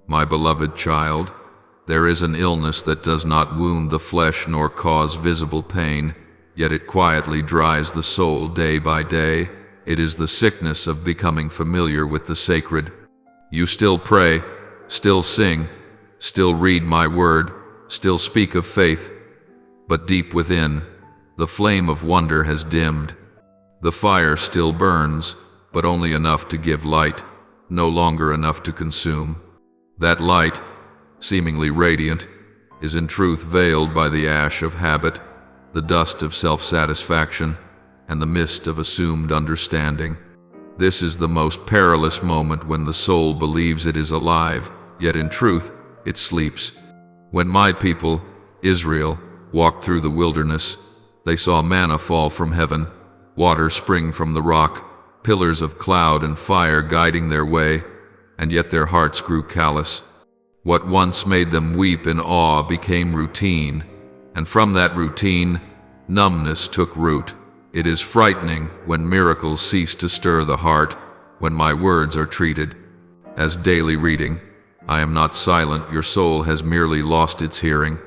My beloved child, there is an illness that does not wound the flesh nor cause visible pain, yet it quietly dries the soul day by day. It is the sickness of becoming familiar with the sacred. You still pray, still sing, still read my word, still speak of faith, but deep within, the flame of wonder has dimmed. The fire still burns, but only enough to give light, no longer enough to consume. That light, seemingly radiant, is in truth veiled by the ash of habit, the dust of self-satisfaction, and the mist of assumed understanding. This is the most perilous moment when the soul believes it is alive, yet in truth it sleeps. When my people, Israel, walked through the wilderness, they saw manna fall from heaven, water spring from the rock, pillars of cloud and fire guiding their way, and yet their hearts grew callous. What once made them weep in awe became routine, and from that routine, numbness took root. It is frightening when miracles cease to stir the heart, when my words are treated as daily reading. I am not silent, your soul has merely lost its hearing.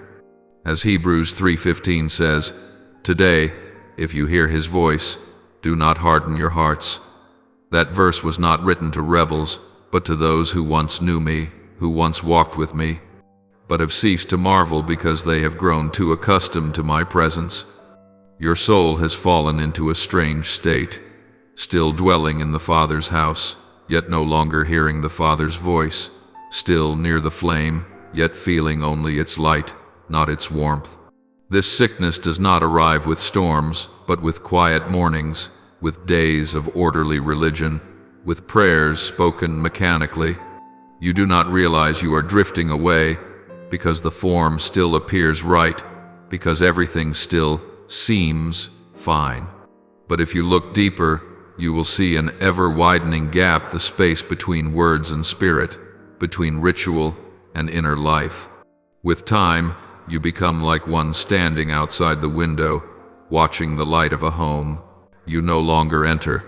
As Hebrews 3:15 says, "Today, if you hear his voice, do not harden your hearts." That verse was not written to rebels, but to those who once knew me, who once walked with me, but have ceased to marvel because they have grown too accustomed to my presence. Your soul has fallen into a strange state, still dwelling in the Father's house, yet no longer hearing the Father's voice, still near the flame, yet feeling only its light, not its warmth. This sickness does not arrive with storms, but with quiet mornings, with days of orderly religion, with prayers spoken mechanically. You do not realize you are drifting away because the form still appears right, because everything still seems fine. But if you look deeper, you will see an ever-widening gap, the space between words and spirit, between ritual and inner life. With time, you become like one standing outside the window, watching the light of a home. You no longer enter.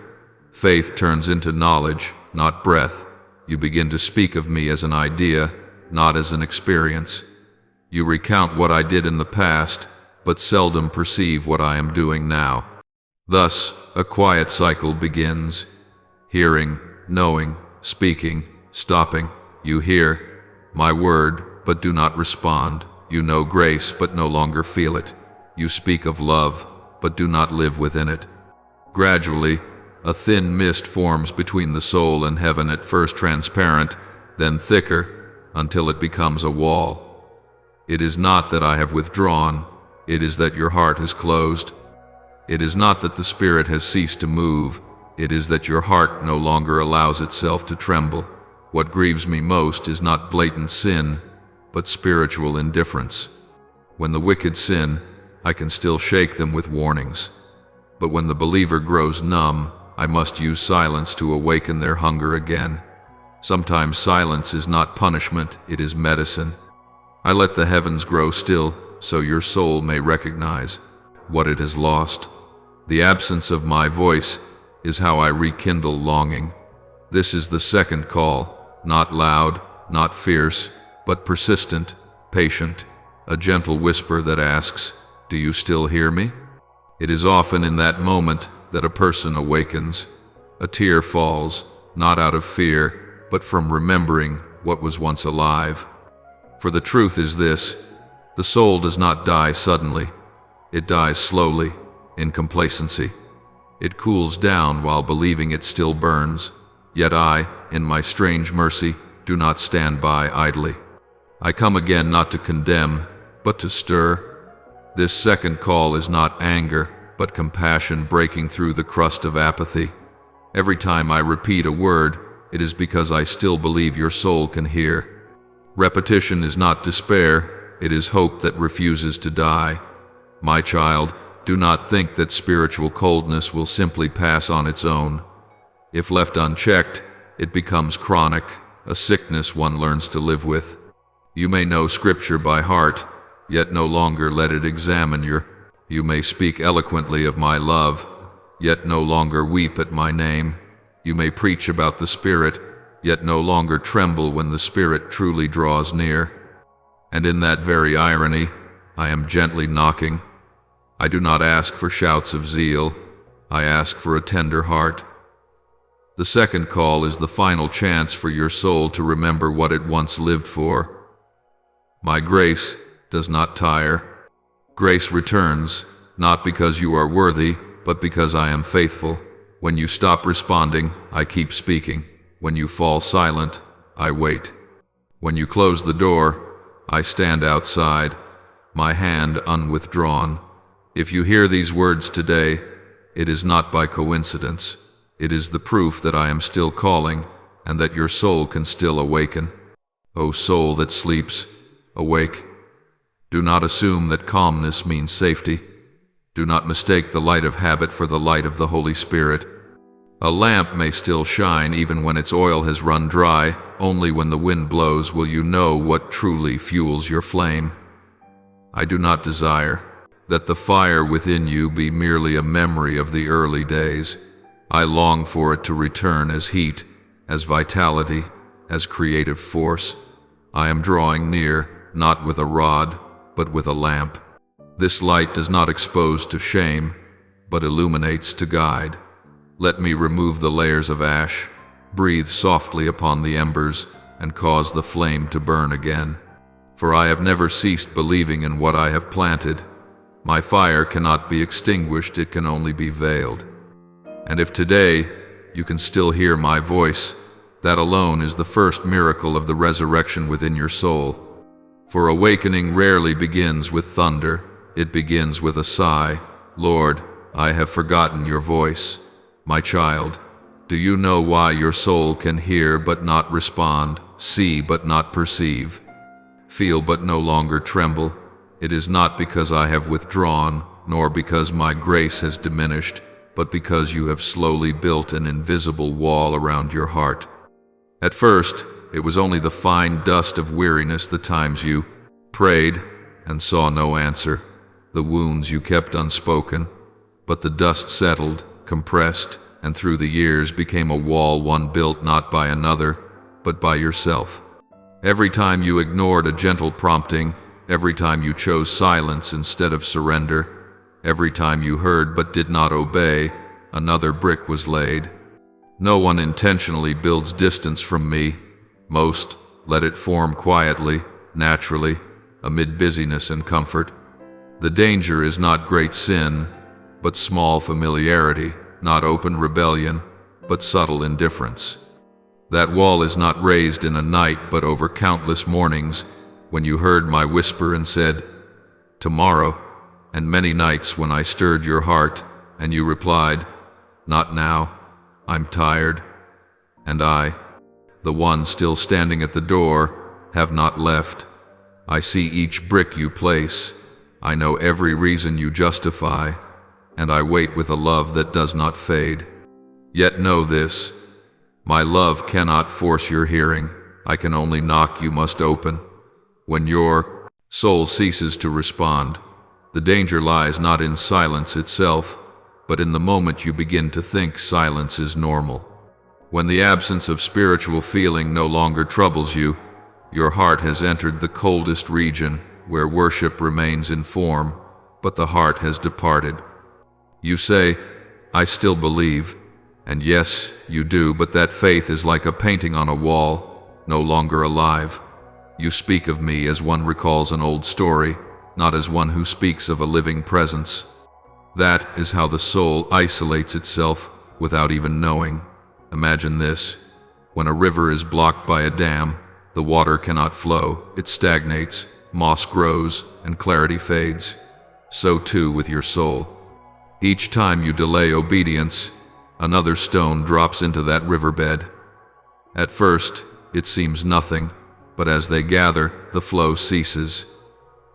Faith turns into knowledge, not breath. You begin to speak of me as an idea, not as an experience. You recount what I did in the past, but seldom perceive what I am doing now. Thus, a quiet cycle begins. Hearing, knowing, speaking, stopping. You hear my word, but do not respond. You know grace, but no longer feel it. You speak of love, but do not live within it. Gradually, a thin mist forms between the soul and heaven, at first transparent, then thicker, until it becomes a wall. It is not that I have withdrawn, it is that your heart has closed. It is not that the spirit has ceased to move, it is that your heart no longer allows itself to tremble. What grieves me most is not blatant sin, but spiritual indifference. When the wicked sin, I can still shake them with warnings. But when the believer grows numb, I must use silence to awaken their hunger again. Sometimes silence is not punishment, it is medicine. I let the heavens grow still, so your soul may recognize what it has lost. The absence of my voice is how I rekindle longing. This is the second call, not loud, not fierce, but persistent, patient, a gentle whisper that asks, "Do you still hear me?" It is often in that moment that a person awakens. A tear falls, not out of fear, but from remembering what was once alive. For the truth is this: the soul does not die suddenly. It dies slowly, in complacency. It cools down while believing it still burns. Yet I, in my strange mercy, do not stand by idly. I come again not to condemn, but to stir. This second call is not anger, but compassion breaking through the crust of apathy. Every time I repeat a word, it is because I still believe your soul can hear. Repetition is not despair, it is hope that refuses to die. My child, do not think that spiritual coldness will simply pass on its own. If left unchecked, it becomes chronic, a sickness one learns to live with. You may know Scripture by heart, yet no longer let it examine you. You may speak eloquently of my love, yet no longer weep at my name. You may preach about the Spirit, yet no longer tremble when the Spirit truly draws near. And in that very irony, I am gently knocking. I do not ask for shouts of zeal, I ask for a tender heart. The second call is the final chance for your soul to remember what it once lived for. My grace does not tire. Grace returns, not because you are worthy, but because I am faithful. When you stop responding, I keep speaking. When you fall silent, I wait. When you close the door, I stand outside, my hand unwithdrawn. If you hear these words today, it is not by coincidence. It is the proof that I am still calling, and that your soul can still awaken. O soul that sleeps, awake. Do not assume that calmness means safety. Do not mistake the light of habit for the light of the Holy Spirit. A lamp may still shine even when its oil has run dry. Only when the wind blows will you know what truly fuels your flame. I do not desire that the fire within you be merely a memory of the early days. I long for it to return as heat, as vitality, as creative force. I am drawing near, not with a rod, but with a lamp. This light does not expose to shame, but illuminates to guide. Let me remove the layers of ash, breathe softly upon the embers, and cause the flame to burn again. For I have never ceased believing in what I have planted. My fire cannot be extinguished, it can only be veiled. And if today you can still hear my voice, that alone is the first miracle of the resurrection within your soul. For awakening rarely begins with thunder, it begins with a sigh. Lord, I have forgotten your voice. My child, do you know why your soul can hear but not respond, see but not perceive, feel but no longer tremble? It is not because I have withdrawn, nor because my grace has diminished, but because you have slowly built an invisible wall around your heart. At first, it was only the fine dust of weariness, the times you prayed and saw no answer, the wounds you kept unspoken, but the dust settled, compressed, and through the years became a wall one built not by another, but by yourself. Every time you ignored a gentle prompting, every time you chose silence instead of surrender, every time you heard but did not obey, another brick was laid. No one intentionally builds distance from me. Most let it form quietly, naturally, amid busyness and comfort. The danger is not great sin, but small familiarity, not open rebellion, but subtle indifference. That wall is not raised in a night, but over countless mornings, when you heard my whisper and said, "Tomorrow," and many nights when I stirred your heart, and you replied, "Not now, I'm tired." And I, the one still standing at the door, have not left. I see each brick you place, I know every reason you justify, and I wait with a love that does not fade. Yet know this, my love cannot force your hearing, I can only knock, you must open. When your soul ceases to respond, the danger lies not in silence itself, but in the moment you begin to think silence is normal. When the absence of spiritual feeling no longer troubles you, your heart has entered the coldest region, where worship remains in form, but the heart has departed. You say, "I still believe," and yes, you do, but that faith is like a painting on a wall, no longer alive. You speak of me as one recalls an old story, not as one who speaks of a living presence. That is how the soul isolates itself without even knowing. Imagine this. When a river is blocked by a dam, the water cannot flow, it stagnates, moss grows, and clarity fades. So too with your soul. Each time you delay obedience, another stone drops into that riverbed. At first, it seems nothing, but as they gather, the flow ceases.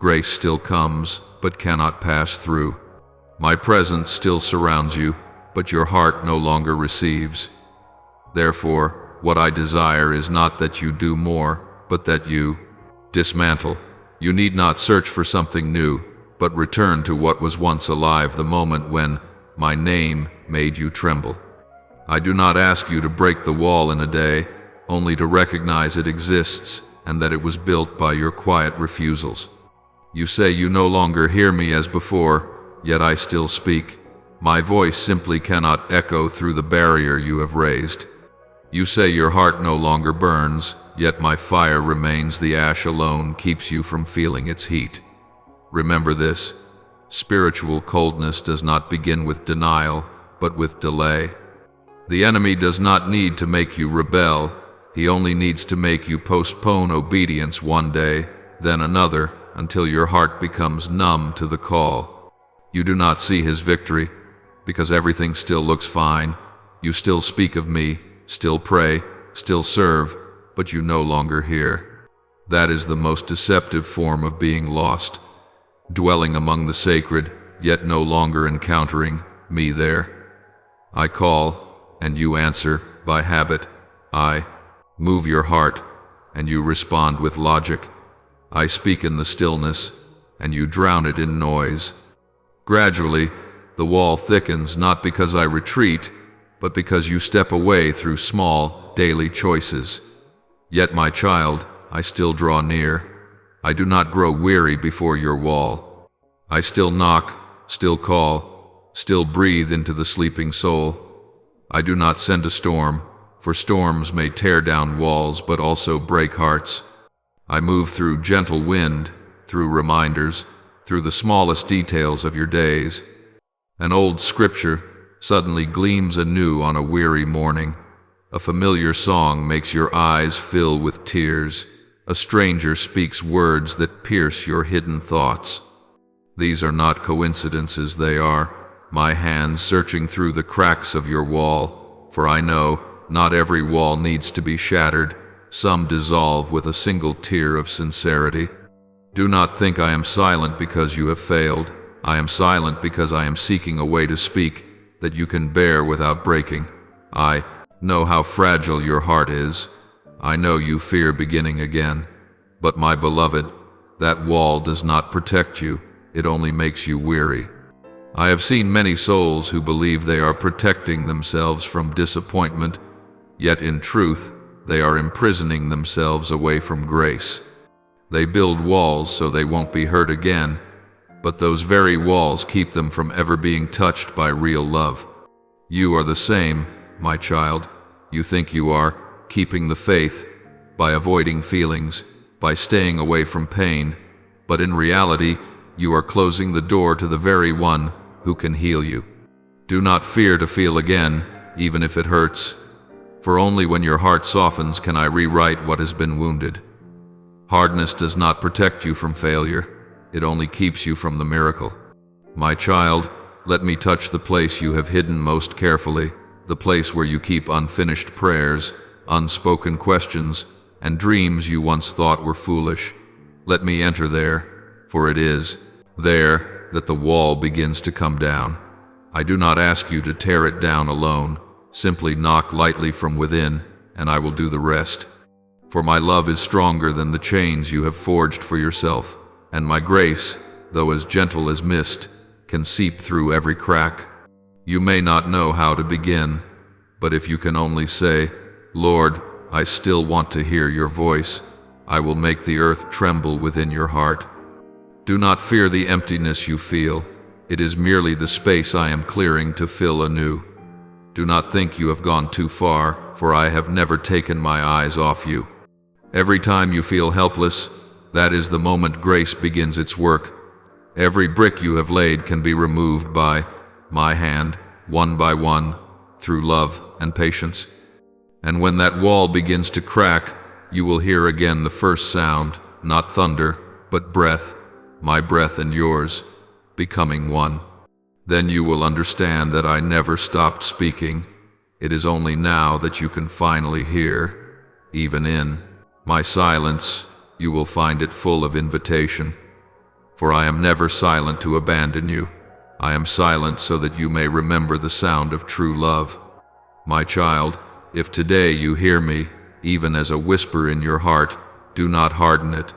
Grace still comes, but cannot pass through. My presence still surrounds you, but your heart no longer receives. Therefore, what I desire is not that you do more, but that you dismantle. You need not search for something new, but return to what was once alive, the moment when my name made you tremble. I do not ask you to break the wall in a day. only to recognize it exists and that it was built by your quiet refusals. You say you no longer hear me as before, yet I still speak. My voice simply cannot echo through the barrier you have raised. You say your heart no longer burns, yet my fire remains. The ash alone keeps you from feeling its heat. Remember this: spiritual coldness does not begin with denial, but with delay. The enemy does not need to make you rebel. He only needs to make you postpone obedience one day, then another, until your heart becomes numb to the call. You do not see his victory, because everything still looks fine. You still speak of me, still pray, still serve, but you no longer hear. That is the most deceptive form of being lost, dwelling among the sacred, yet no longer encountering me there. I call, and you answer by habit. I move your heart, and you respond with logic. I speak in the stillness, and you drown it in noise. Gradually, the wall thickens, not because I retreat, but because you step away through small, daily choices. Yet, my child, I still draw near. I do not grow weary before your wall. I still knock, still call, still breathe into the sleeping soul. I do not send a storm, for storms may tear down walls but also break hearts. I move through gentle wind, through reminders, through the smallest details of your days. An old scripture suddenly gleams anew on a weary morning. A familiar song makes your eyes fill with tears. A stranger speaks words that pierce your hidden thoughts. These are not coincidences, they are my hands searching through the cracks of your wall, for I know not every wall needs to be shattered. Some dissolve with a single tear of sincerity. Do not think I am silent because you have failed. I am silent because I am seeking a way to speak that you can bear without breaking. I know how fragile your heart is. I know you fear beginning again. But my beloved, that wall does not protect you. It only makes you weary. I have seen many souls who believe they are protecting themselves from disappointment, yet in truth, they are imprisoning themselves away from grace. They build walls so they won't be hurt again, but those very walls keep them from ever being touched by real love. You are the same, my child. You think you are keeping the faith by avoiding feelings, by staying away from pain, but in reality, you are closing the door to the very one who can heal you. Do not fear to feel again, even if it hurts. For only when your heart softens can I rewrite what has been wounded. Hardness does not protect you from failure. It only keeps you from the miracle. My child, let me touch the place you have hidden most carefully, the place where you keep unfinished prayers, unspoken questions, and dreams you once thought were foolish. Let me enter there, for it is there that the wall begins to come down. I do not ask you to tear it down alone. Simply knock lightly from within, and I will do the rest. For my love is stronger than the chains you have forged for yourself, and my grace, though as gentle as mist, can seep through every crack. You may not know how to begin, but if you can only say, Lord, I still want to hear your voice, I will make the earth tremble within your heart. Do not fear the emptiness you feel. It is merely the space I am clearing to fill anew. Do not think you have gone too far, for I have never taken my eyes off you. Every time you feel helpless, that is the moment grace begins its work. Every brick you have laid can be removed by my hand, one by one, through love and patience. And when that wall begins to crack, you will hear again the first sound, not thunder, but breath, my breath and yours, becoming one. Then you will understand that I never stopped speaking. It is only now that you can finally hear. Even in my silence, you will find it full of invitation. For I am never silent to abandon you. I am silent so that you may remember the sound of true love. My child, if today you hear me, even as a whisper in your heart, do not harden it.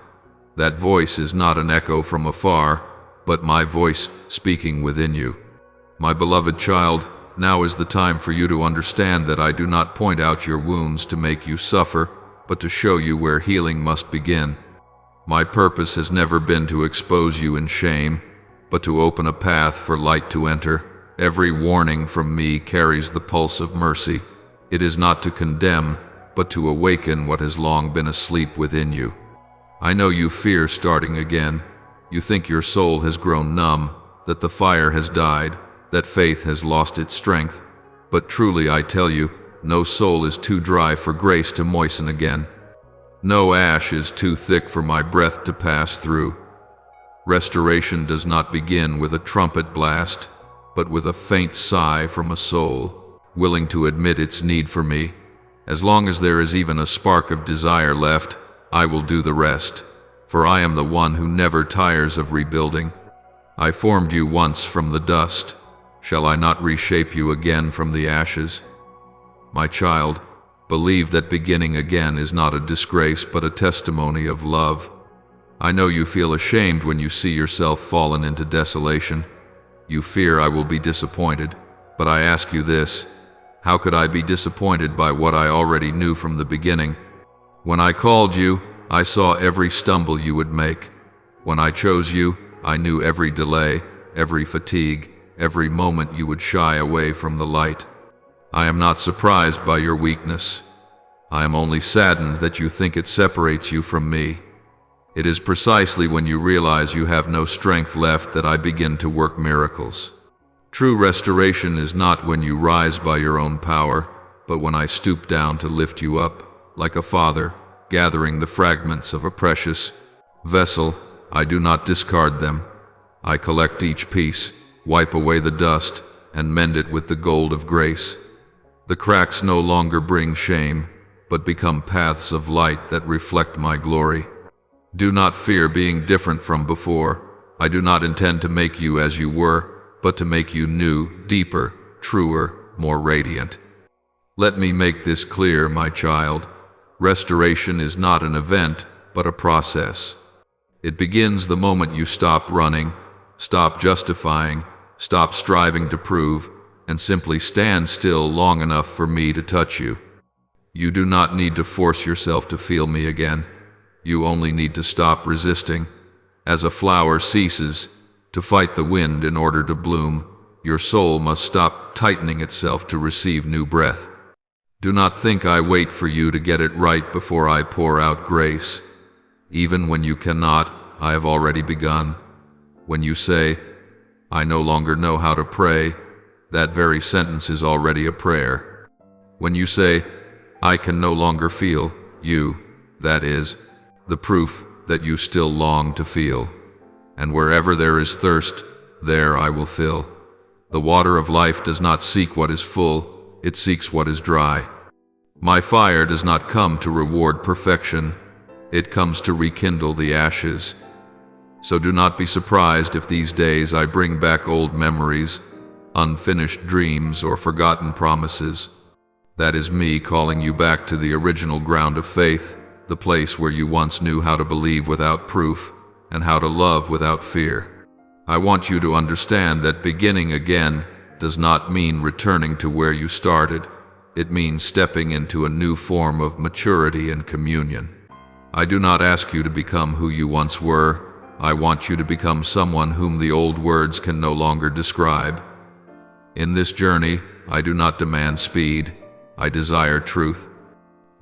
That voice is not an echo from afar, but my voice speaking within you. My beloved child, Now is the time for you to understand that I do not point out your wounds to make you suffer, but to show you where healing must begin. My purpose has never been to expose you in shame, but to open a path for light to enter. Every warning from me carries the pulse of mercy. It is not to condemn, but to awaken what has long been asleep within you. I know you fear starting again. You think your soul has grown numb, that the fire has died, that faith has lost its strength. But truly I tell you, no soul is too dry for grace to moisten again. No ash is too thick for my breath to pass through. Restoration does not begin with a trumpet blast, but with a faint sigh from a soul, willing to admit its need for me. As long as there is even a spark of desire left, I will do the rest, for I am the one who never tires of rebuilding. I formed you once from the dust. Shall I not reshape you again from the ashes? My child, believe that beginning again is not a disgrace but a testimony of love. I know you feel ashamed when you see yourself fallen into desolation. You fear I will be disappointed, but I ask you this: how could I be disappointed by what I already knew from the beginning? When I called you, I saw every stumble you would make. When I chose you, I knew every delay, every fatigue, every moment you would shy away from the light. I am not surprised by your weakness. I am only saddened that you think it separates you from me. It is precisely when you realize you have no strength left that I begin to work miracles. True restoration is not when you rise by your own power, but when I stoop down to lift you up, like a father, gathering the fragments of a precious vessel. I do not discard them. I collect each piece, wipe away the dust, and mend it with the gold of grace. The cracks no longer bring shame, but become paths of light that reflect my glory. Do not fear being different from before. I do not intend to make you as you were, but to make you new, deeper, truer, more radiant. Let me make this clear, my child. Restoration is not an event, but a process. It begins the moment you stop running, stop justifying, stop striving to prove, and simply stand still long enough for me to touch you. You do not need to force yourself to feel me again. You only need to stop resisting. As a flower ceases to fight the wind in order to bloom, your soul must stop tightening itself to receive new breath. Do not think I wait for you to get it right before I pour out grace. Even when you cannot, I have already begun. When you say, I no longer know how to pray, that very sentence is already a prayer. When you say, I can no longer feel you, that is the proof that you still long to feel. And wherever there is thirst, there I will fill. The water of life does not seek what is full, it seeks what is dry. My fire does not come to reward perfection, it comes to rekindle the ashes. So do not be surprised if these days I bring back old memories, unfinished dreams, or forgotten promises. That is me calling you back to the original ground of faith, the place where you once knew how to believe without proof and how to love without fear. I want you to understand that beginning again does not mean returning to where you started. It means stepping into a new form of maturity and communion. I do not ask you to become who you once were. I want you to become someone whom the old words can no longer describe. In this journey, I do not demand speed. I desire truth.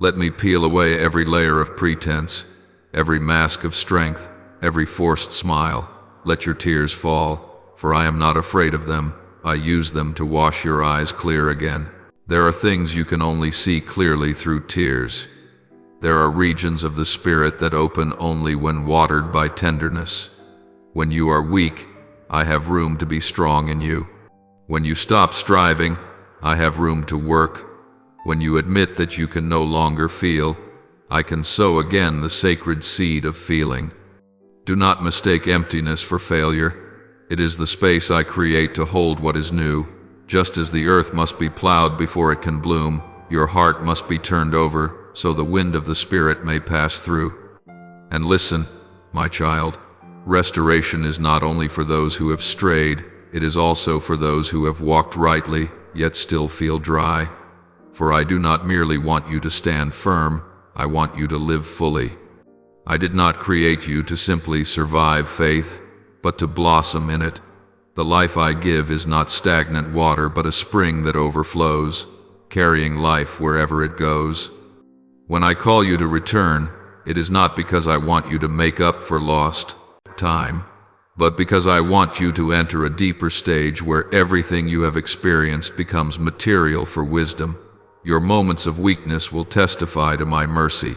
Let me peel away every layer of pretense, every mask of strength, every forced smile. Let your tears fall, for I am not afraid of them. I use them to wash your eyes clear again. There are things you can only see clearly through tears. There are regions of the spirit that open only when watered by tenderness. When you are weak, I have room to be strong in you. When you stop striving, I have room to work. When you admit that you can no longer feel, I can sow again the sacred seed of feeling. Do not mistake emptiness for failure. It is the space I create to hold what is new. Just as the earth must be plowed before it can bloom, your heart must be turned over so the wind of the Spirit may pass through. And listen, my child, restoration is not only for those who have strayed, it is also for those who have walked rightly, yet still feel dry. For I do not merely want you to stand firm, I want you to live fully. I did not create you to simply survive faith, but to blossom in it. The life I give is not stagnant water, but a spring that overflows, carrying life wherever it goes. When I call you to return, it is not because I want you to make up for lost time, but because I want you to enter a deeper stage where everything you have experienced becomes material for wisdom. Your moments of weakness will testify to my mercy.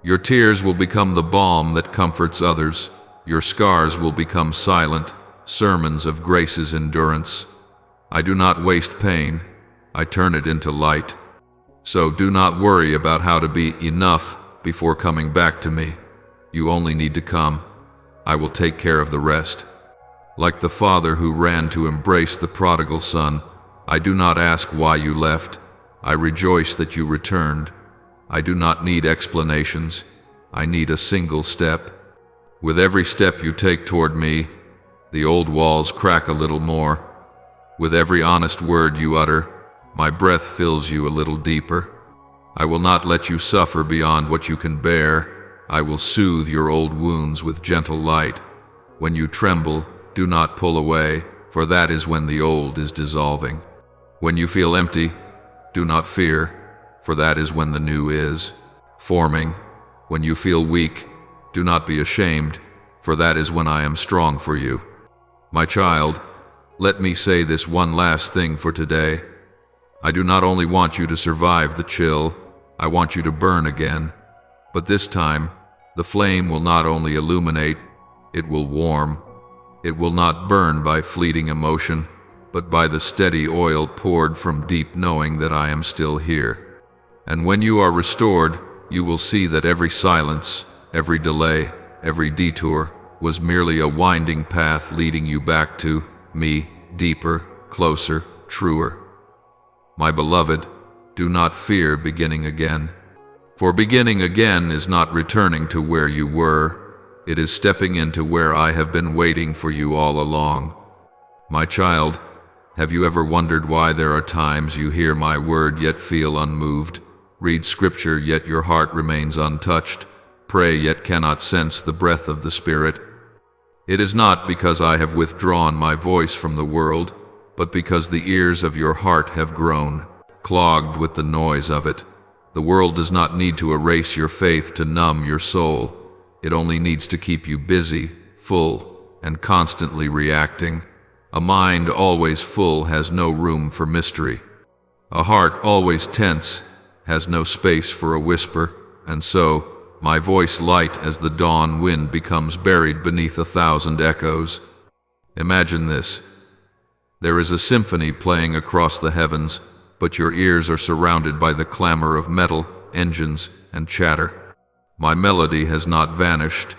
Your tears will become the balm that comforts others. Your scars will become silent sermons of grace's endurance. I do not waste pain, I turn it into light. So do not worry about how to be enough before coming back to me. You only need to come. I will take care of the rest. Like the father who ran to embrace the prodigal son, I do not ask why you left. I rejoice that you returned. I do not need explanations. I need a single step. With every step you take toward me, the old walls crack a little more. With every honest word you utter, my breath fills you a little deeper. I will not let you suffer beyond what you can bear. I will soothe your old wounds with gentle light. When you tremble, do not pull away, for that is when the old is dissolving. When you feel empty, do not fear, for that is when the new is forming. When you feel weak, do not be ashamed, for that is when I am strong for you. My child, let me say this one last thing for today. I do not only want you to survive the chill, I want you to burn again. But this time, the flame will not only illuminate, it will warm. It will not burn by fleeting emotion, but by the steady oil poured from deep knowing that I am still here. And when you are restored, you will see that every silence, every delay, every detour was merely a winding path leading you back to me, deeper, closer, truer. My beloved, do not fear beginning again. For beginning again is not returning to where you were. It is stepping into where I have been waiting for you all along. My child, have you ever wondered why there are times you hear my word yet feel unmoved, read scripture yet your heart remains untouched, pray yet cannot sense the breath of the Spirit? It is not because I have withdrawn my voice from the world, but because the ears of your heart have grown, clogged with the noise of it. The world does not need to erase your faith to numb your soul. It only needs to keep you busy, full, and constantly reacting. A mind always full has no room for mystery. A heart always tense has no space for a whisper, and so, my voice light as the dawn wind becomes buried beneath 1,000 echoes. Imagine this. There is a symphony playing across the heavens, but your ears are surrounded by the clamor of metal, engines, and chatter. My melody has not vanished.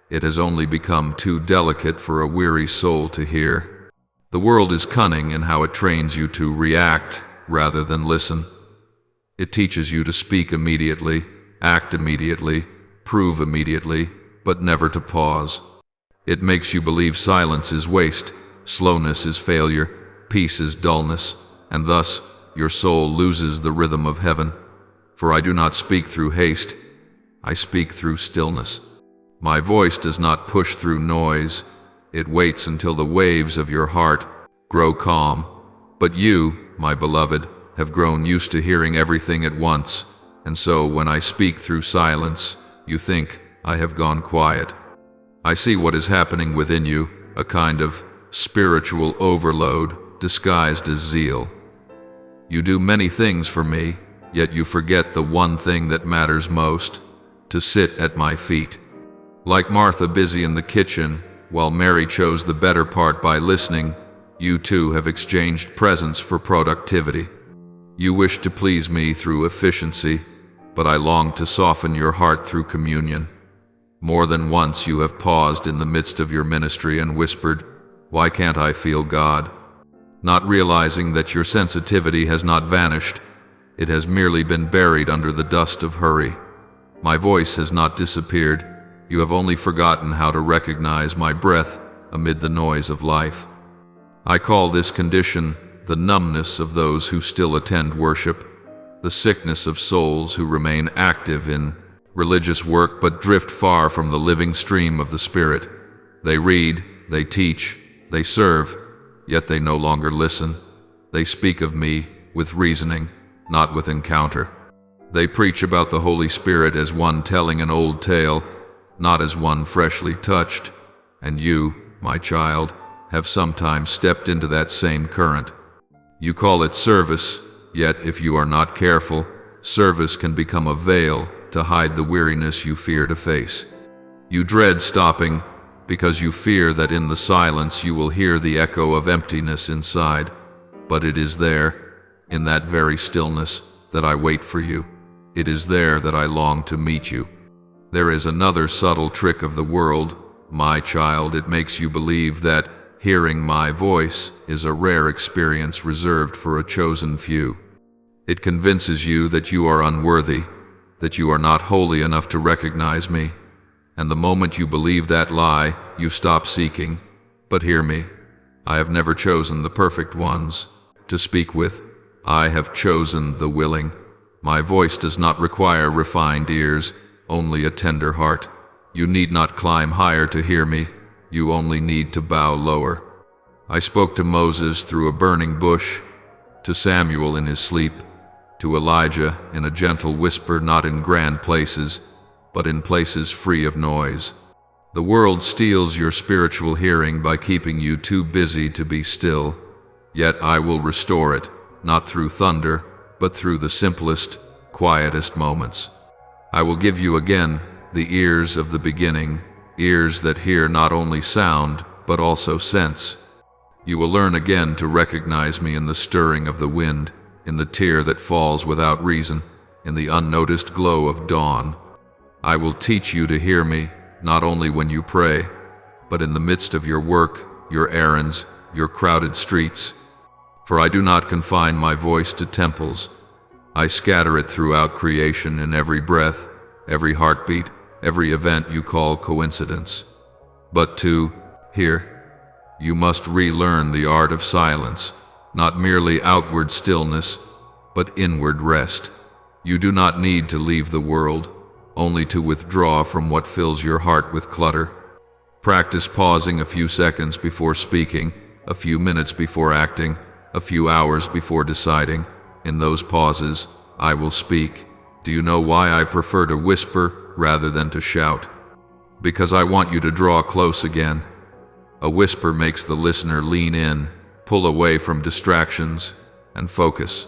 It has only become too delicate for a weary soul to hear. The world is cunning in how it trains you to react rather than listen. It teaches you to speak immediately, act immediately, prove immediately, but never to pause. It makes you believe silence is waste, slowness is failure, peace is dullness, and thus your soul loses the rhythm of heaven. For I do not speak through haste, I speak through stillness. My voice does not push through noise, it waits until the waves of your heart grow calm. But you, my beloved, have grown used to hearing everything at once, and so when I speak through silence, you think I have gone quiet. I see what is happening within you, a kind of spiritual overload disguised as zeal. You do many things for me, yet you forget the one thing that matters most, to sit at my feet. Like Martha busy in the kitchen, while Mary chose the better part by listening, you too have exchanged presence for productivity. You wish to please me through efficiency, but I long to soften your heart through communion. More than once you have paused in the midst of your ministry and whispered, "Why can't I feel God?" Not realizing that your sensitivity has not vanished, it has merely been buried under the dust of hurry. My voice has not disappeared, you have only forgotten how to recognize my breath amid the noise of life. I call this condition the numbness of those who still attend worship, the sickness of souls who remain active in religious work but drift far from the living stream of the Spirit. They read, they teach, they serve, yet they no longer listen. They speak of me with reasoning, not with encounter. They preach about the Holy Spirit as one telling an old tale, not as one freshly touched. And you, my child, have sometimes stepped into that same current. You call it service, yet if you are not careful, service can become a veil to hide the weariness you fear to face. You dread stopping because you fear that in the silence you will hear the echo of emptiness inside. But it is there, in that very stillness, that I wait for you. It is there that I long to meet you. There is another subtle trick of the world, my child. It makes you believe that hearing my voice is a rare experience reserved for a chosen few. It convinces you that you are unworthy, that you are not holy enough to recognize me. And the moment you believe that lie, you stop seeking. But hear me, I have never chosen the perfect ones to speak with. I have chosen the willing. My voice does not require refined ears, only a tender heart. You need not climb higher to hear me. You only need to bow lower. I spoke to Moses through a burning bush, to Samuel in his sleep, to Elijah in a gentle whisper, not in grand places, but in places free of noise. The world steals your spiritual hearing by keeping you too busy to be still. Yet I will restore it, not through thunder, but through the simplest, quietest moments. I will give you again the ears of the beginning, ears that hear not only sound, but also sense. You will learn again to recognize me in the stirring of the wind, in the tear that falls without reason, in the unnoticed glow of dawn. I will teach you to hear me, not only when you pray, but in the midst of your work, your errands, your crowded streets. For I do not confine my voice to temples. I scatter it throughout creation in every breath, every heartbeat, every event you call coincidence. But to hear, you must relearn the art of silence, not merely outward stillness, but inward rest. You do not need to leave the world, only to withdraw from what fills your heart with clutter. Practice pausing a few seconds before speaking, a few minutes before acting, a few hours before deciding. In those pauses, I will speak. Do you know why I prefer to whisper rather than to shout? Because I want you to draw close again. A whisper makes the listener lean in, pull away from distractions, and focus.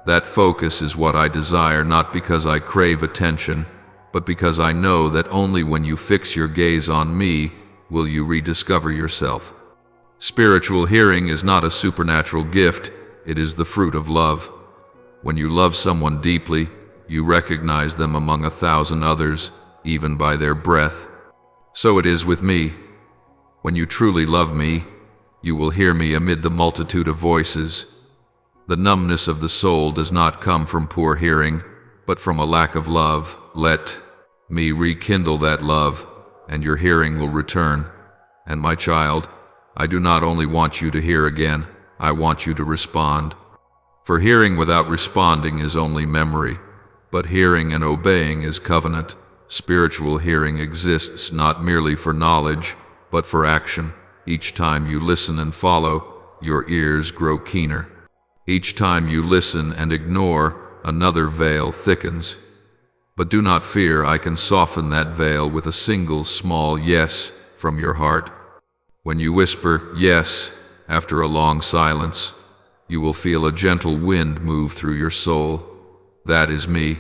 That focus is what I desire, not because I crave attention, but because I know that only when you fix your gaze on me will you rediscover yourself. Spiritual hearing is not a supernatural gift, it is the fruit of love. When you love someone deeply, you recognize them among 1,000 others, even by their breath. So it is with me. When you truly love me, you will hear me amid the multitude of voices. The numbness of the soul does not come from poor hearing, but from a lack of love. Let me rekindle that love, and your hearing will return. And my child, I do not only want you to hear again, I want you to respond. For hearing without responding is only memory, but hearing and obeying is covenant. Spiritual hearing exists not merely for knowledge, but for action. Each time you listen and follow, your ears grow keener. Each time you listen and ignore, another veil thickens. But do not fear, I can soften that veil with a single small yes from your heart. When you whisper yes after a long silence, you will feel a gentle wind move through your soul. That is me,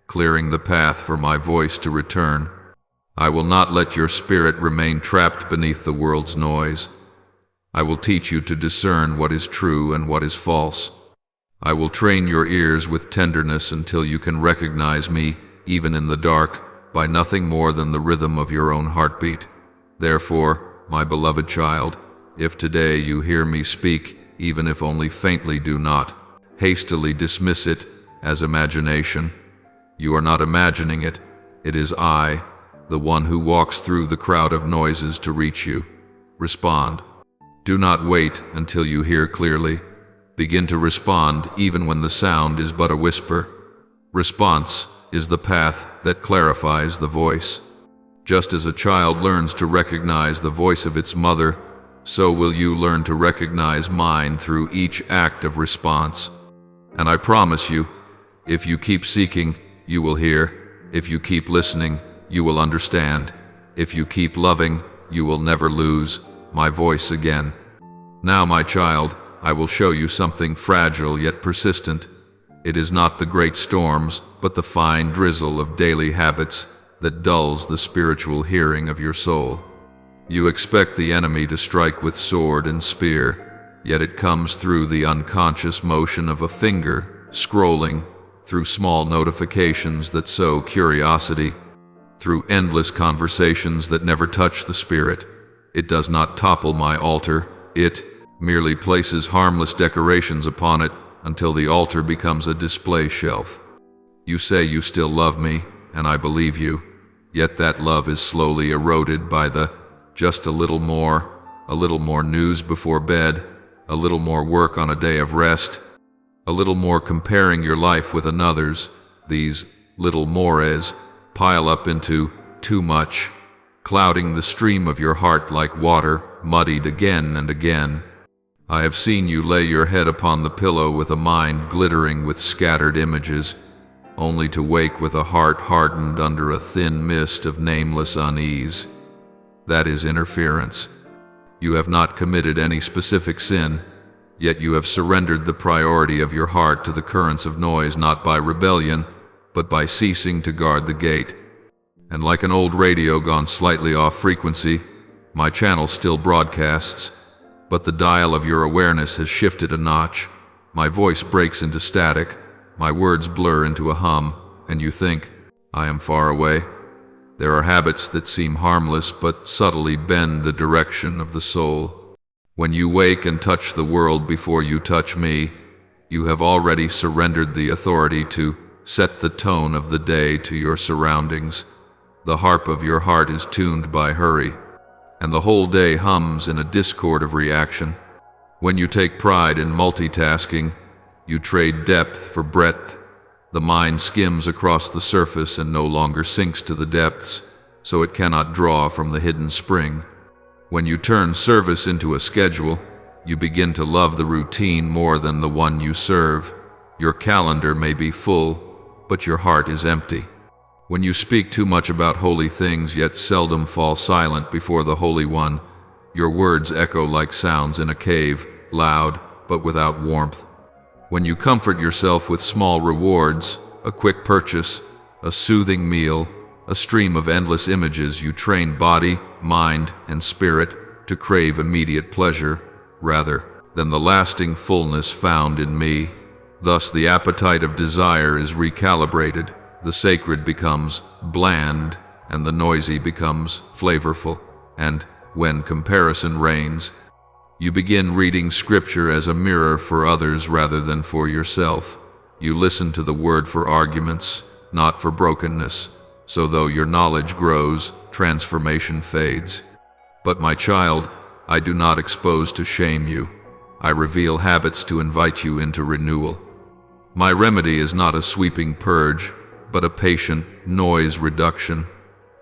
clearing the path for my voice to return. I will not let your spirit remain trapped beneath the world's noise. I will teach you to discern what is true and what is false. I will train your ears with tenderness until you can recognize me, even in the dark, by nothing more than the rhythm of your own heartbeat. Therefore, my beloved child, if today you hear me speak, even if only faintly, do not hastily dismiss it as imagination. You are not imagining it. It is I, the one who walks through the crowd of noises to reach you. Respond. Do not wait until you hear clearly. Begin to respond even when the sound is but a whisper. Response is the path that clarifies the voice. Just as a child learns to recognize the voice of its mother, so will you learn to recognize mine through each act of response. And I promise you, if you keep seeking, you will hear. If you keep listening, you will understand. If you keep loving, you will never lose my voice again. Now, my child, I will show you something fragile yet persistent. It is not the great storms, but the fine drizzle of daily habits that dulls the spiritual hearing of your soul. You expect the enemy to strike with sword and spear, yet it comes through the unconscious motion of a finger scrolling through small notifications that sow curiosity, through endless conversations that never touch the spirit. It does not topple my altar, it merely places harmless decorations upon it until the altar becomes a display shelf. You say you still love me, and I believe you, yet that love is slowly eroded by the just a little more news before bed, a little more work on a day of rest, a little more comparing your life with another's. These little mores pile up into too much, clouding the stream of your heart like water, muddied again and again. I have seen you lay your head upon the pillow with a mind glittering with scattered images, only to wake with a heart hardened under a thin mist of nameless unease. That is interference. You have not committed any specific sin, yet you have surrendered the priority of your heart to the currents of noise, not by rebellion, but by ceasing to guard the gate. And like an old radio gone slightly off frequency, my channel still broadcasts, but the dial of your awareness has shifted a notch. My voice breaks into static, my words blur into a hum, and you think, I am far away. There are habits that seem harmless but subtly bend the direction of the soul. When you wake and touch the world before you touch me, you have already surrendered the authority to set the tone of the day to your surroundings. The harp of your heart is tuned by hurry, and the whole day hums in a discord of reaction. When you take pride in multitasking, you trade depth for breadth. The mind skims across the surface and no longer sinks to the depths, so it cannot draw from the hidden spring. When you turn service into a schedule, you begin to love the routine more than the one you serve. Your calendar may be full, but your heart is empty. When you speak too much about holy things yet seldom fall silent before the Holy One, your words echo like sounds in a cave, loud but without warmth. When you comfort yourself with small rewards, a quick purchase, a soothing meal, a stream of endless images, you train body, mind, and spirit to crave immediate pleasure rather than the lasting fullness found in me. Thus the appetite of desire is recalibrated, the sacred becomes bland, and the noisy becomes flavorful. And when comparison reigns, you begin reading Scripture as a mirror for others rather than for yourself. You listen to the Word for arguments, not for brokenness. So though your knowledge grows, transformation fades. But my child, I do not expose to shame you. I reveal habits to invite you into renewal. My remedy is not a sweeping purge, but a patient noise reduction,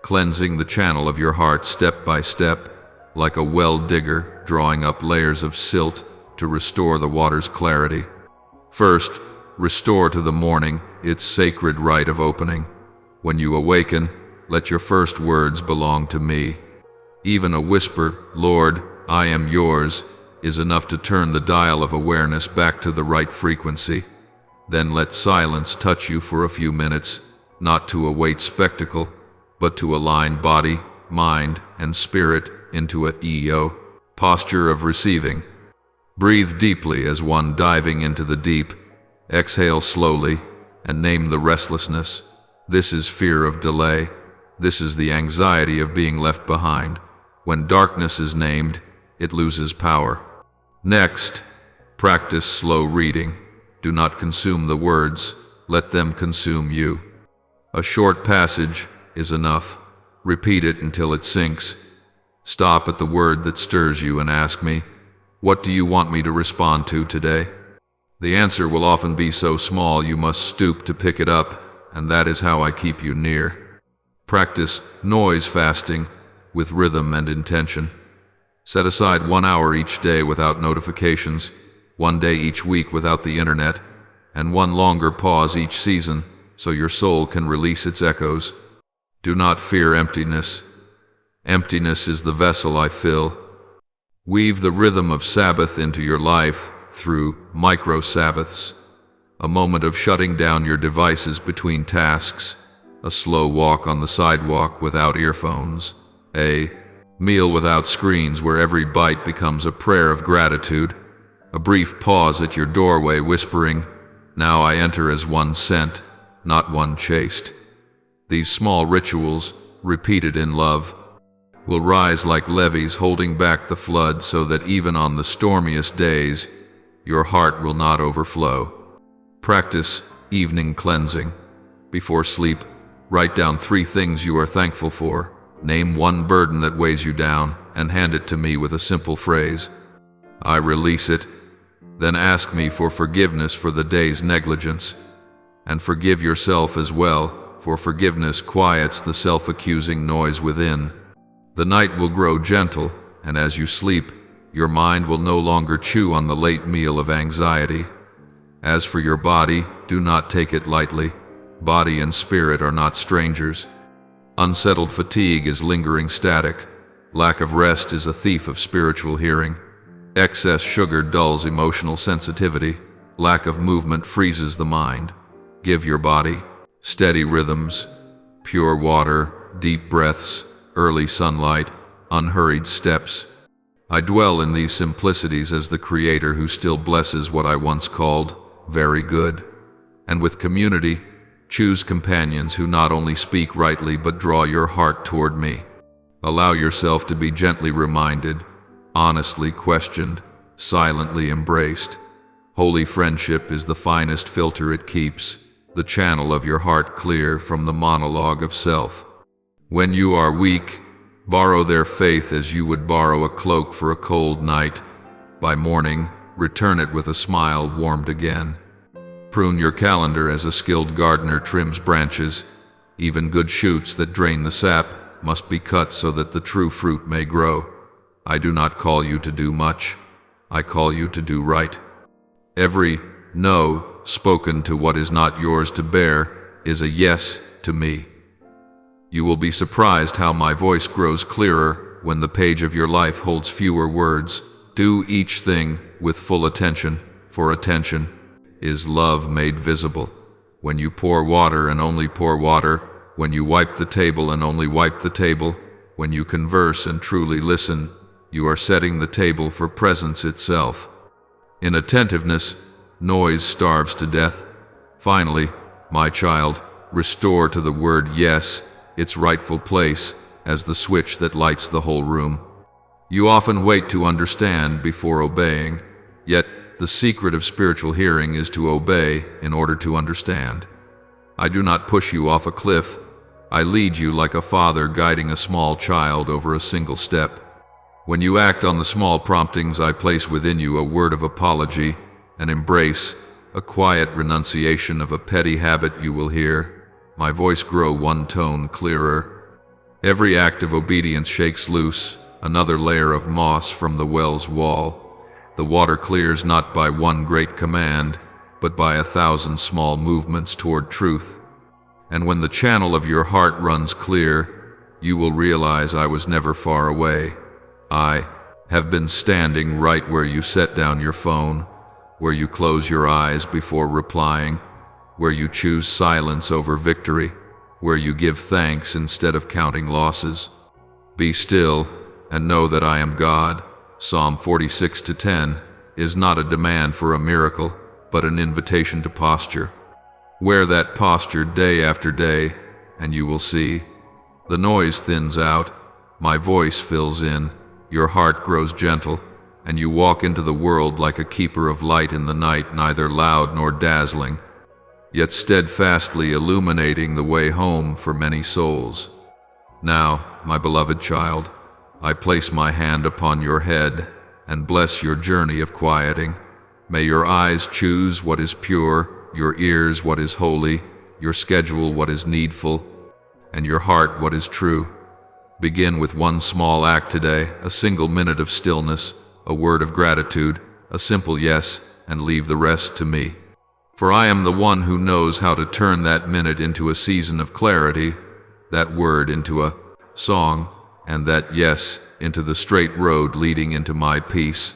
cleansing the channel of your heart step by step, like a well digger drawing up layers of silt to restore the water's clarity. First, restore to the morning its sacred rite of opening. When you awaken, let your first words belong to me. Even a whisper, Lord, I am yours, is enough to turn the dial of awareness back to the right frequency. Then let silence touch you for a few minutes, not to await spectacle, but to align body, mind, and spirit into a EO posture of receiving. Breathe deeply as one diving into the deep. Exhale slowly and name the restlessness. This is fear of delay. This is the anxiety of being left behind. When darkness is named, it loses power. Next, practice slow reading. Do not consume the words, let them consume you. A short passage is enough. Repeat it until it sinks. Stop at the word that stirs you and ask me, what do you want me to respond to today? The answer will often be so small you must stoop to pick it up, and that is how I keep you near. Practice noise fasting with rhythm and intention. Set aside 1 hour each day without notifications, 1 day each week without the internet, and 1 longer pause each season so your soul can release its echoes. Do not fear emptiness. Emptiness is the vessel I fill. Weave the rhythm of Sabbath into your life through micro-Sabbaths, a moment of shutting down your devices between tasks, a slow walk on the sidewalk without earphones, a meal without screens where every bite becomes a prayer of gratitude, a brief pause at your doorway whispering, "Now I enter as one sent, not one chased." These small rituals, repeated in love, will rise like levees holding back the flood so that even on the stormiest days, your heart will not overflow. Practice evening cleansing. Before sleep, write down 3 things you are thankful for. Name 1 burden that weighs you down and hand it to me with a simple phrase. I release it. Then ask me for forgiveness for the day's negligence. And forgive yourself as well, for forgiveness quiets the self-accusing noise within. The night will grow gentle, and as you sleep, your mind will no longer chew on the late meal of anxiety. As for your body, do not take it lightly. Body and spirit are not strangers. Unsettled fatigue is lingering static. Lack of rest is a thief of spiritual hearing. Excess sugar dulls emotional sensitivity. Lack of movement freezes the mind. Give your body steady rhythms, pure water, deep breaths, early sunlight, unhurried steps. I dwell in these simplicities as the Creator who still blesses what I once called very good. And with community, choose companions who not only speak rightly but draw your heart toward me. Allow yourself to be gently reminded, honestly questioned, silently embraced. Holy friendship is the finest filter it keeps, the channel of your heart clear from the monologue of self. When you are weak, borrow their faith as you would borrow a cloak for a cold night. By morning, return it with a smile warmed again. Prune your calendar as a skilled gardener trims branches. Even good shoots that drain the sap must be cut so that the true fruit may grow. I do not call you to do much. I call you to do right. Every no spoken to what is not yours to bear is a yes to me. You will be surprised how my voice grows clearer when the page of your life holds fewer words. Do each thing with full attention, for attention is love made visible. When you pour water and only pour water, when you wipe the table and only wipe the table, when you converse and truly listen, you are setting the table for presence itself. In attentiveness, noise starves to death. Finally, my child, restore to the word yes its rightful place as the switch that lights the whole room. You often wait to understand before obeying, yet the secret of spiritual hearing is to obey in order to understand. I do not push you off a cliff. I lead you like a father guiding a small child over a single step. When you act on the small promptings I place within you, a word of apology, an embrace, a quiet renunciation of a petty habit, you will hear my voice grow 1 tone clearer. Every act of obedience shakes loose another layer of moss from the well's wall. The water clears not by 1 great command, but by 1,000 small movements toward truth. And when the channel of your heart runs clear, you will realize I was never far away. I have been standing right where you set down your phone, where you close your eyes before replying, where you choose silence over victory, where you give thanks instead of counting losses. Be still and know that I am God. Psalm 46:10 is not a demand for a miracle, but an invitation to posture. Wear that posture day after day, and you will see. The noise thins out, my voice fills in, your heart grows gentle, and you walk into the world like a keeper of light in the night, neither loud nor dazzling, yet steadfastly illuminating the way home for many souls. Now, my beloved child, I place my hand upon your head and bless your journey of quieting. May your eyes choose what is pure, your ears what is holy, your schedule what is needful, and your heart what is true. Begin with one small act today, a single minute of stillness, a word of gratitude, a simple yes, and leave the rest to me. For I am the one who knows how to turn that minute into a season of clarity, that word into a song, and that yes into the straight road leading into my peace.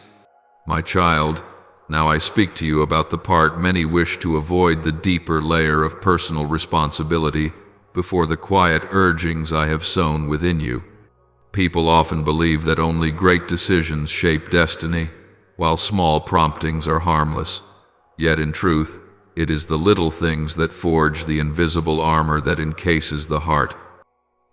My child, now I speak to you about the part many wish to avoid, the deeper layer of personal responsibility before the quiet urgings I have sown within you. People often believe that only great decisions shape destiny, while small promptings are harmless. Yet in truth, it is the little things that forge the invisible armor that encases the heart.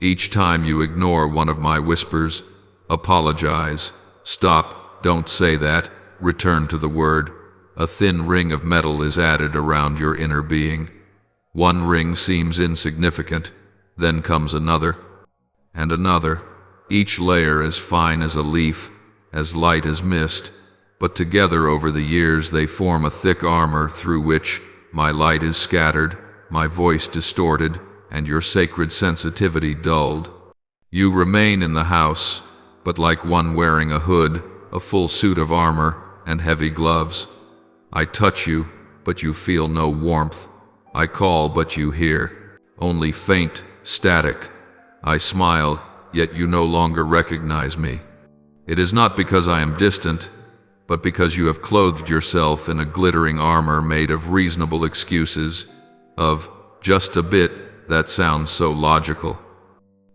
Each time you ignore one of my whispers, apologize, stop, don't say that, return to the word, a thin ring of metal is added around your inner being. One ring seems insignificant, then comes another, and another, each layer as fine as a leaf, as light as mist, but together over the years they form a thick armor through which my light is scattered, my voice distorted, and your sacred sensitivity dulled. You remain in the house, but like one wearing a hood, a full suit of armor, and heavy gloves. I touch you, but you feel no warmth. I call, but you hear only faint static. I smile, yet you no longer recognize me. It is not because I am distant, but because you have clothed yourself in a glittering armor made of reasonable excuses, of just a bit that sounds so logical.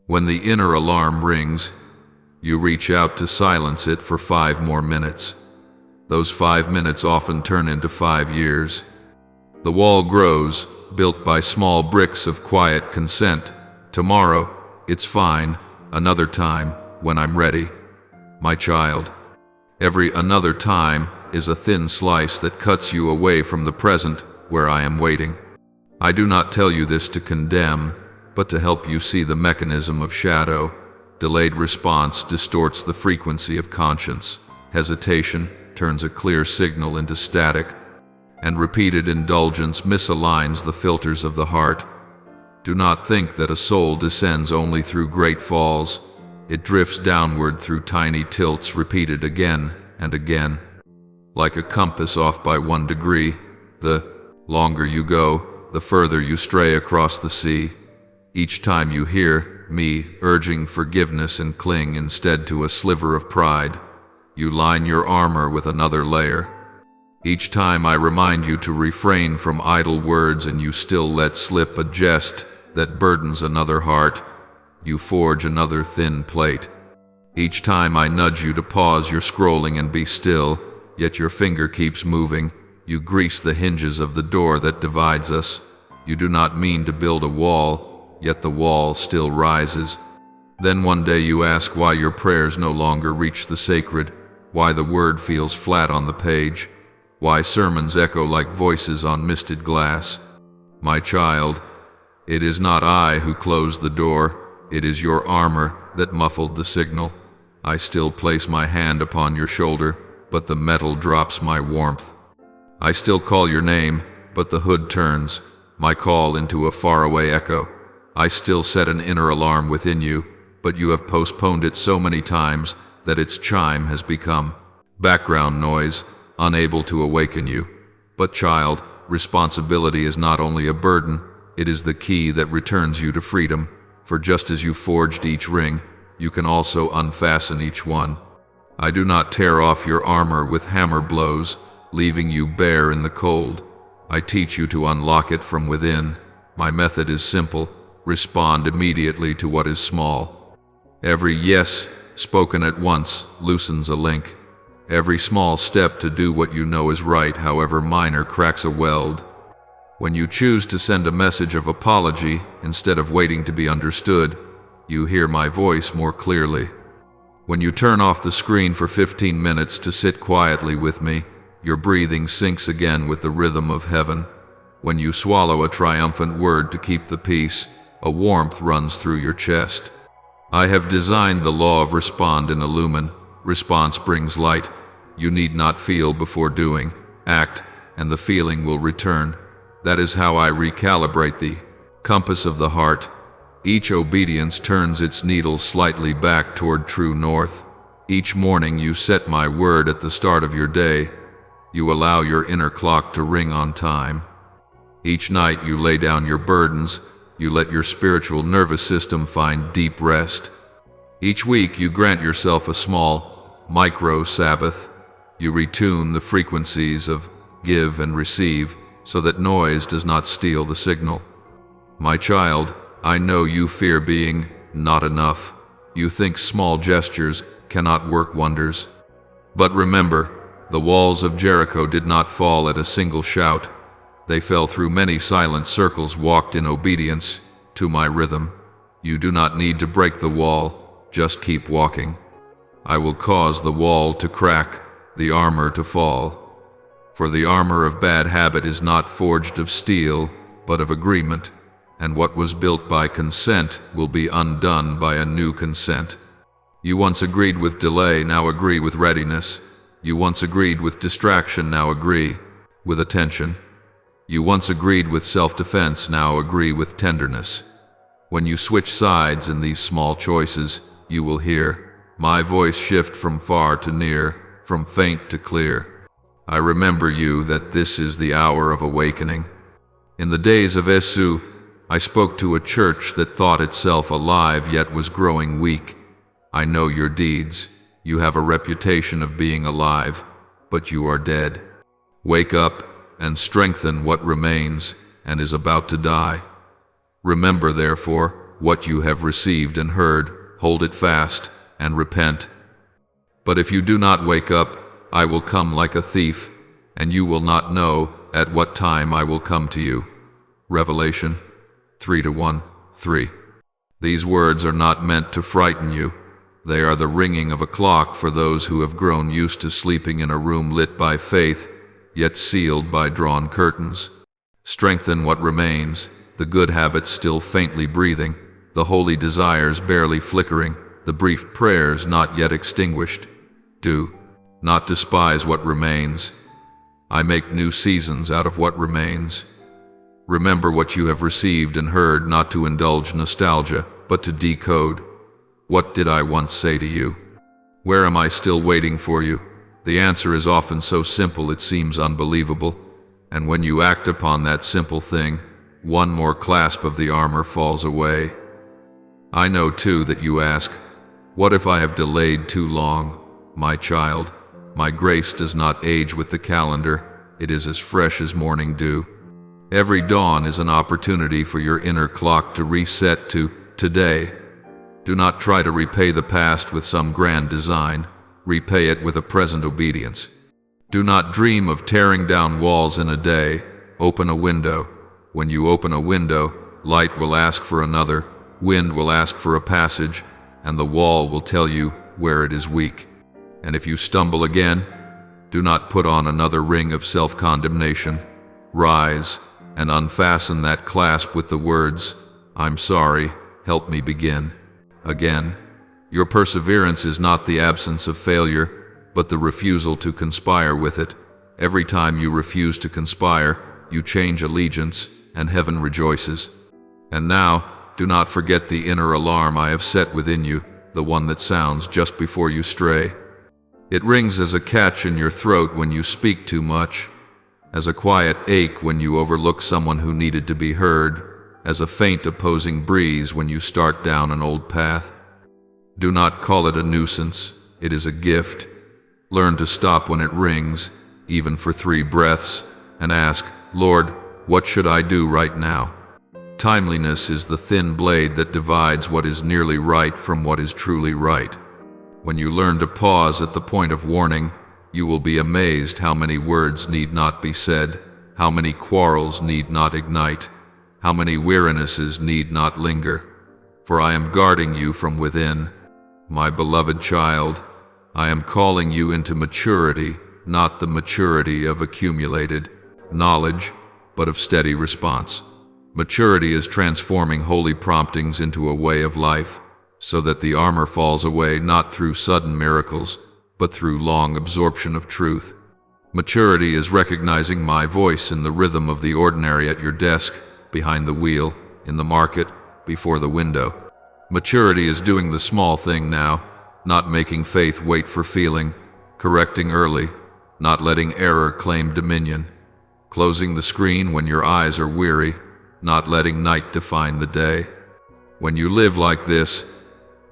When the inner alarm rings, you reach out to silence it for 5 more minutes. Those 5 minutes often turn into 5 years. The wall grows, built by small bricks of quiet consent. Tomorrow, it's fine. Another time, when I'm ready. My child, every another time is a thin slice that cuts you away from the present where I am waiting. I do not tell you this to condemn, but to help you see the mechanism of shadow. Delayed response distorts the frequency of conscience. Hesitation turns a clear signal into static, and repeated indulgence misaligns the filters of the heart. Do not think that a soul descends only through great falls. It drifts downward through tiny tilts repeated again and again. Like a compass off by 1 degree, the longer you go, the further you stray across the sea. Each time you hear me urging forgiveness and cling instead to a sliver of pride, you line your armor with another layer. Each time I remind you to refrain from idle words and you still let slip a jest that burdens another heart, you forge another thin plate. Each time I nudge you to pause your scrolling and be still, yet your finger keeps moving, you grease the hinges of the door that divides us. You do not mean to build a wall, yet the wall still rises. Then one day you ask why your prayers no longer reach the sacred, why the word feels flat on the page, why sermons echo like voices on misted glass. My child, it is not I who closed the door, it is your armor that muffled the signal. I still place my hand upon your shoulder, but the metal drops my warmth. I still call your name, but the hood turns, my call into a faraway echo. I still set an inner alarm within you, but you have postponed it so many times that its chime has become background noise, unable to awaken you. But child, responsibility is not only a burden, it is the key that returns you to freedom. For just as you forged each ring, you can also unfasten each one. I do not tear off your armor with hammer blows, leaving you bare in the cold. I teach you to unlock it from within. My method is simple. Respond immediately to what is small. Every yes spoken at once loosens a link. Every small step to do what you know is right, however minor, cracks a weld. When you choose to send a message of apology instead of waiting to be understood, you hear my voice more clearly. When you turn off the screen for 15 minutes to sit quietly with me, your breathing syncs again with the rhythm of heaven. When you swallow a triumphant word to keep the peace, a warmth runs through your chest. I have designed the law of respond and illumine. Response brings light. You need not feel before doing. act, and the feeling will return. That is how I recalibrate the compass of the heart. Each obedience turns its needle slightly back toward true north. Each morning you set my word at the start of your day. You allow your inner clock to ring on time. Each night you lay down your burdens. You let your spiritual nervous system find deep rest. Each week you grant yourself a small, micro Sabbath. You retune the frequencies of give and receive so that noise does not steal the signal. My child, I know you fear being not enough. You think small gestures cannot work wonders. But remember, the walls of Jericho did not fall at a single shout. They fell through many silent circles walked in obedience to my rhythm. You do not need to break the wall, just keep walking. I will cause the wall to crack, the armor to fall. For the armor of bad habit is not forged of steel, but of agreement, and what was built by consent will be undone by a new consent. You once agreed with delay, now agree with readiness. You once agreed with distraction, now agree with attention. You once agreed with self-defense, now agree with tenderness. When you switch sides in these small choices, you will hear my voice shift from far to near, from faint to clear. I remember you that this is the hour of awakening. In the days of Esu, I spoke to a church that thought itself alive yet was growing weak. I know your deeds. You have a reputation of being alive, but you are dead. Wake up and strengthen what remains and is about to die. Remember, therefore, what you have received and heard, hold it fast, and repent. But if you do not wake up, I will come like a thief, and you will not know at what time I will come to you. Revelation 3:1-3. These words are not meant to frighten you. They are the ringing of a clock for those who have grown used to sleeping in a room lit by faith, yet sealed by drawn curtains. Strengthen what remains, the good habits still faintly breathing, the holy desires barely flickering, the brief prayers not yet extinguished. Do not despise what remains. I make new seasons out of what remains. Remember what you have received and heard, not to indulge nostalgia, but to decode. What did I once say to you? Where am I still waiting for you? The answer is often so simple it seems unbelievable. And when you act upon that simple thing, one more clasp of the armor falls away. I know too that you ask, what if I have delayed too long? My child, my grace does not age with the calendar. It is as fresh as morning dew. Every dawn is an opportunity for your inner clock to reset to today. Do not try to repay the past with some grand design. Repay it with a present obedience. Do not dream of tearing down walls in a day. Open a window. When you open a window, light will ask for another, wind will ask for a passage, and the wall will tell you where it is weak. And if you stumble again, do not put on another ring of self-condemnation. Rise and unfasten that clasp with the words, I'm sorry, help me begin again. Your perseverance is not the absence of failure, but the refusal to conspire with it. Every time you refuse to conspire, you change allegiance, and heaven rejoices. And now, do not forget the inner alarm I have set within you, the one that sounds just before you stray. It rings as a catch in your throat when you speak too much, as a quiet ache when you overlook someone who needed to be heard, as a faint opposing breeze when you start down an old path. Do not call it a nuisance, it is a gift. Learn to stop when it rings, even for 3 breaths, and ask, Lord, what should I do right now? Timeliness is the thin blade that divides what is nearly right from what is truly right. When you learn to pause at the point of warning, you will be amazed how many words need not be said, how many quarrels need not ignite, how many wearinesses need not linger. For I am guarding you from within. My beloved child, I am calling you into maturity, not the maturity of accumulated knowledge, but of steady response. Maturity is transforming holy promptings into a way of life, so that the armor falls away not through sudden miracles, but through long absorption of truth. Maturity is recognizing my voice in the rhythm of the ordinary at your desk, behind the wheel, in the market, before the window. Maturity is doing the small thing now, not making faith wait for feeling, correcting early, not letting error claim dominion, closing the screen when your eyes are weary, not letting night define the day. When you live like this,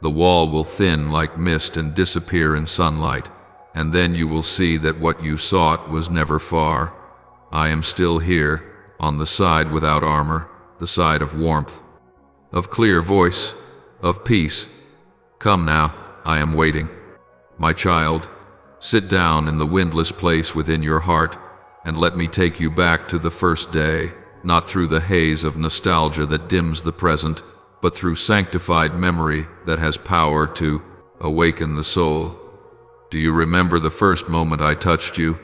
the wall will thin like mist and disappear in sunlight, and then you will see that what you sought was never far. I am still here, on the side without armor, the side of warmth, of clear voice, of peace. Come now, I am waiting. My child, sit down in the windless place within your heart, and let me take you back to the first day, not through the haze of nostalgia that dims the present, but through sanctified memory that has power to awaken the soul. Do you remember the first moment I touched you?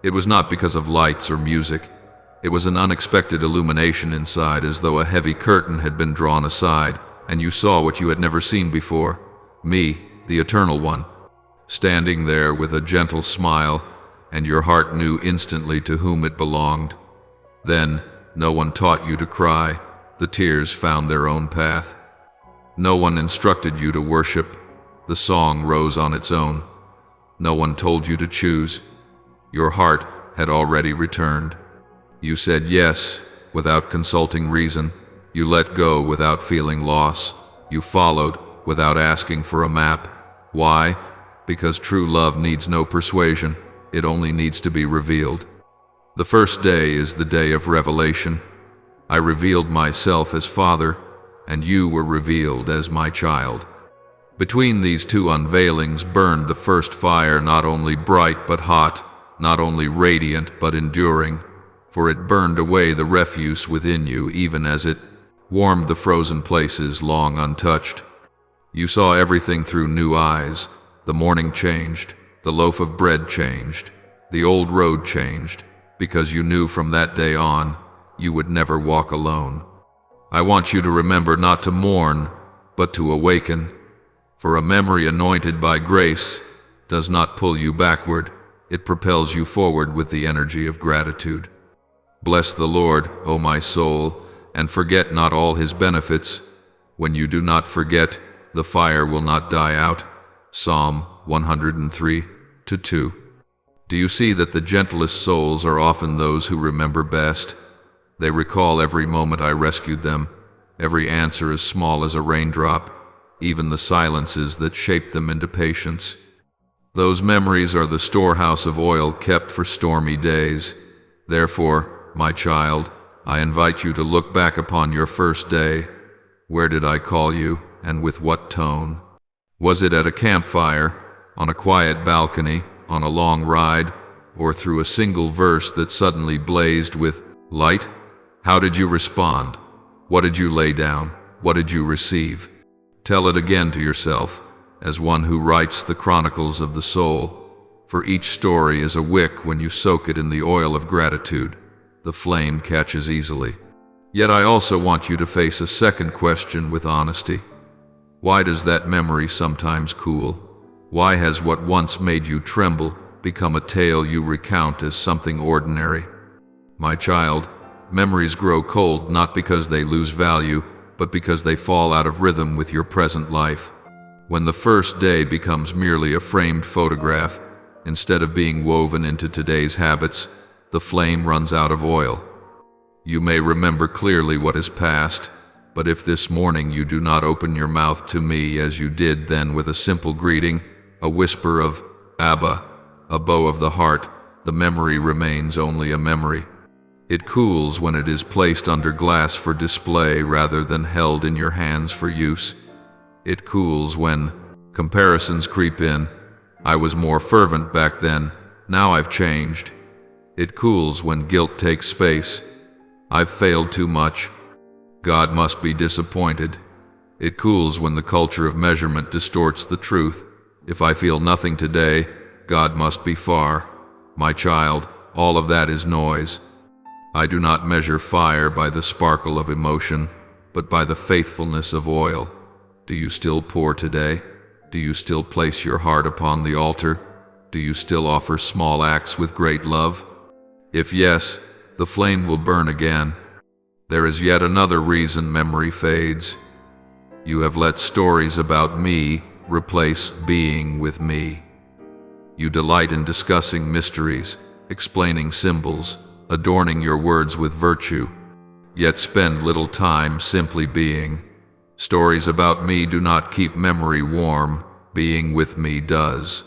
It was not because of lights or music. It was an unexpected illumination inside, as though a heavy curtain had been drawn aside, and you saw what you had never seen before. Me, the Eternal One, standing there with a gentle smile, and your heart knew instantly to whom it belonged. Then, no one taught you to cry. The tears found their own path. No one instructed you to worship. The song rose on its own. No one told you to choose. Your heart had already returned. You said yes, without consulting reason. You let go without feeling loss. You followed without asking for a map. Why? Because true love needs no persuasion. It only needs to be revealed. The first day is the day of revelation. I revealed myself as Father, and you were revealed as my child. Between these two unveilings burned the first fire, not only bright but hot, not only radiant but enduring, for it burned away the refuse within you even as it warmed the frozen places long untouched. You saw everything through new eyes. The morning changed, the loaf of bread changed, the old road changed, because you knew from that day on you would never walk alone. I want you to remember not to mourn, but to awaken, for a memory anointed by grace does not pull you backward, it propels you forward with the energy of gratitude. Bless the Lord, O my soul, and forget not all his benefits. When you do not forget, the fire will not die out. Psalm 103:2. Do you see that the gentlest souls are often those who remember best? They recall every moment I rescued them, every answer as small as a raindrop, even the silences that shaped them into patience. Those memories are the storehouse of oil kept for stormy days. Therefore, my child, I invite you to look back upon your first day. Where did I call you, and with what tone? Was it at a campfire, on a quiet balcony, on a long ride, or through a single verse that suddenly blazed with light? How did you respond? What did you lay down? What did you receive? Tell it again to yourself, as one who writes the chronicles of the soul, for each story is a wick when you soak it in the oil of gratitude. The flame catches easily. Yet I also want you to face a second question with honesty. Why does that memory sometimes cool? Why has what once made you tremble become a tale you recount as something ordinary? My child, memories grow cold not because they lose value, but because they fall out of rhythm with your present life. When the first day becomes merely a framed photograph, instead of being woven into today's habits, the flame runs out of oil. You may remember clearly what is past, but if this morning you do not open your mouth to me as you did then with a simple greeting, a whisper of Abba, a bow of the heart, the memory remains only a memory. It cools when it is placed under glass for display rather than held in your hands for use. It cools when comparisons creep in. I was more fervent back then, now I've changed. It cools when guilt takes space. I've failed too much. God must be disappointed. It cools when the culture of measurement distorts the truth. If I feel nothing today, God must be far. My child, all of that is noise. I do not measure fire by the sparkle of emotion, but by the faithfulness of oil. Do you still pour today? Do you still place your heart upon the altar? Do you still offer small acts with great love? If yes, the flame will burn again. There is yet another reason memory fades. You have let stories about me replace being with me. You delight in discussing mysteries, explaining symbols, adorning your words with virtue, yet spend little time simply being. Stories about me do not keep memory warm, being with me does.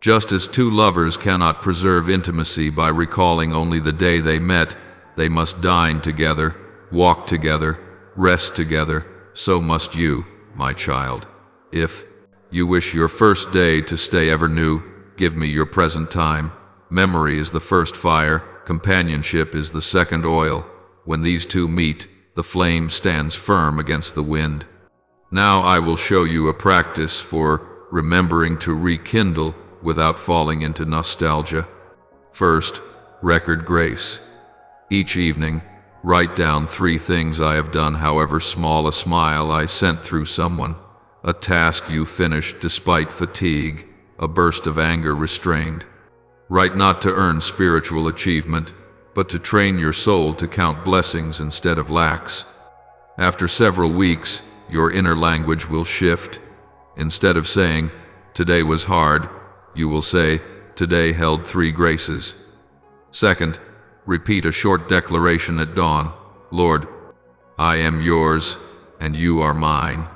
Just as two lovers cannot preserve intimacy by recalling only the day they met, they must dine together, walk together, rest together, so must you, my child. If you wish your first day to stay ever new, give me your present time. Memory is the first fire, companionship is the second oil. When these two meet, the flame stands firm against the wind. Now I will show you a practice for remembering to rekindle without falling into nostalgia. First, record grace. Each evening, write down 3 things I have done, however small a smile I sent through someone, a task you finished despite fatigue, a burst of anger restrained. Write not to earn spiritual achievement, but to train your soul to count blessings instead of lacks. After several weeks, your inner language will shift. Instead of saying, "Today was hard," you will say, "Today held 3 graces." Second, repeat a short declaration at dawn. Lord, I am yours, and you are mine.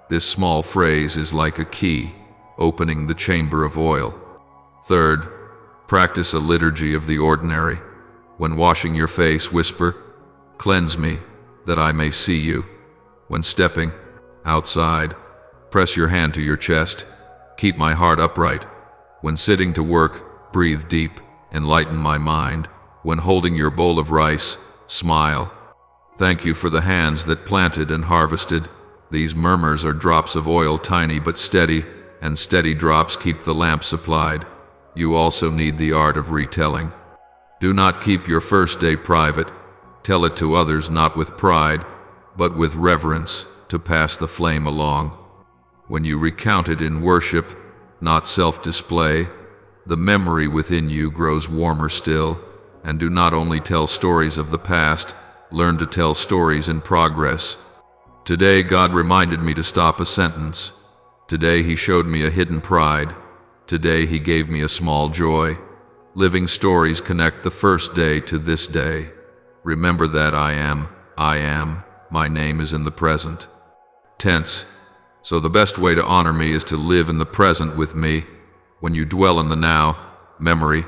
This small phrase is like a key, opening the chamber of oil. Third, practice a liturgy of the ordinary. When washing your face, whisper, "Cleanse me, that I may see you." When stepping outside, press your hand to your chest, "Keep my heart upright." When sitting to work, breathe deep, enlighten my mind. When holding your bowl of rice, smile. Thank you for the hands that planted and harvested. These murmurs are drops of oil, tiny but steady, and steady drops keep the lamp supplied. You also need the art of retelling. Do not keep your first day private. Tell it to others not with pride, but with reverence, to pass the flame along. When you recount it in worship, not self-display, the memory within you grows warmer still. And do not only tell stories of the past, learn to tell stories in progress. Today God reminded me to stop a sentence. Today He showed me a hidden pride. Today He gave me a small joy. Living stories connect the first day to this day. Remember that I am, my name is in the present tense. So the best way to honor me is to live in the present with me. When you dwell in the now, memory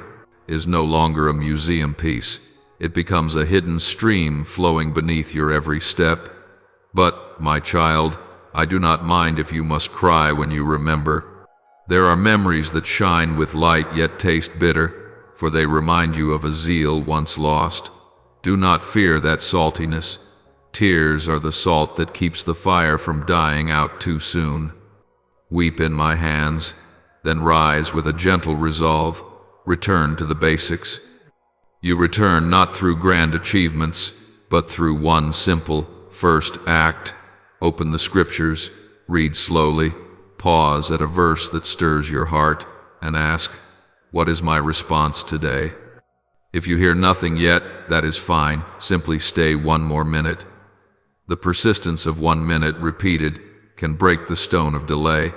is no longer a museum piece. It becomes a hidden stream flowing beneath your every step. But, my child, I do not mind if you must cry when you remember. There are memories that shine with light yet taste bitter, for they remind you of a zeal once lost. Do not fear that saltiness. Tears are the salt that keeps the fire from dying out too soon. Weep in my hands, then rise with a gentle resolve. Return to the basics. You return not through grand achievements, but through one simple first act. Open the scriptures, read slowly, pause at a verse that stirs your heart, and ask, "What is my response today?" If you hear nothing yet, that is fine. Simply stay 1 more minute. The persistence of 1 minute repeated can break the stone of delay.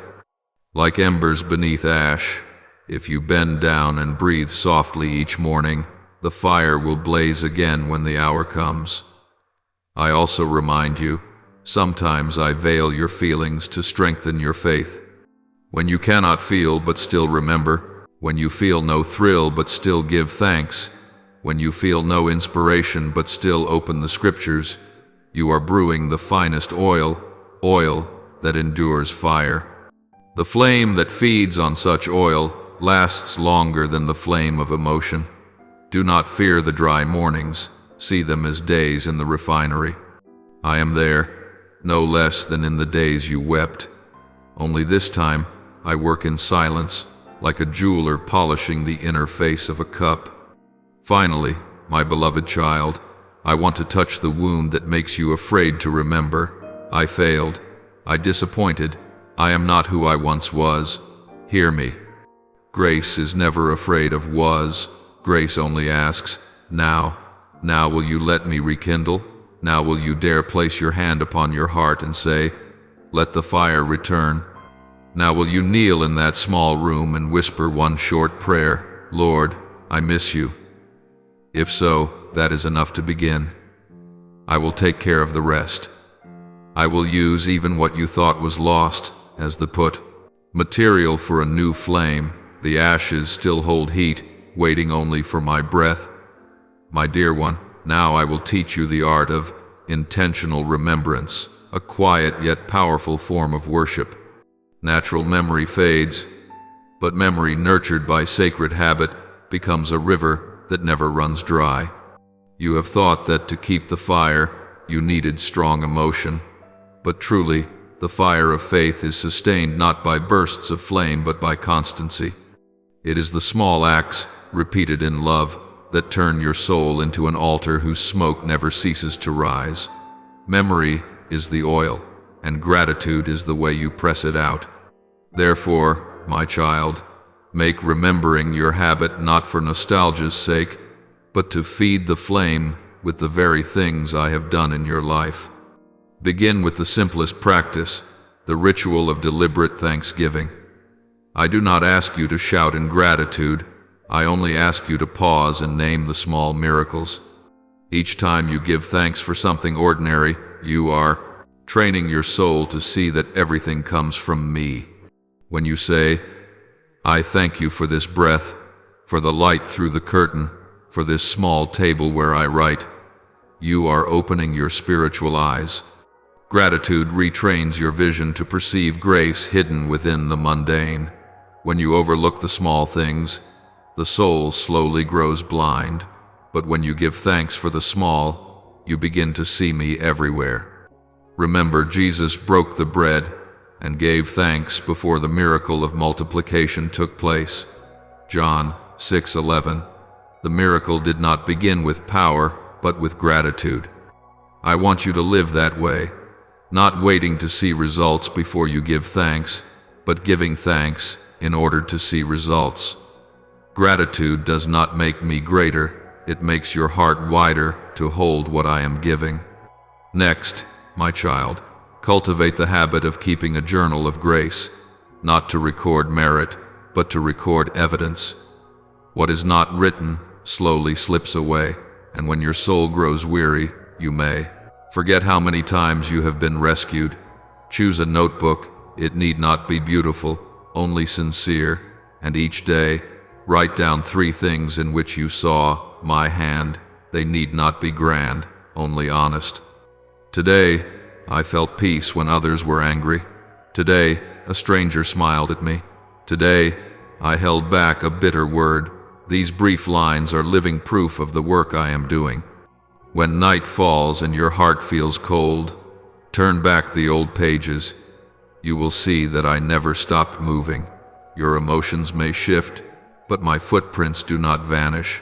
Like embers beneath ash, if you bend down and breathe softly each morning, the fire will blaze again when the hour comes. I also remind you, sometimes I veil your feelings to strengthen your faith. When you cannot feel but still remember, when you feel no thrill but still give thanks, when you feel no inspiration but still open the scriptures, you are brewing the finest oil that endures fire. The flame that feeds on such oil lasts longer than the flame of emotion. Do not fear the dry mornings, see them as days in the refinery. I am there, no less than in the days you wept. Only this time, I work in silence, like a jeweler polishing the inner face of a cup. Finally, my beloved child, I want to touch the wound that makes you afraid to remember. I failed. I disappointed. I am not who I once was. Hear me. Grace is never afraid of was. Grace only asks, now. Now will you let me rekindle? Now will you dare place your hand upon your heart and say, let the fire return? Now will you kneel in that small room and whisper one short prayer, Lord, I miss you? If so, that is enough to begin. I will take care of the rest. I will use even what you thought was lost as the material for a new flame. The ashes still hold heat, waiting only for my breath. My dear one, now I will teach you the art of intentional remembrance, a quiet yet powerful form of worship. Natural memory fades, but memory nurtured by sacred habit becomes a river that never runs dry. You have thought that to keep the fire, you needed strong emotion, but truly, the fire of faith is sustained not by bursts of flame but by constancy. It is the small acts, repeated in love, that turn your soul into an altar whose smoke never ceases to rise. Memory is the oil, and gratitude is the way you press it out. Therefore, my child, make remembering your habit not for nostalgia's sake, but to feed the flame with the very things I have done in your life. Begin with the simplest practice, the ritual of deliberate thanksgiving. I do not ask you to shout in gratitude. I only ask you to pause and name the small miracles. Each time you give thanks for something ordinary, you are training your soul to see that everything comes from me. When you say, I thank you for this breath, for the light through the curtain, for this small table where I write, you are opening your spiritual eyes. Gratitude retrains your vision to perceive grace hidden within the mundane. When you overlook the small things, the soul slowly grows blind. But when you give thanks for the small, you begin to see me everywhere. Remember, Jesus broke the bread and gave thanks before the miracle of multiplication took place. John 6:11. The miracle did not begin with power, but with gratitude. I want you to live that way, not waiting to see results before you give thanks, but giving thanks in order to see results. Gratitude does not make me greater, it makes your heart wider to hold what I am giving. Next, my child, cultivate the habit of keeping a journal of grace, not to record merit, but to record evidence. What is not written slowly slips away, and when your soul grows weary, you may forget how many times you have been rescued. Choose a notebook. It need not be beautiful, only sincere, and each day, write down 3 things in which you saw my hand. They need not be grand, only honest. Today, I felt peace when others were angry. Today, a stranger smiled at me. Today, I held back a bitter word. These brief lines are living proof of the work I am doing. When night falls and your heart feels cold, turn back the old pages. You will see that I never stopped moving. Your emotions may shift, but my footprints do not vanish.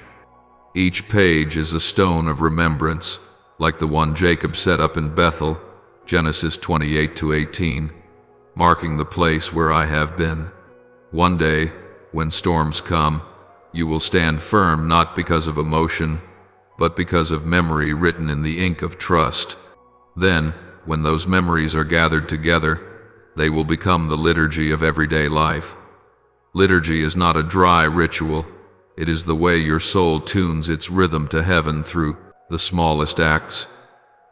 Each page is a stone of remembrance, like the one Jacob set up in Bethel, Genesis 28-18, marking the place where I have been. One day, when storms come, you will stand firm not because of emotion, but because of memory written in the ink of trust. Then, when those memories are gathered together, they will become the liturgy of everyday life. Liturgy is not a dry ritual. It is the way your soul tunes its rhythm to heaven through the smallest acts.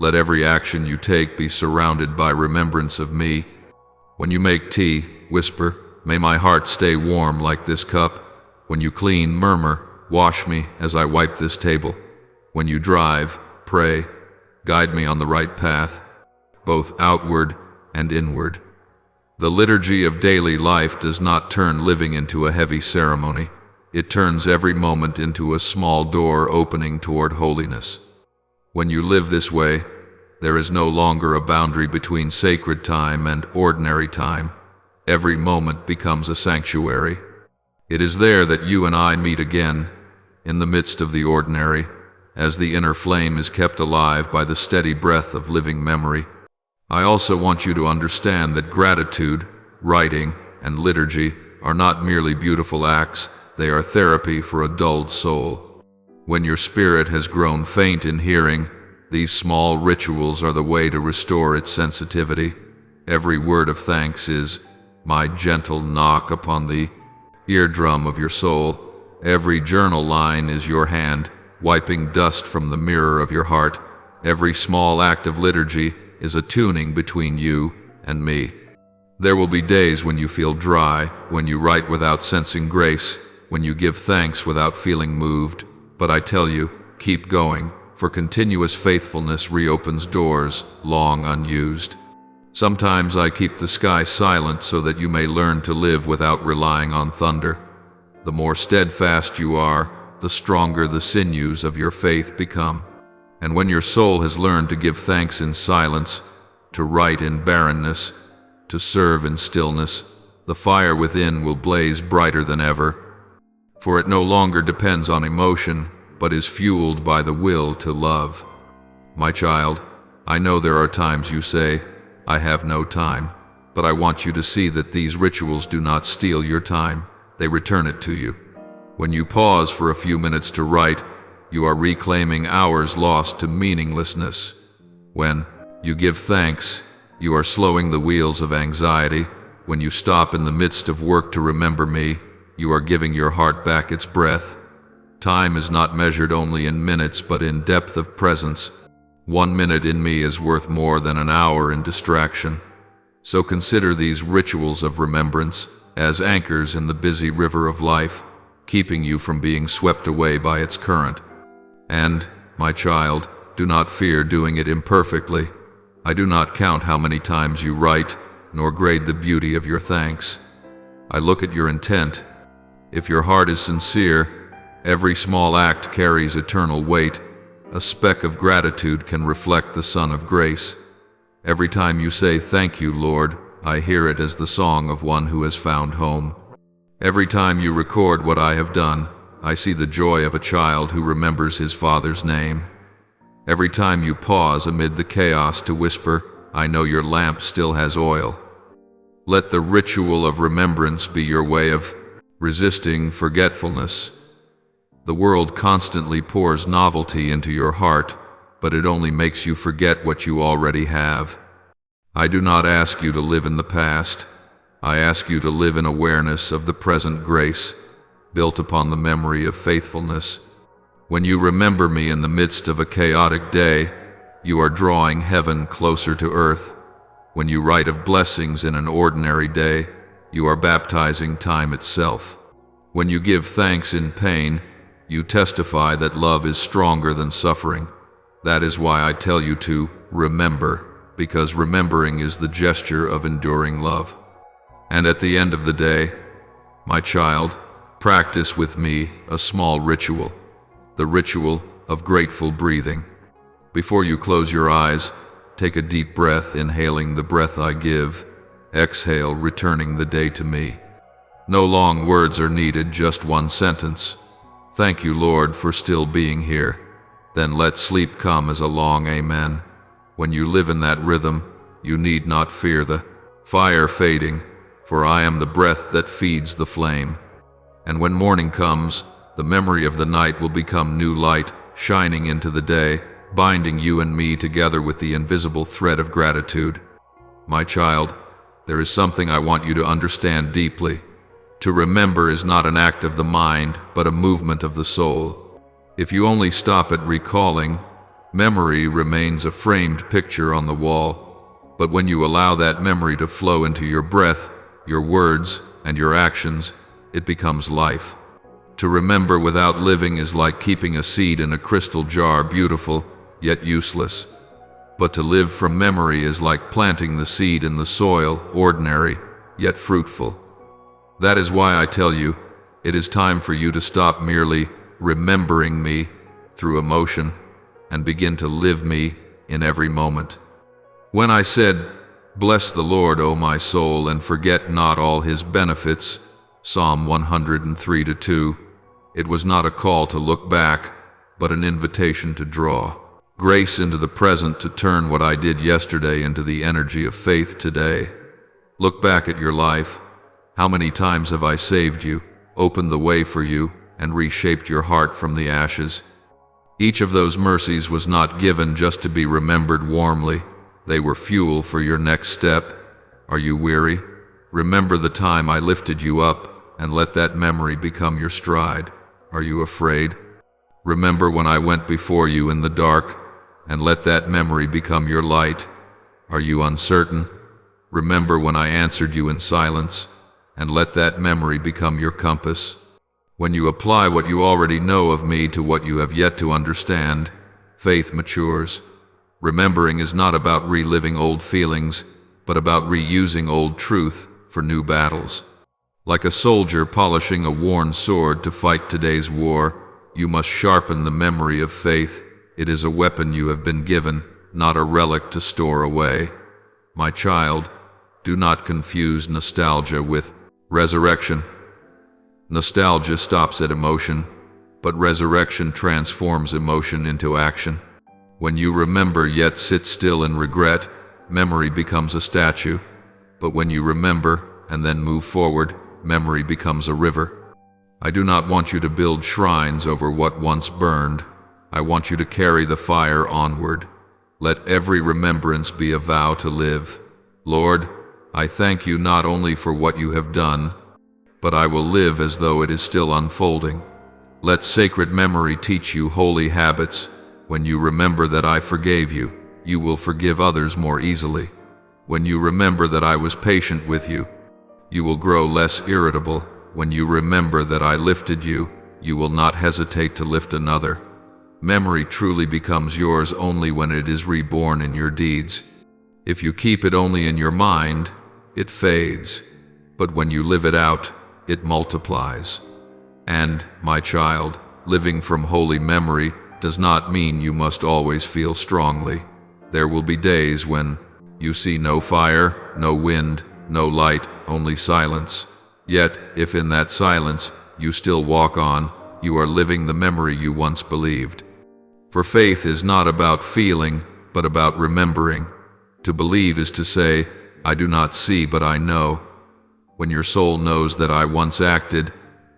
Let every action you take be surrounded by remembrance of me. When you make tea, whisper, may my heart stay warm like this cup. When you clean, murmur, wash me as I wipe this table. When you drive, pray, guide me on the right path, both outward and inward. The liturgy of daily life does not turn living into a heavy ceremony. It turns every moment into a small door opening toward holiness. When you live this way, there is no longer a boundary between sacred time and ordinary time. Every moment becomes a sanctuary. It is there that you and I meet again, in the midst of the ordinary, as the inner flame is kept alive by the steady breath of living memory. I also want you to understand that gratitude, writing, and liturgy are not merely beautiful acts, they are therapy for a dulled soul. When your spirit has grown faint in hearing, these small rituals are the way to restore its sensitivity. Every word of thanks is my gentle knock upon the eardrum of your soul. Every journal line is your hand, wiping dust from the mirror of your heart. Every small act of liturgy is a tuning between you and me. There will be days when you feel dry, when you write without sensing grace, when you give thanks without feeling moved. But I tell you, keep going, for continuous faithfulness reopens doors long unused. Sometimes I keep the sky silent so that you may learn to live without relying on thunder. The more steadfast you are, the stronger the sinews of your faith become. And when your soul has learned to give thanks in silence, to write in barrenness, to serve in stillness, the fire within will blaze brighter than ever. For it no longer depends on emotion, but is fueled by the will to love. My child, I know there are times you say, I have no time, but I want you to see that these rituals do not steal your time, they return it to you. When you pause for a few minutes to write, you are reclaiming hours lost to meaninglessness. When you give thanks, you are slowing the wheels of anxiety. When you stop in the midst of work to remember me, you are giving your heart back its breath. Time is not measured only in minutes, but in depth of presence. 1 minute in me is worth more than an hour in distraction. So consider these rituals of remembrance as anchors in the busy river of life, keeping you from being swept away by its current. And, my child, do not fear doing it imperfectly. I do not count how many times you write, nor grade the beauty of your thanks. I look at your intent. If your heart is sincere, every small act carries eternal weight. A speck of gratitude can reflect the sun of grace. Every time you say, "Thank you, Lord," I hear it as the song of one who has found home. Every time you record what I have done, I see the joy of a child who remembers his father's name. Every time you pause amid the chaos to whisper, I know your lamp still has oil. Let the ritual of remembrance be your way of resisting forgetfulness. The world constantly pours novelty into your heart, but it only makes you forget what you already have. I do not ask you to live in the past. I ask you to live in awareness of the present grace, built upon the memory of faithfulness. When you remember me in the midst of a chaotic day, you are drawing heaven closer to earth. When you write of blessings in an ordinary day, you are baptizing time itself. When you give thanks in pain, you testify that love is stronger than suffering. That is why I tell you to remember, because remembering is the gesture of enduring love. And at the end of the day, my child, practice with me a small ritual, the ritual of grateful breathing. Before you close your eyes, take a deep breath, inhaling the breath I give. Exhale, returning the day to me. No long words are needed, just one sentence. Thank you, Lord, for still being here. Then let sleep come as a long amen. When you live in that rhythm, you need not fear the fire fading, for I am the breath that feeds the flame. And when morning comes, the memory of the night will become new light, shining into the day, binding you and me together with the invisible thread of gratitude. My child, there is something I want you to understand deeply. To remember is not an act of the mind, but a movement of the soul. If you only stop at recalling, memory remains a framed picture on the wall. But when you allow that memory to flow into your breath, your words, and your actions, it becomes life. To remember without living is like keeping a seed in a crystal jar, beautiful, yet useless. But to live from memory is like planting the seed in the soil, ordinary, yet fruitful. That is why I tell you, it is time for you to stop merely remembering me through emotion and begin to live me in every moment. When I said, "Bless the Lord, O my soul, and forget not all his benefits," Psalm 103:2, it was not a call to look back, but an invitation to draw grace into the present, to turn what I did yesterday into the energy of faith today. Look back at your life. How many times have I saved you, opened the way for you, and reshaped your heart from the ashes? Each of those mercies was not given just to be remembered warmly. They were fuel for your next step. Are you weary? Remember the time I lifted you up, and let that memory become your stride. Are you afraid? Remember when I went before you in the dark, and let that memory become your light. Are you uncertain? Remember when I answered you in silence, and let that memory become your compass. When you apply what you already know of me to what you have yet to understand, faith matures. Remembering is not about reliving old feelings, but about reusing old truth for new battles. Like a soldier polishing a worn sword to fight today's war, you must sharpen the memory of faith. It is a weapon you have been given, not a relic to store away. My child, do not confuse nostalgia with resurrection. Nostalgia stops at emotion, but resurrection transforms emotion into action. When you remember yet sit still in regret, memory becomes a statue. But when you remember and then move forward, memory becomes a river. I do not want you to build shrines over what once burned. I want you to carry the fire onward. Let every remembrance be a vow to live. Lord, I thank you not only for what you have done, but I will live as though it is still unfolding. Let sacred memory teach you holy habits. When you remember that I forgave you, you will forgive others more easily. When you remember that I was patient with you, you will grow less irritable. When you remember that I lifted you, you will not hesitate to lift another. Memory truly becomes yours only when it is reborn in your deeds. If you keep it only in your mind, it fades. But when you live it out, it multiplies. And, my child, living from holy memory does not mean you must always feel strongly. There will be days when you see no fire, no wind, no light, only silence. Yet, if in that silence you still walk on, you are living the memory you once believed. For faith is not about feeling, but about remembering. To believe is to say, I do not see, but I know. When your soul knows that I once acted,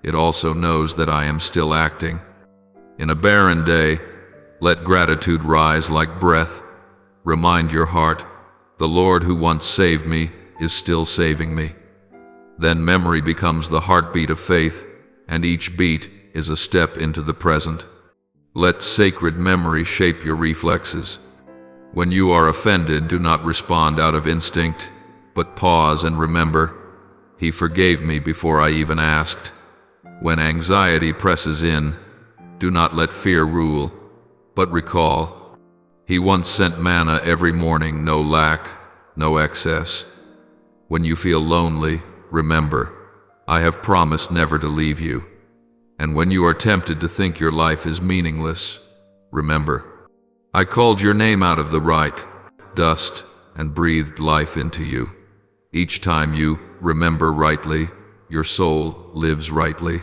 it also knows that I am still acting. In a barren day, let gratitude rise like breath. Remind your heart, the Lord who once saved me is still saving me. Then memory becomes the heartbeat of faith, and each beat is a step into the present. Let sacred memory shape your reflexes. When you are offended, do not respond out of instinct, but pause and remember, He forgave me before I even asked. When anxiety presses in, do not let fear rule, but recall, He once sent manna every morning, no lack, no excess. When you feel lonely, remember, I have promised never to leave you. And when you are tempted to think your life is meaningless, remember, I called your name out of the right dust and breathed life into you. Each time you remember rightly, your soul lives rightly.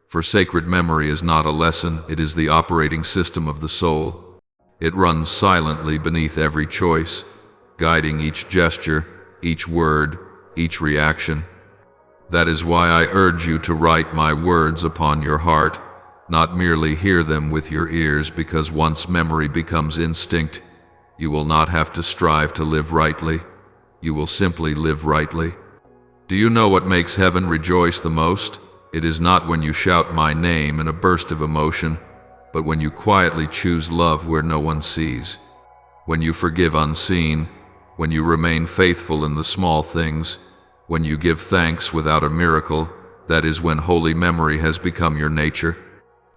For sacred memory is not a lesson, it is the operating system of the soul. It runs silently beneath every choice, guiding each gesture, each word, each reaction. That is why I urge you to write my words upon your heart, not merely hear them with your ears, because once memory becomes instinct, you will not have to strive to live rightly. You will simply live rightly. Do you know what makes heaven rejoice the most? It is not when you shout my name in a burst of emotion, but when you quietly choose love where no one sees. When you forgive unseen, when you remain faithful in the small things, when you give thanks without a miracle, that is when holy memory has become your nature.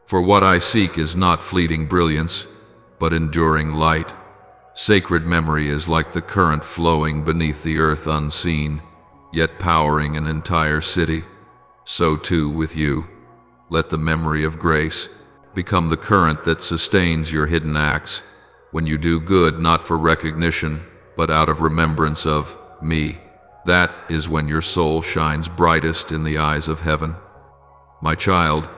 For what I seek is not fleeting brilliance, but enduring light. Sacred memory is like the current flowing beneath the earth unseen, yet powering an entire city. So too with you. Let the memory of grace become the current that sustains your hidden acts, when you do good not for recognition, but out of remembrance of me. That is when your soul shines brightest in the eyes of heaven. My child,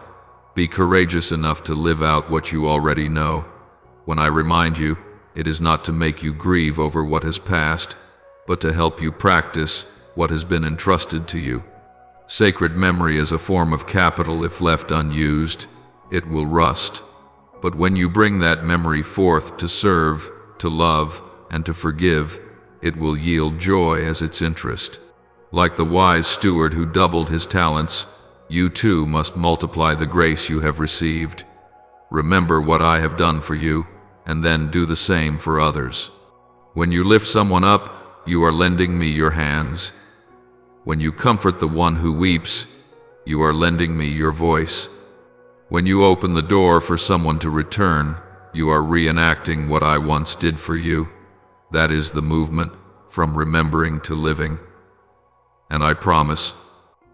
be courageous enough to live out what you already know. When I remind you, it is not to make you grieve over what has passed, but to help you practice what has been entrusted to you. Sacred memory is a form of capital. If left unused, it will rust. But when you bring that memory forth to serve, to love, and to forgive, it will yield joy as its interest. Like the wise steward who doubled his talents, you too must multiply the grace you have received. Remember what I have done for you, and then do the same for others. When you lift someone up, you are lending me your hands. When you comfort the one who weeps, you are lending me your voice. When you open the door for someone to return, you are reenacting what I once did for you. That is the movement from remembering to living. And I promise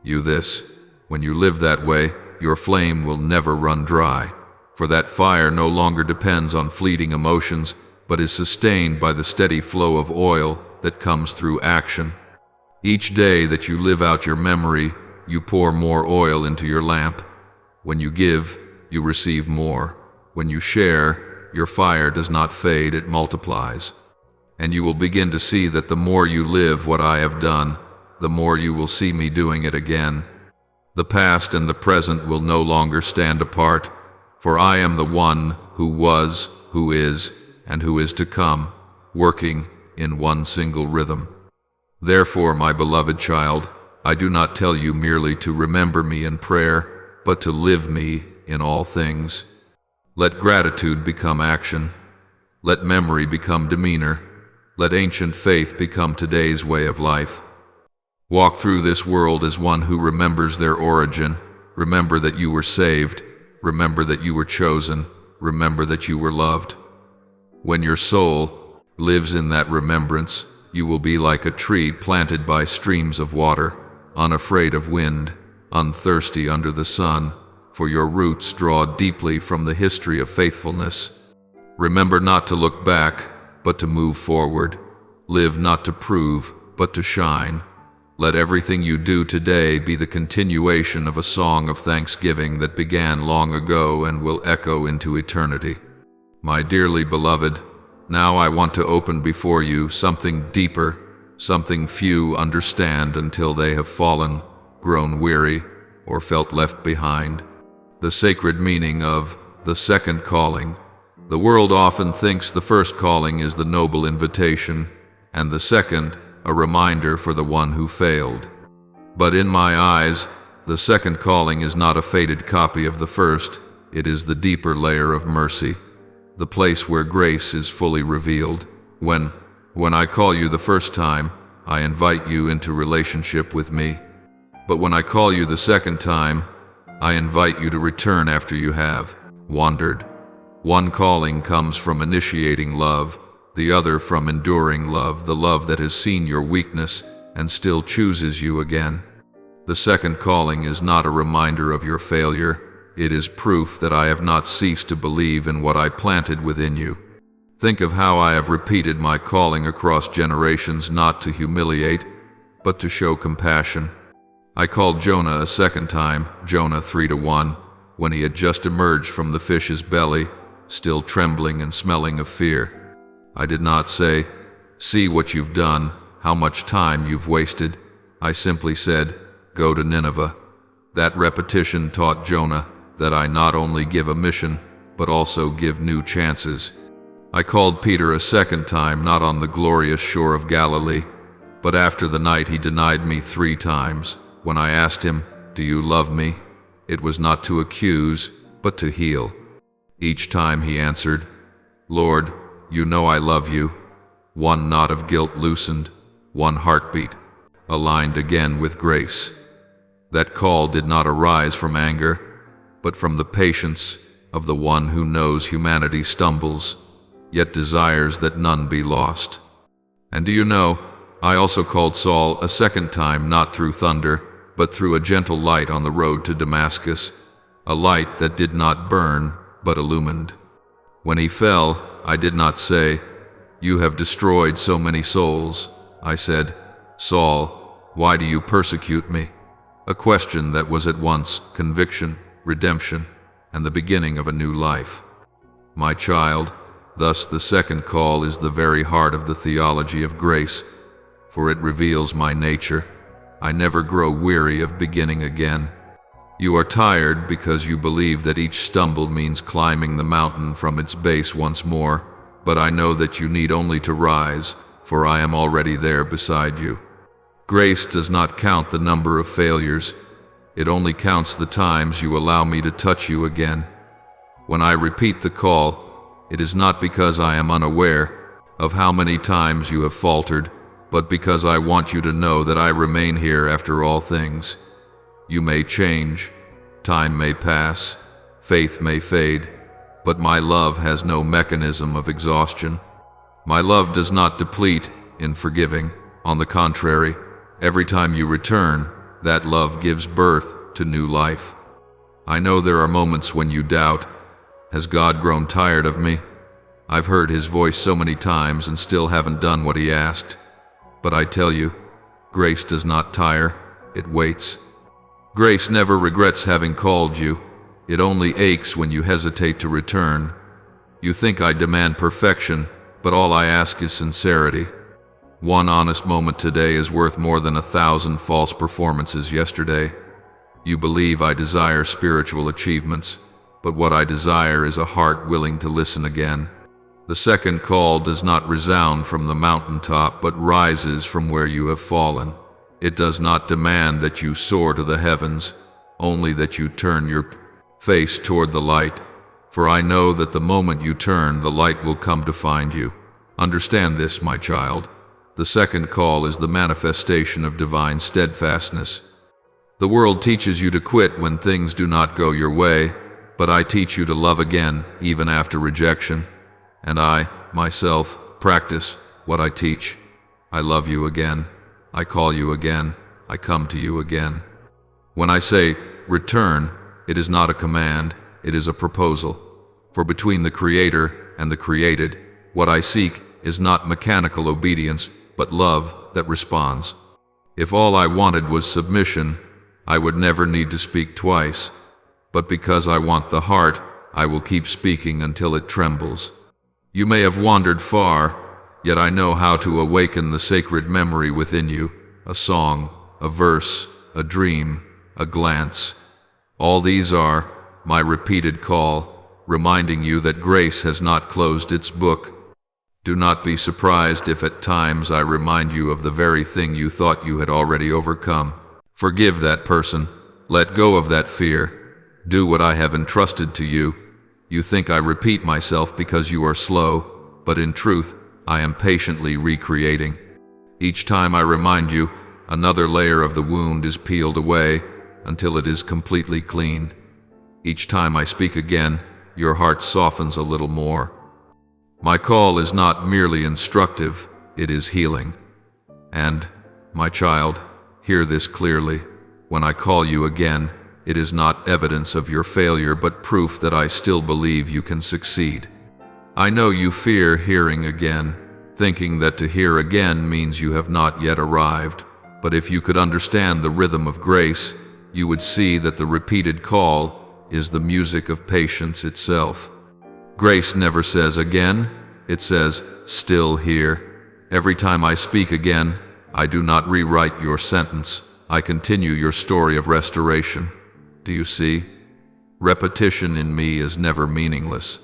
you this, when you live that way, your flame will never run dry, for that fire no longer depends on fleeting emotions, but is sustained by the steady flow of oil that comes through action. Each day that you live out your memory, you pour more oil into your lamp. When you give, you receive more. When you share, your fire does not fade, it multiplies. And you will begin to see that the more you live what I have done, the more you will see me doing it again. The past and the present will no longer stand apart, for I am the one who was, who is, and who is to come, working in one single rhythm. Therefore, my beloved child, I do not tell you merely to remember me in prayer, but to live me in all things. Let gratitude become action. Let memory become demeanor. Let ancient faith become today's way of life. Walk through this world as one who remembers their origin. Remember that you were saved. Remember that you were chosen. Remember that you were loved. When your soul lives in that remembrance, you will be like a tree planted by streams of water, unafraid of wind, unthirsty under the sun, for your roots draw deeply from the history of faithfulness. Remember not to look back, but to move forward. Live not to prove, but to shine. Let everything you do today be the continuation of a song of thanksgiving that began long ago and will echo into eternity. My dearly beloved, now I want to open before you something deeper, something few understand until they have fallen, grown weary, or felt left behind. The sacred meaning of the second calling. The world often thinks the first calling is the noble invitation, and the second, a reminder for the one who failed. But in my eyes, the second calling is not a faded copy of the first, it is the deeper layer of mercy, the place where grace is fully revealed. When I call you the first time, I invite you into relationship with me. But when I call you the second time, I invite you to return after you have wandered. One calling comes from initiating love, the other from enduring love, the love that has seen your weakness and still chooses you again. The second calling is not a reminder of your failure. It is proof that I have not ceased to believe in what I planted within you. Think of how I have repeated my calling across generations, not to humiliate, but to show compassion. I called Jonah a second time, Jonah 3:1, when he had just emerged from the fish's belly, still trembling and smelling of fear. I did not say, "See what you've done, how much time you've wasted." I simply said, "Go to Nineveh." That repetition taught Jonah that I not only give a mission, but also give new chances. I called Peter a second time, not on the glorious shore of Galilee, but after the night he denied me 3 times. When I asked him, "Do you love me?" it was not to accuse, but to heal. Each time he answered, "Lord, you know I love you." One knot of guilt loosened, one heartbeat aligned again with grace. That call did not arise from anger, but from the patience of the one who knows humanity stumbles, yet desires that none be lost. And do you know, I also called Saul a second time, not through thunder, but through a gentle light on the road to Damascus, a light that did not burn, but illumined. When he fell, I did not say, "You have destroyed so many souls." I said, "Saul, why do you persecute me?" A question that was at once conviction, redemption, and the beginning of a new life. My child, thus the second call is the very heart of the theology of grace, for it reveals my nature. I never grow weary of beginning again. You are tired because you believe that each stumble means climbing the mountain from its base once more, but I know that you need only to rise, for I am already there beside you. Grace does not count the number of failures. It only counts the times you allow me to touch you again. When I repeat the call, it is not because I am unaware of how many times you have faltered, but because I want you to know that I remain here after all things. You may change, time may pass, faith may fade, but my love has no mechanism of exhaustion. My love does not deplete in forgiving. On the contrary, every time you return, that love gives birth to new life. I know there are moments when you doubt, has God grown tired of me? I've heard his voice so many times and still haven't done what he asked. But I tell you, grace does not tire, it waits. Grace never regrets having called you. It only aches when you hesitate to return. You think I demand perfection, but all I ask is sincerity. One honest moment today is worth more than 1,000 false performances yesterday. You believe I desire spiritual achievements, but what I desire is a heart willing to listen again. The second call does not resound from the mountaintop, but rises from where you have fallen. It does not demand that you soar to the heavens, only that you turn your face toward the light. For I know that the moment you turn, the light will come to find you. Understand this, my child. The second call is the manifestation of divine steadfastness. The world teaches you to quit when things do not go your way, but I teach you to love again, even after rejection. And I, myself, practice what I teach. I love you again. I call you again. I come to you again. When I say, return, it is not a command, it is a proposal. For between the Creator and the created, what I seek is not mechanical obedience, but love that responds. If all I wanted was submission, I would never need to speak twice. But because I want the heart, I will keep speaking until it trembles. You may have wandered far, yet I know how to awaken the sacred memory within you, a song, a verse, a dream, a glance. All these are my repeated call, reminding you that grace has not closed its book. Do not be surprised if at times I remind you of the very thing you thought you had already overcome. Forgive that person. Let go of that fear. Do what I have entrusted to you. You think I repeat myself because you are slow, but in truth, I am patiently recreating. Each time I remind you, another layer of the wound is peeled away until it is completely clean. Each time I speak again, your heart softens a little more. My call is not merely instructive, it is healing. And, my child, hear this clearly. When I call you again, it is not evidence of your failure, but proof that I still believe you can succeed. I know you fear hearing again, thinking that to hear again means you have not yet arrived. But if you could understand the rhythm of grace, you would see that the repeated call is the music of patience itself. Grace never says again, it says, still here. Every time I speak again, I do not rewrite your sentence. I continue your story of restoration. Do you see? Repetition in me is never meaningless.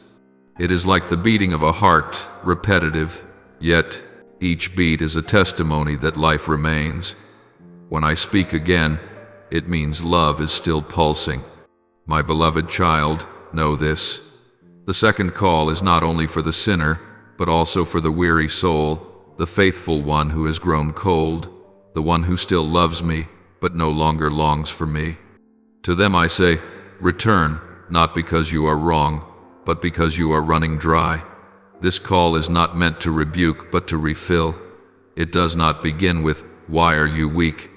It is like the beating of a heart, repetitive, yet each beat is a testimony that life remains. When I speak again, it means love is still pulsing. My beloved child, know this. The second call is not only for the sinner, but also for the weary soul, the faithful one who has grown cold, the one who still loves me, but no longer longs for me. To them I say, return, not because you are wrong, but because you are running dry. This call is not meant to rebuke, but to refill. It does not begin with, why are you weak?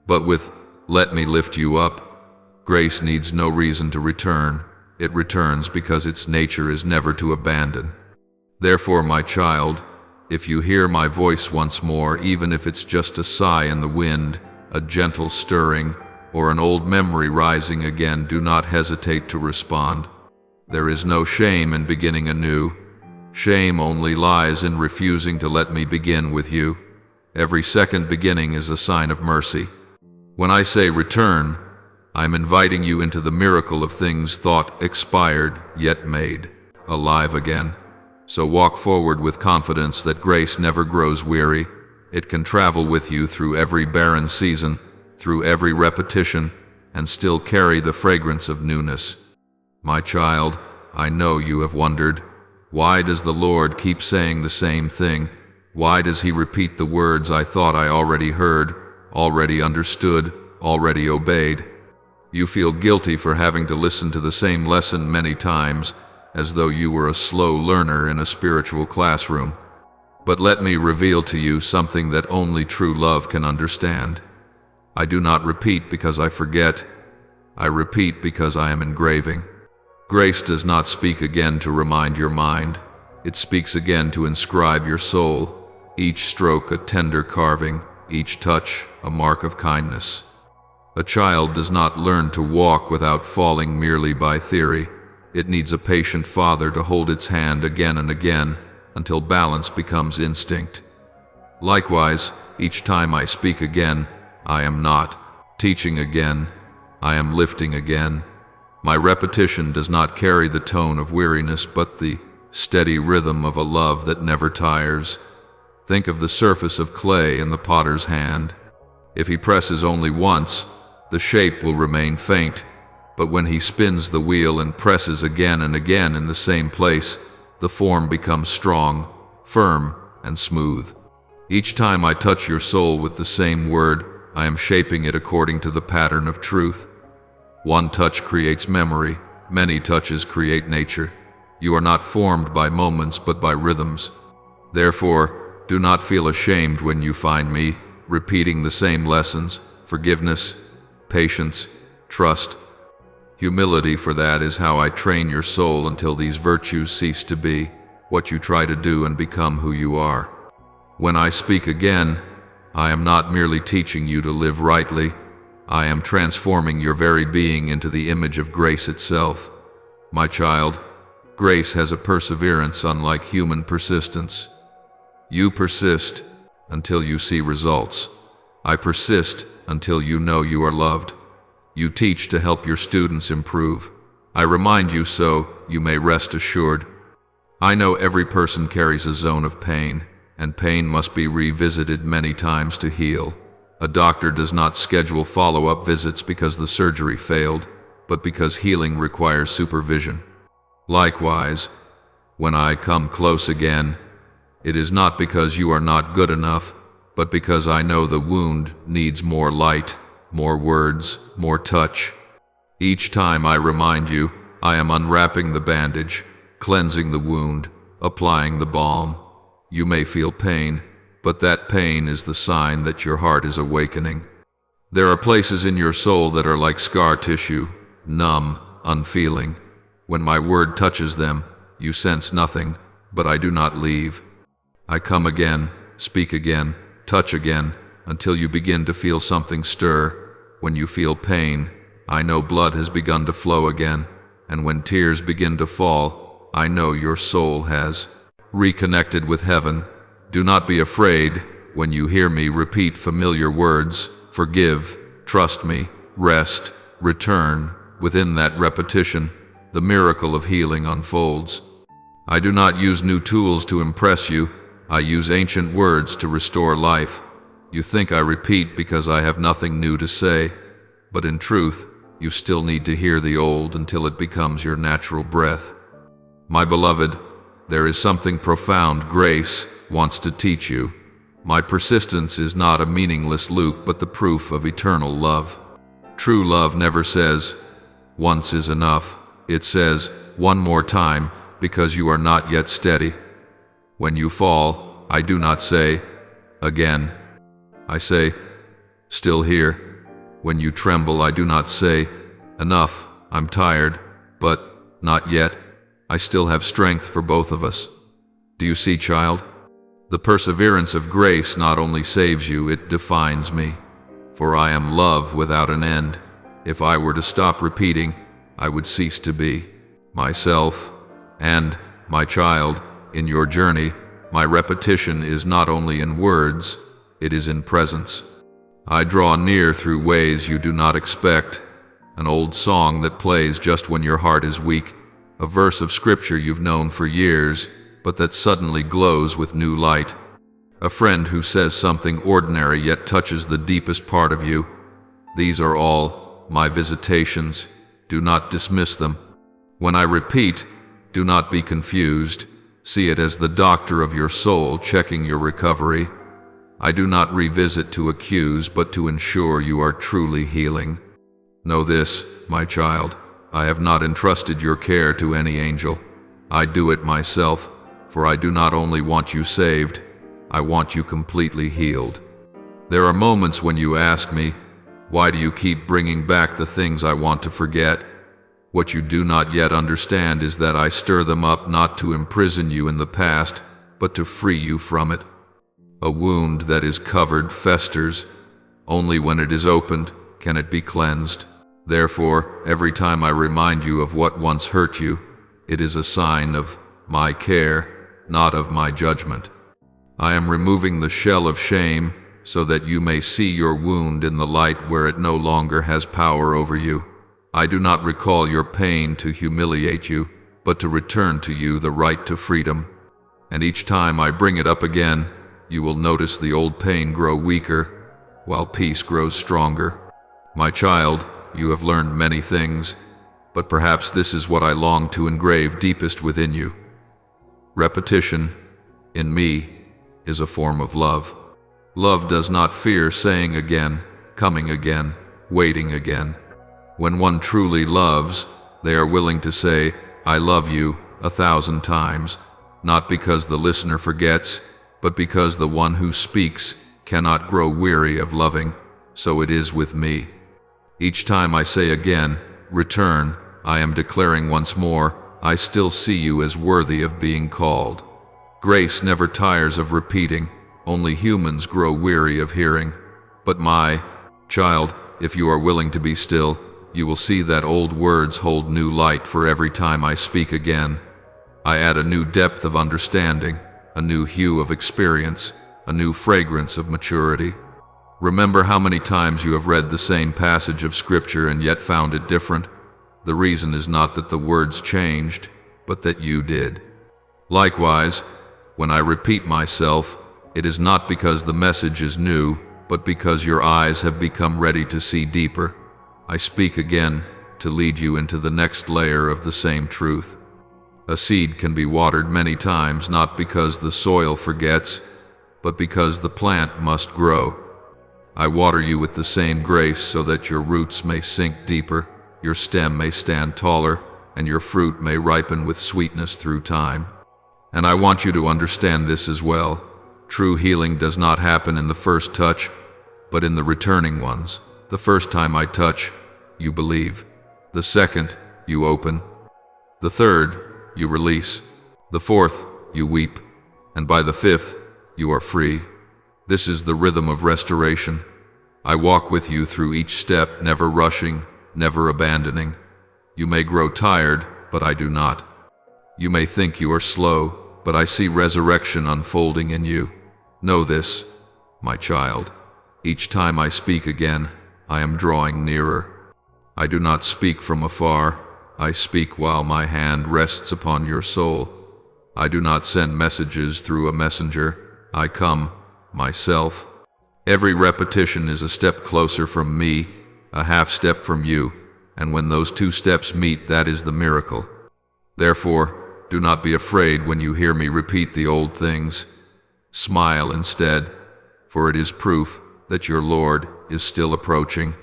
But with, let me lift you up. Grace needs no reason to return. It returns because its nature is never to abandon. Therefore, my child, if you hear my voice once more, even if it's just a sigh in the wind, a gentle stirring, or an old memory rising again, do not hesitate to respond. There is no shame in beginning anew. Shame only lies in refusing to let me begin with you. Every second beginning is a sign of mercy. When I say return, I'm inviting you into the miracle of things thought expired, yet made alive again. So walk forward with confidence that grace never grows weary. It can travel with you through every barren season, through every repetition, and still carry the fragrance of newness. My child, I know you have wondered, why does the Lord keep saying the same thing? Why does He repeat the words I thought I already heard, already understood, already obeyed? You feel guilty for having to listen to the same lesson many times, as though you were a slow learner in a spiritual classroom. But let me reveal to you something that only true love can understand. I do not repeat because I forget. I repeat because I am engraving. Grace does not speak again to remind your mind. It speaks again to inscribe your soul. Each stroke a tender carving, each touch a mark of kindness. A child does not learn to walk without falling merely by theory. It needs a patient father to hold its hand again and again until balance becomes instinct. Likewise, each time I speak again, I am not teaching again, I am lifting again. My repetition does not carry the tone of weariness, but the steady rhythm of a love that never tires. Think of the surface of clay in the potter's hand. If he presses only once, the shape will remain faint, but when he spins the wheel and presses again and again in the same place, the form becomes strong, firm, and smooth. Each time I touch your soul with the same word, I am shaping it according to the pattern of truth. One touch creates memory, many touches create nature. You are not formed by moments but by rhythms. Therefore, do not feel ashamed when you find me repeating the same lessons: forgiveness, patience, trust. Humility, for that is how I train your soul until these virtues cease to be what you try to do and become who you are. When I speak again, I am not merely teaching you to live rightly. I am transforming your very being into the image of grace itself. My child, grace has a perseverance unlike human persistence. You persist until you see results. I persist until you know you are loved. You teach to help your students improve. I remind you so you may rest assured. I know every person carries a zone of pain, and pain must be revisited many times to heal. A doctor does not schedule follow-up visits because the surgery failed, but because healing requires supervision. Likewise, when I come close again, it is not because you are not good enough, but because I know the wound needs more light, more words, more touch. Each time I remind you, I am unwrapping the bandage, cleansing the wound, applying the balm. You may feel pain, but that pain is the sign that your heart is awakening. There are places in your soul that are like scar tissue, numb, unfeeling. When my word touches them, you sense nothing, but I do not leave. I come again, speak again, touch again, until you begin to feel something stir. When you feel pain, I know blood has begun to flow again, and when tears begin to fall, I know your soul has reconnected with heaven. Do not be afraid when you hear me repeat familiar words: forgive, trust me, rest, return. Within that repetition, the miracle of healing unfolds. I do not use new tools to impress you. I use ancient words to restore life. You think I repeat because I have nothing new to say, but in truth, you still need to hear the old until it becomes your natural breath. My beloved, there is something profound grace wants to teach you. My persistence is not a meaningless loop, but the proof of eternal love. True love never says, "Once is enough." It says, "One more time," because you are not yet steady. When you fall, I do not say, "Again." I say, "Still here." When you tremble, I do not say, "Enough, I'm tired," but "Not yet. I still have strength for both of us." Do you see, child? The perseverance of grace not only saves you, it defines me. For I am love without an end. If I were to stop repeating, I would cease to be myself. And, my child, in your journey, my repetition is not only in words, it is in presence. I draw near through ways you do not expect, an old song that plays just when your heart is weak, a verse of scripture you've known for years, but that suddenly glows with new light, a friend who says something ordinary yet touches the deepest part of you. These are all my visitations. Do not dismiss them. When I repeat, do not be confused. See it as the doctor of your soul checking your recovery. I do not revisit to accuse, but to ensure you are truly healing. Know this, my child, I have not entrusted your care to any angel. I do it myself, for I do not only want you saved, I want you completely healed. There are moments when you ask me, why do you keep bringing back the things I want to forget? What you do not yet understand is that I stir them up not to imprison you in the past, but to free you from it. A wound that is covered festers. Only when it is opened can it be cleansed. Therefore, every time I remind you of what once hurt you, it is a sign of my care, not of my judgment. I am removing the shell of shame so that you may see your wound in the light where it no longer has power over you. I do not recall your pain to humiliate you, but to return to you the right to freedom. And each time I bring it up again, you will notice the old pain grow weaker, while peace grows stronger. My child, you have learned many things, but perhaps this is what I long to engrave deepest within you. Repetition, in me, is a form of love. Love does not fear saying again, coming again, waiting again. When one truly loves, they are willing to say, I love you 1,000 times, not because the listener forgets, but because the one who speaks cannot grow weary of loving. So it is with me. Each time I say again, return, I am declaring once more, I still see you as worthy of being called. Grace never tires of repeating, only humans grow weary of hearing. But my child, if you are willing to be still, you will see that old words hold new light for every time I speak again. I add a new depth of understanding, a new hue of experience, a new fragrance of maturity. Remember how many times you have read the same passage of Scripture and yet found it different? The reason is not that the words changed, but that you did. Likewise, when I repeat myself, it is not because the message is new, but because your eyes have become ready to see deeper. I speak again to lead you into the next layer of the same truth. A seed can be watered many times not because the soil forgets, but because the plant must grow. I water you with the same grace so that your roots may sink deeper, your stem may stand taller, and your fruit may ripen with sweetness through time. And I want you to understand this as well. True healing does not happen in the first touch, but in the returning ones. The first time I touch, you believe. The second, you open. The third, you release. The fourth, you weep. And by the fifth, you are free. This is the rhythm of restoration. I walk with you through each step, never rushing, never abandoning. You may grow tired, but I do not. You may think you are slow, but I see resurrection unfolding in you. Know this, my child. Each time I speak again, I am drawing nearer. I do not speak from afar. I speak while my hand rests upon your soul. I do not send messages through a messenger. I come, myself. Every repetition is a step closer from me, a half step from you, and when those two steps meet, that is the miracle. Therefore, do not be afraid when you hear me repeat the old things. Smile instead, for it is proof that your Lord is still approaching.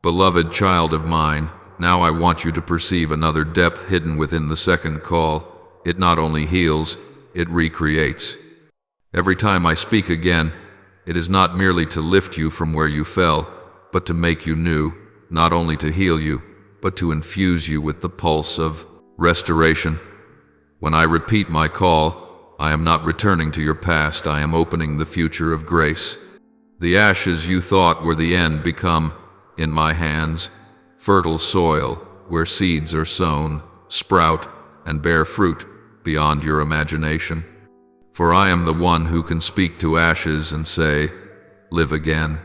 Beloved child of mine, now I want you to perceive another depth hidden within the second call. It not only heals, it recreates. Every time I speak again, it is not merely to lift you from where you fell, but to make you new, not only to heal you, but to infuse you with the pulse of restoration. When I repeat my call, I am not returning to your past, I am opening the future of grace. The ashes you thought were the end become, in my hands, fertile soil where seeds are sown, sprout, and bear fruit beyond your imagination. For I am the one who can speak to ashes and say, live again.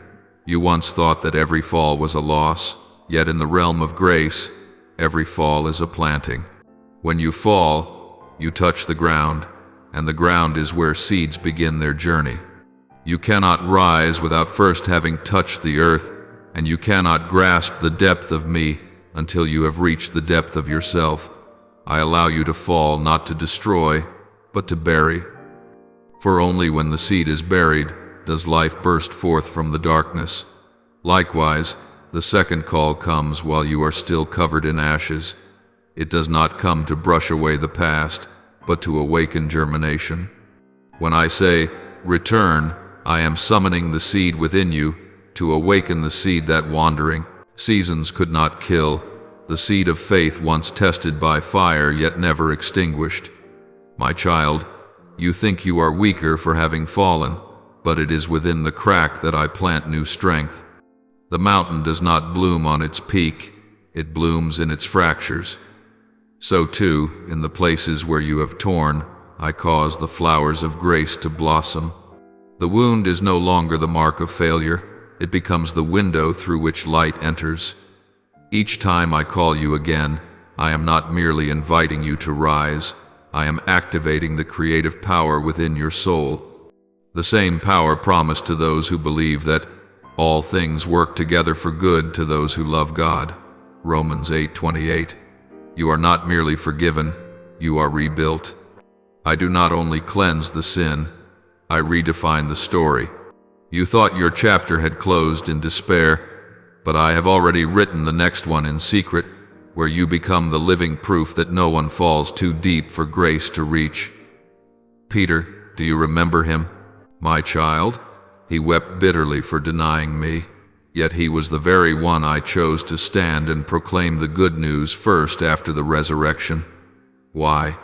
You once thought that every fall was a loss, yet in the realm of grace, every fall is a planting. When you fall, you touch the ground, and the ground is where seeds begin their journey. You cannot rise without first having touched the earth, and you cannot grasp the depth of me until you have reached the depth of yourself. I allow you to fall not to destroy, but to bury. For only when the seed is buried does life burst forth from the darkness. Likewise, the second call comes while you are still covered in ashes. It does not come to brush away the past, but to awaken germination. When I say, return, I am summoning the seed within you to awaken the seed that wandering seasons could not kill, the seed of faith once tested by fire yet never extinguished. My child, you think you are weaker for having fallen, but it is within the crack that I plant new strength. The mountain does not bloom on its peak, it blooms in its fractures. So too, in the places where you have torn, I cause the flowers of grace to blossom. The wound is no longer the mark of failure, it becomes the window through which light enters. Each time I call you again, I am not merely inviting you to rise, I am activating the creative power within your soul. The same power promised to those who believe that all things work together for good to those who love God. Romans 8:28. You are not merely forgiven, you are rebuilt. I do not only cleanse the sin, I redefine the story. You thought your chapter had closed in despair, but I have already written the next one in secret, where you become the living proof that no one falls too deep for grace to reach. Peter, do you remember him? My child, he wept bitterly for denying me, yet he was the very one I chose to stand and proclaim the good news first after the resurrection. Why?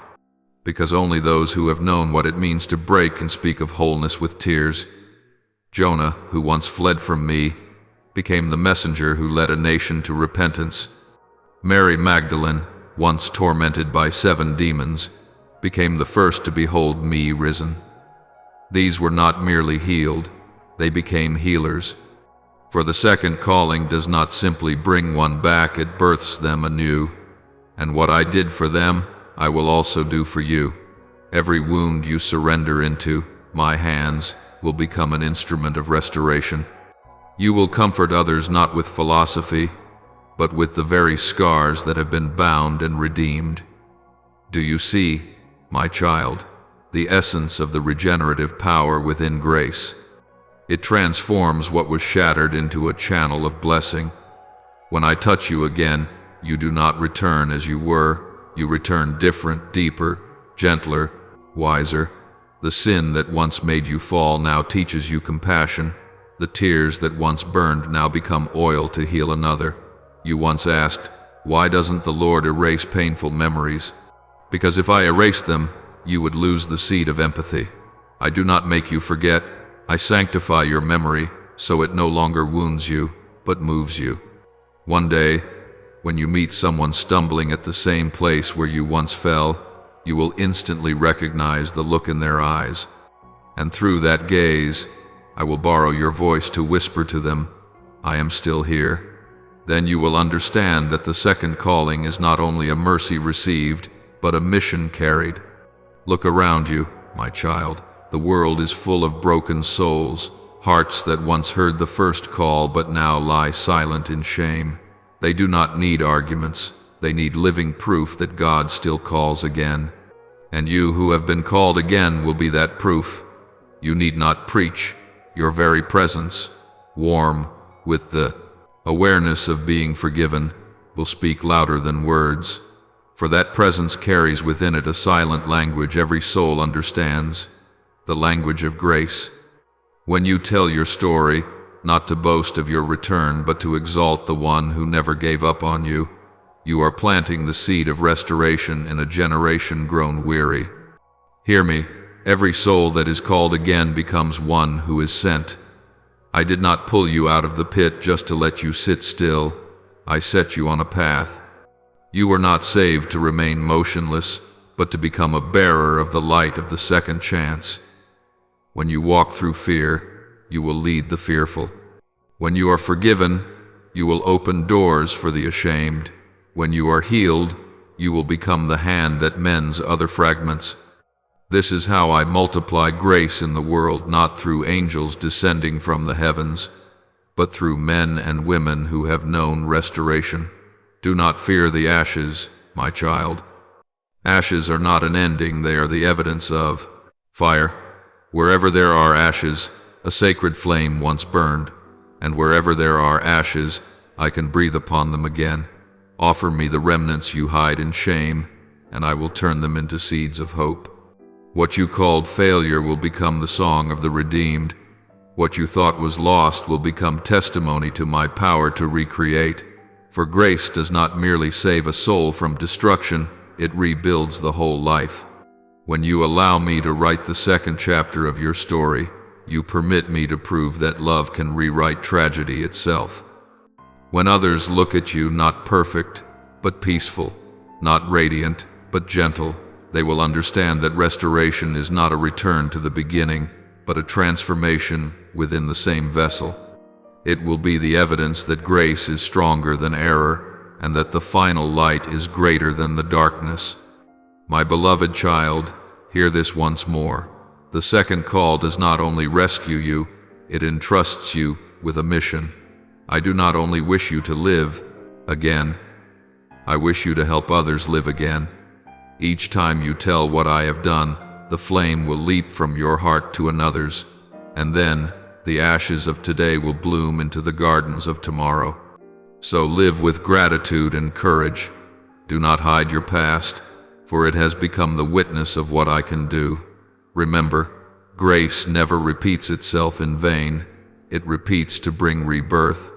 Because only those who have known what it means to break can speak of wholeness with tears. Jonah, who once fled from me, became the messenger who led a nation to repentance. Mary Magdalene, once tormented by 7 demons, became the first to behold me risen. These were not merely healed, they became healers. For the second calling does not simply bring one back, it births them anew. And what I did for them, I will also do for you. Every wound you surrender into my hands will become an instrument of restoration. You will comfort others not with philosophy, but with the very scars that have been bound and redeemed. Do you see, my child, the essence of the regenerative power within grace? It transforms what was shattered into a channel of blessing. When I touch you again, you do not return as you were, you return different, deeper, gentler, wiser. The sin that once made you fall now teaches you compassion. The tears that once burned now become oil to heal another. You once asked, why doesn't the Lord erase painful memories? Because if I erased them, you would lose the seed of empathy. I do not make you forget. I sanctify your memory so it no longer wounds you, but moves you. One day, when you meet someone stumbling at the same place where you once fell, you will instantly recognize the look in their eyes. And through that gaze, I will borrow your voice to whisper to them, I am still here. Then you will understand that the second calling is not only a mercy received, but a mission carried. Look around you, my child. The world is full of broken souls, hearts that once heard the first call but now lie silent in shame. They do not need arguments. They need living proof that God still calls again. And you who have been called again will be that proof. You need not preach. Your very presence, warm with the awareness of being forgiven, will speak louder than words. For that presence carries within it a silent language every soul understands, the language of grace. When you tell your story, not to boast of your return, but to exalt the one who never gave up on you, you are planting the seed of restoration in a generation grown weary. Hear me, every soul that is called again becomes one who is sent. I did not pull you out of the pit just to let you sit still. I set you on a path. You were not saved to remain motionless, but to become a bearer of the light of the second chance. When you walk through fear, you will lead the fearful. When you are forgiven, you will open doors for the ashamed. When you are healed, you will become the hand that mends other fragments. This is how I multiply grace in the world, not through angels descending from the heavens, but through men and women who have known restoration. Do not fear the ashes, my child. Ashes are not an ending, they are the evidence of fire. Wherever there are ashes, a sacred flame once burned, and wherever there are ashes, I can breathe upon them again. Offer me the remnants you hide in shame, and I will turn them into seeds of hope. What you called failure will become the song of the redeemed. What you thought was lost will become testimony to my power to recreate. For grace does not merely save a soul from destruction, it rebuilds the whole life. When you allow me to write the second chapter of your story, you permit me to prove that love can rewrite tragedy itself. When others look at you not perfect, but peaceful, not radiant, but gentle, they will understand that restoration is not a return to the beginning, but a transformation within the same vessel. It will be the evidence that grace is stronger than error, and that the final light is greater than the darkness. My beloved child, hear this once more. The second call does not only rescue you, it entrusts you with a mission. I do not only wish you to live again, I wish you to help others live again. Each time you tell what I have done, the flame will leap from your heart to another's, and then the ashes of today will bloom into the gardens of tomorrow. So live with gratitude and courage. Do not hide your past, for it has become the witness of what I can do. Remember, grace never repeats itself in vain. It repeats to bring rebirth.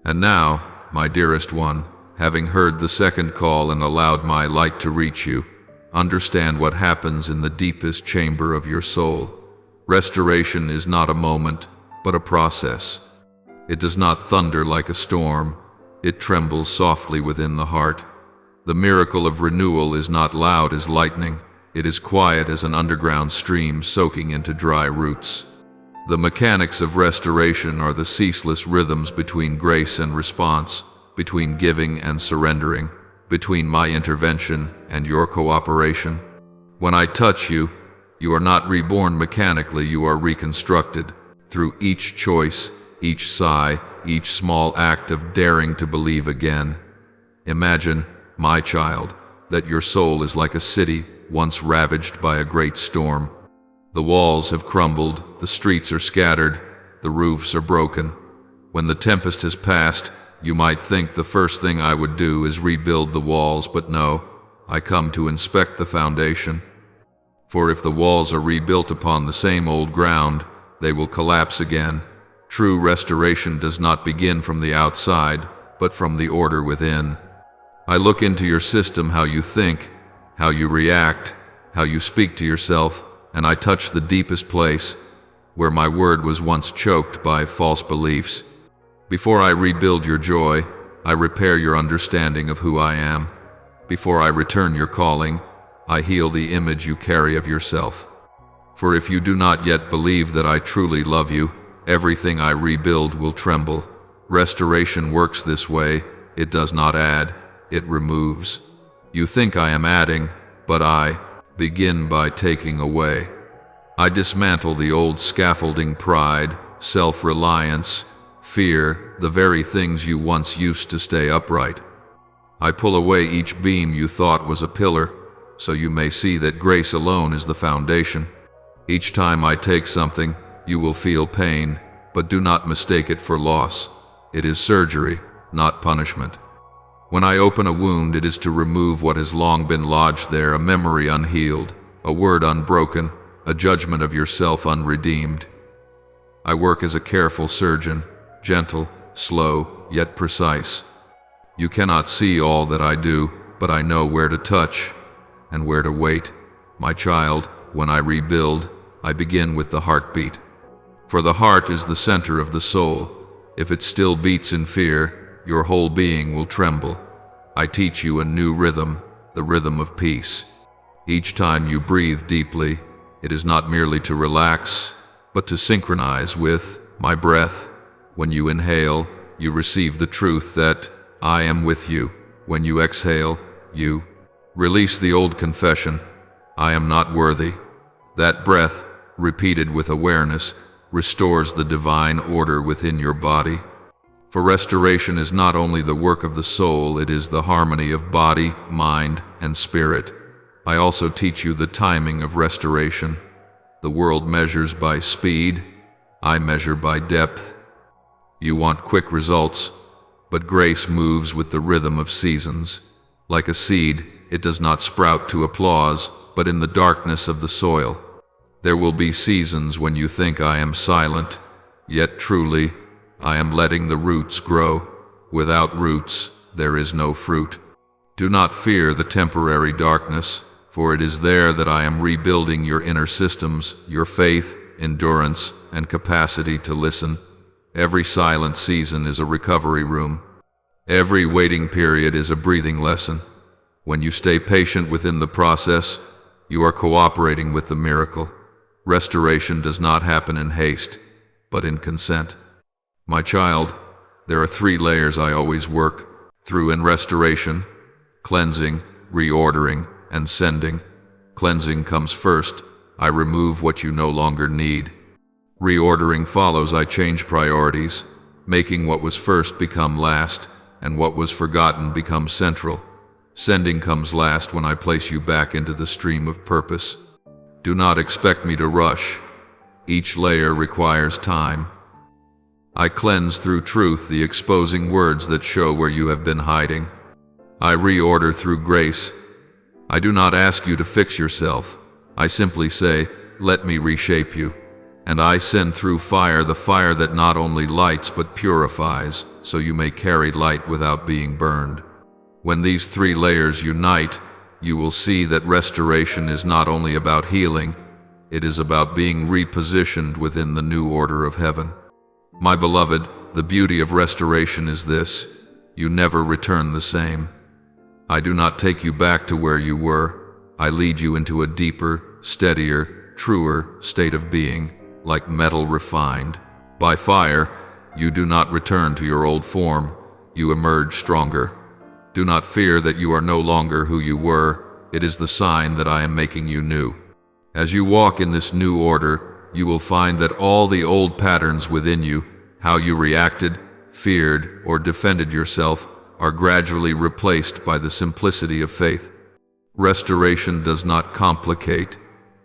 And now, my dearest one, having heard the second call and allowed my light to reach you, understand what happens in the deepest chamber of your soul. Restoration is not a moment, but a process. It does not thunder like a storm. It trembles softly within the heart. The miracle of renewal is not loud as lightning. It is quiet as an underground stream soaking into dry roots. The mechanics of restoration are the ceaseless rhythms between grace and response, between giving and surrendering, between my intervention and your cooperation. When I touch you, you are not reborn mechanically, you are reconstructed. Through each choice, each sigh, each small act of daring to believe again. Imagine, my child, that your soul is like a city once ravaged by a great storm. The walls have crumbled, the streets are scattered, the roofs are broken. When the tempest has passed, you might think the first thing I would do is rebuild the walls, but no, I come to inspect the foundation. For if the walls are rebuilt upon the same old ground, they will collapse again. True restoration does not begin from the outside, but from the order within. I look into your system, how you think, how you react, how you speak to yourself, and I touch the deepest place, where my word was once choked by false beliefs. Before I rebuild your joy, I repair your understanding of who I am. Before I return your calling, I heal the image you carry of yourself. For if you do not yet believe that I truly love you, everything I rebuild will tremble. Restoration works this way. It does not add, it removes. You think I am adding, but I begin by taking away. I dismantle the old scaffolding: pride, self-reliance, fear, the very things you once used to stay upright. I pull away each beam you thought was a pillar, so you may see that grace alone is the foundation. Each time I take something, you will feel pain, but do not mistake it for loss. It is surgery, not punishment. When I open a wound, it is to remove what has long been lodged there, a memory unhealed, a word unbroken, a judgment of yourself unredeemed. I work as a careful surgeon, gentle, slow, yet precise. You cannot see all that I do, but I know where to touch and where to wait. My child, when I rebuild, I begin with the heartbeat. For the heart is the center of the soul. If it still beats in fear, your whole being will tremble. I teach you a new rhythm, the rhythm of peace. Each time you breathe deeply, it is not merely to relax, but to synchronize with my breath. When you inhale, you receive the truth that I am with you. When you exhale, you release the old confession, I am not worthy. That breath, repeated with awareness, restores the divine order within your body. For restoration is not only the work of the soul, it is the harmony of body, mind, and spirit. I also teach you the timing of restoration. The world measures by speed, I measure by depth. You want quick results, but grace moves with the rhythm of seasons. Like a seed, it does not sprout to applause, but in the darkness of the soil. There will be seasons when you think I am silent, yet truly, I am letting the roots grow. Without roots, there is no fruit. Do not fear the temporary darkness, for it is there that I am rebuilding your inner systems, your faith, endurance, and capacity to listen. Every silent season is a recovery room. Every waiting period is a breathing lesson. When you stay patient within the process, you are cooperating with the miracle. Restoration does not happen in haste, but in consent. My child, there are 3 layers I always work through in restoration: cleansing, reordering, and sending. Cleansing comes first. I remove what you no longer need. Reordering follows. I change priorities, making what was first become last, and what was forgotten become central. Sending comes last when I place you back into the stream of purpose. Do not expect me to rush. Each layer requires time. I cleanse through truth, the exposing words that show where you have been hiding. I reorder through grace. I do not ask you to fix yourself. I simply say, let me reshape you. And I send through fire, the fire that not only lights but purifies, so you may carry light without being burned. When these 3 layers unite, you will see that restoration is not only about healing, it is about being repositioned within the new order of heaven. My beloved, the beauty of restoration is this: you never return the same. I do not take you back to where you were. I lead you into a deeper, steadier, truer state of being, like metal refined. By fire, you do not return to your old form, you emerge stronger. Do not fear that you are no longer who you were. It is the sign that I am making you new. As you walk in this new order, you will find that all the old patterns within you, how you reacted, feared, or defended yourself, are gradually replaced by the simplicity of faith. Restoration does not complicate,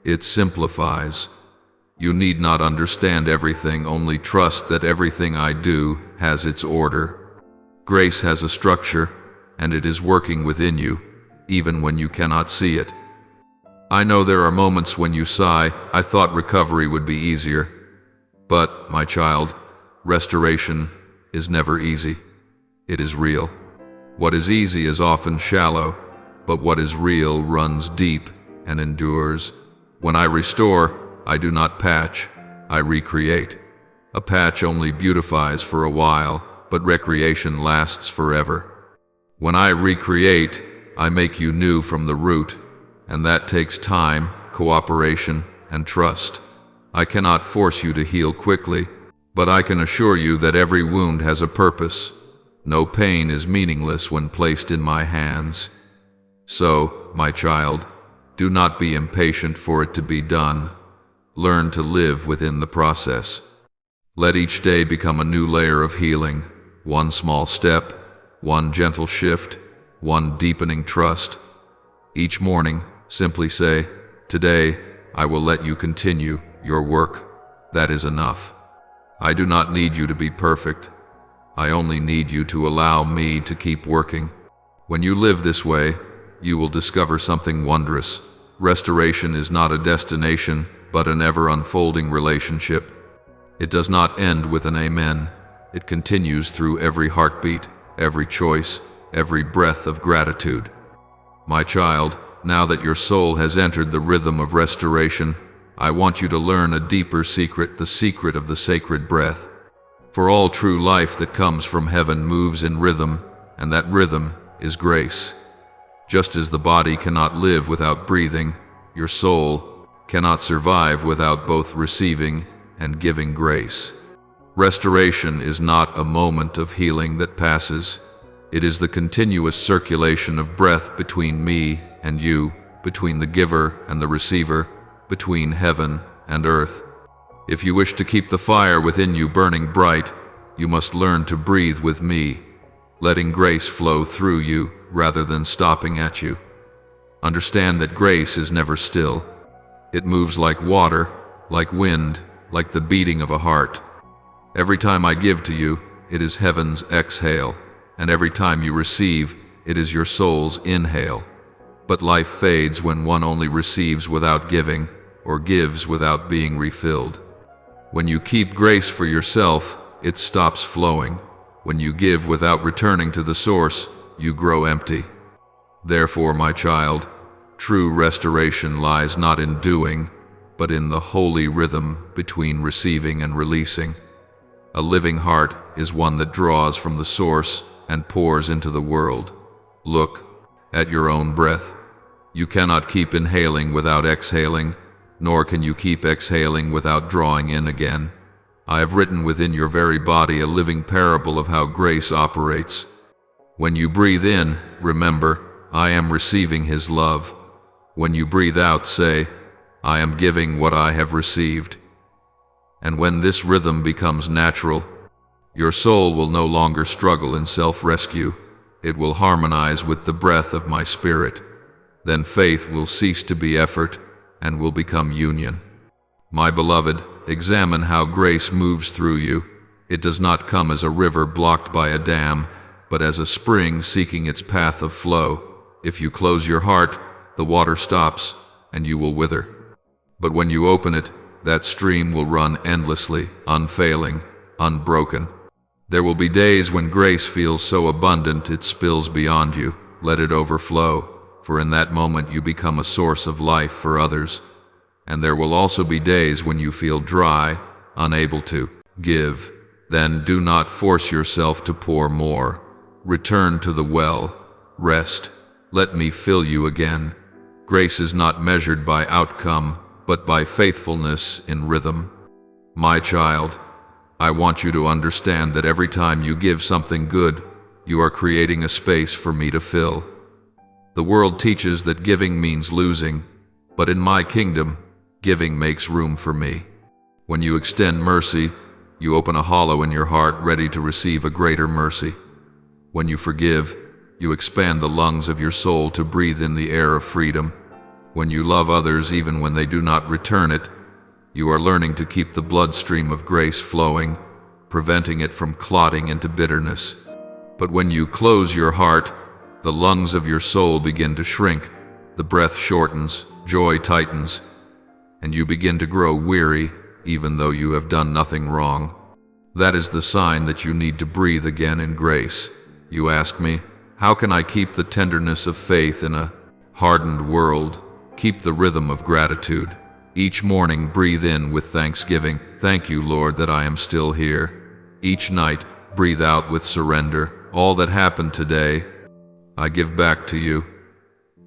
it simplifies. You need not understand everything, only trust that everything I do has its order. Grace has a structure, and it is working within you, even when you cannot see it. I know there are moments when you sigh, I thought recovery would be easier. But, my child, restoration is never easy. It is real. What is easy is often shallow, but what is real runs deep and endures. When I restore, I do not patch, I recreate. A patch only beautifies for a while, but recreation lasts forever. When I recreate, I make you new from the root, and that takes time, cooperation, and trust. I cannot force you to heal quickly, but I can assure you that every wound has a purpose. No pain is meaningless when placed in my hands. So, my child, do not be impatient for it to be done. Learn to live within the process. Let each day become a new layer of healing, one small step, one gentle shift, one deepening trust. Each morning, simply say, today, I will let you continue your work. That is enough. I do not need you to be perfect. I only need you to allow me to keep working. When you live this way, you will discover something wondrous. Restoration is not a destination, but an ever-unfolding relationship. It does not end with an amen. It continues through every heartbeat, every choice, every breath of gratitude. My child, now that your soul has entered the rhythm of restoration, I want you to learn a deeper secret, the secret of the sacred breath. For all true life that comes from heaven moves in rhythm, and that rhythm is grace. Just as the body cannot live without breathing, your soul cannot survive without both receiving and giving grace. Restoration is not a moment of healing that passes. It is the continuous circulation of breath between me and you, between the giver and the receiver, between heaven and earth. If you wish to keep the fire within you burning bright, you must learn to breathe with me, letting grace flow through you rather than stopping at you. Understand that grace is never still. It moves like water, like wind, like the beating of a heart. Every time I give to you, it is heaven's exhale, and every time you receive, it is your soul's inhale. But life fades when one only receives without giving, or gives without being refilled. When you keep grace for yourself, it stops flowing. When you give without returning to the source, you grow empty. Therefore, my child, true restoration lies not in doing, but in the holy rhythm between receiving and releasing. A living heart is one that draws from the source and pours into the world. Look at your own breath. You cannot keep inhaling without exhaling, nor can you keep exhaling without drawing in again. I have written within your very body a living parable of how grace operates. When you breathe in, remember, I am receiving His love. When you breathe out, say, I am giving what I have received. And when this rhythm becomes natural, your soul will no longer struggle in self-rescue. It will harmonize with the breath of my spirit. Then faith will cease to be effort and will become union. My beloved, examine how grace moves through you. It does not come as a river blocked by a dam, but as a spring seeking its path of flow. If you close your heart, the water stops, and you will wither. But when you open it, that stream will run endlessly, unfailing, unbroken. There will be days when grace feels so abundant it spills beyond you. Let it overflow, for in that moment you become a source of life for others. And there will also be days when you feel dry, unable to give. Then do not force yourself to pour more. Return to the well. Rest. Let me fill you again. Grace is not measured by outcome, but by faithfulness in rhythm. My child, I want you to understand that every time you give something good, you are creating a space for me to fill. The world teaches that giving means losing, but in my kingdom, giving makes room for me. When you extend mercy, you open a hollow in your heart ready to receive a greater mercy. When you forgive, you expand the lungs of your soul to breathe in the air of freedom. When you love others even when they do not return it, you are learning to keep the bloodstream of grace flowing, preventing it from clotting into bitterness. But when you close your heart, the lungs of your soul begin to shrink, the breath shortens, joy tightens, and you begin to grow weary even though you have done nothing wrong. That is the sign that you need to breathe again in grace. You ask me, how can I keep the tenderness of faith in a hardened world? Keep the rhythm of gratitude. Each morning breathe in with thanksgiving. Thank you, Lord, that I am still here. Each night breathe out with surrender. All that happened today, I give back to you.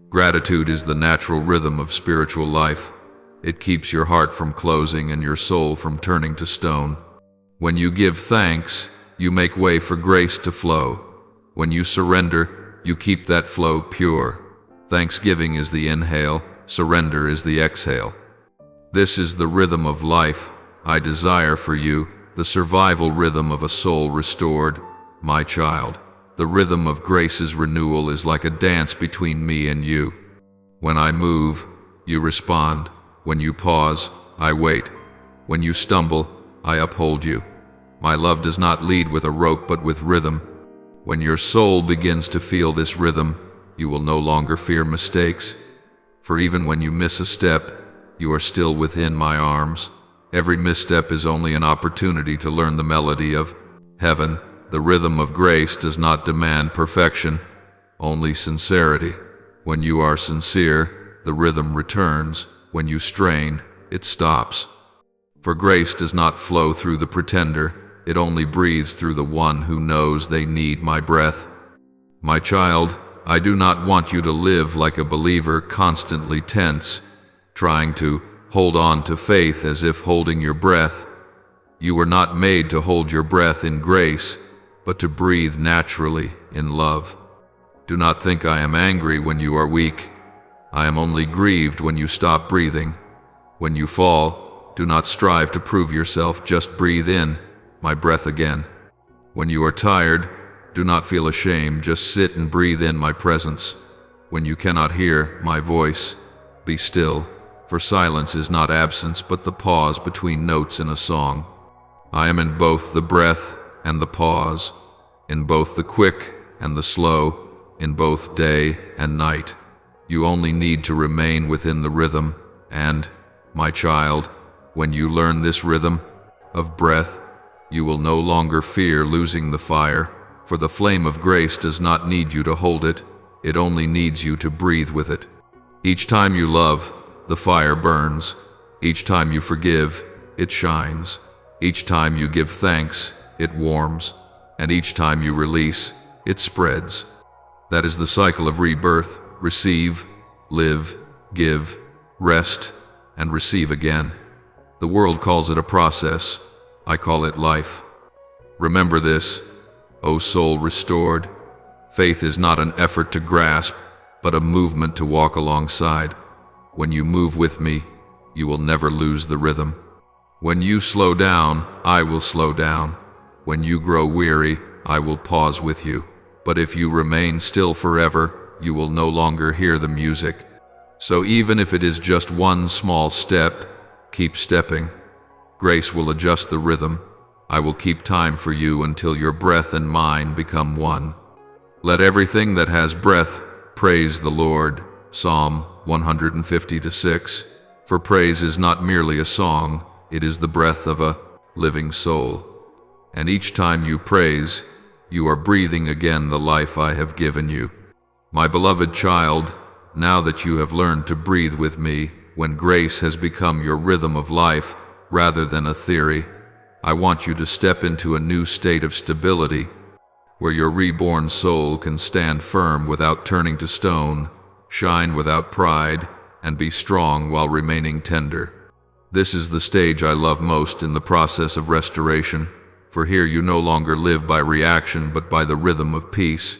Gratitude is the natural rhythm of spiritual life. It keeps your heart from closing and your soul from turning to stone. When you give thanks, you make way for grace to flow. When you surrender, you keep that flow pure. Thanksgiving is the inhale, surrender is the exhale. This is the rhythm of life I desire for you, the survival rhythm of a soul restored. My child, the rhythm of grace's renewal is like a dance between me and you. When I move, you respond. When you pause, I wait. When you stumble, I uphold you. My love does not lead with a rope but with rhythm. When your soul begins to feel this rhythm, you will no longer fear mistakes. For even when you miss a step, you are still within my arms. Every misstep is only an opportunity to learn the melody of heaven. The rhythm of grace does not demand perfection, only sincerity. When you are sincere, the rhythm returns. When you strain, it stops. For grace does not flow through the pretender, it only breathes through the one who knows they need my breath. My child, I do not want you to live like a believer constantly tense, trying to hold on to faith as if holding your breath. You were not made to hold your breath in grace, but to breathe naturally in love. Do not think I am angry when you are weak. I am only grieved when you stop breathing. When you fall, do not strive to prove yourself, just breathe in my breath again. When you are tired, do not feel ashamed, just sit and breathe in my presence. When you cannot hear my voice, be still, for silence is not absence but the pause between notes in a song. I am in both the breath and the pause, in both the quick and the slow, in both day and night. You only need to remain within the rhythm, and, my child, when you learn this rhythm of breath, you will no longer fear losing the fire, for the flame of grace does not need you to hold it, it only needs you to breathe with it. Each time you love, the fire burns. Each time you forgive, it shines. Each time you give thanks, it warms. And each time you release, it spreads. That is the cycle of rebirth. Receive, live, give, rest, and receive again. The world calls it a process. I call it life. Remember this, O soul restored. Faith is not an effort to grasp, but a movement to walk alongside. When you move with me, you will never lose the rhythm. When you slow down, I will slow down. When you grow weary, I will pause with you. But if you remain still forever, you will no longer hear the music. So even if it is just one small step, keep stepping. Grace will adjust the rhythm. I will keep time for you until your breath and mine become one. Let everything that has breath praise the Lord. Psalm 150-6. For praise is not merely a song, it is the breath of a living soul. And each time you praise, you are breathing again the life I have given you. My beloved child, now that you have learned to breathe with me, when grace has become your rhythm of life rather than a theory, I want you to step into a new state of stability, where your reborn soul can stand firm without turning to stone, shine without pride, and be strong while remaining tender. This is the stage I love most in the process of restoration, for here you no longer live by reaction but by the rhythm of peace.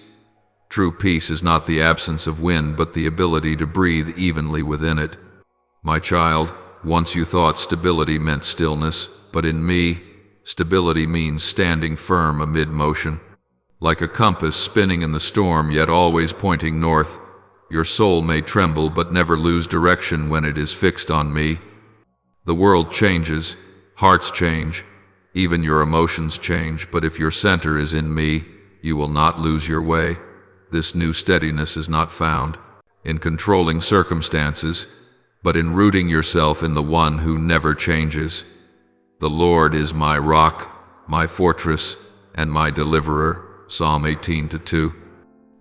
True peace is not the absence of wind but the ability to breathe evenly within it. My child, once you thought stability meant stillness, but in me, stability means standing firm amid motion. Like a compass spinning in the storm yet always pointing north, your soul may tremble but never lose direction when it is fixed on me. The world changes, hearts change, even your emotions change, but if your center is in me, you will not lose your way. This new steadiness is not found in controlling circumstances, but in rooting yourself in the one who never changes. The Lord is my rock, my fortress, and my deliverer. Psalm 18-2.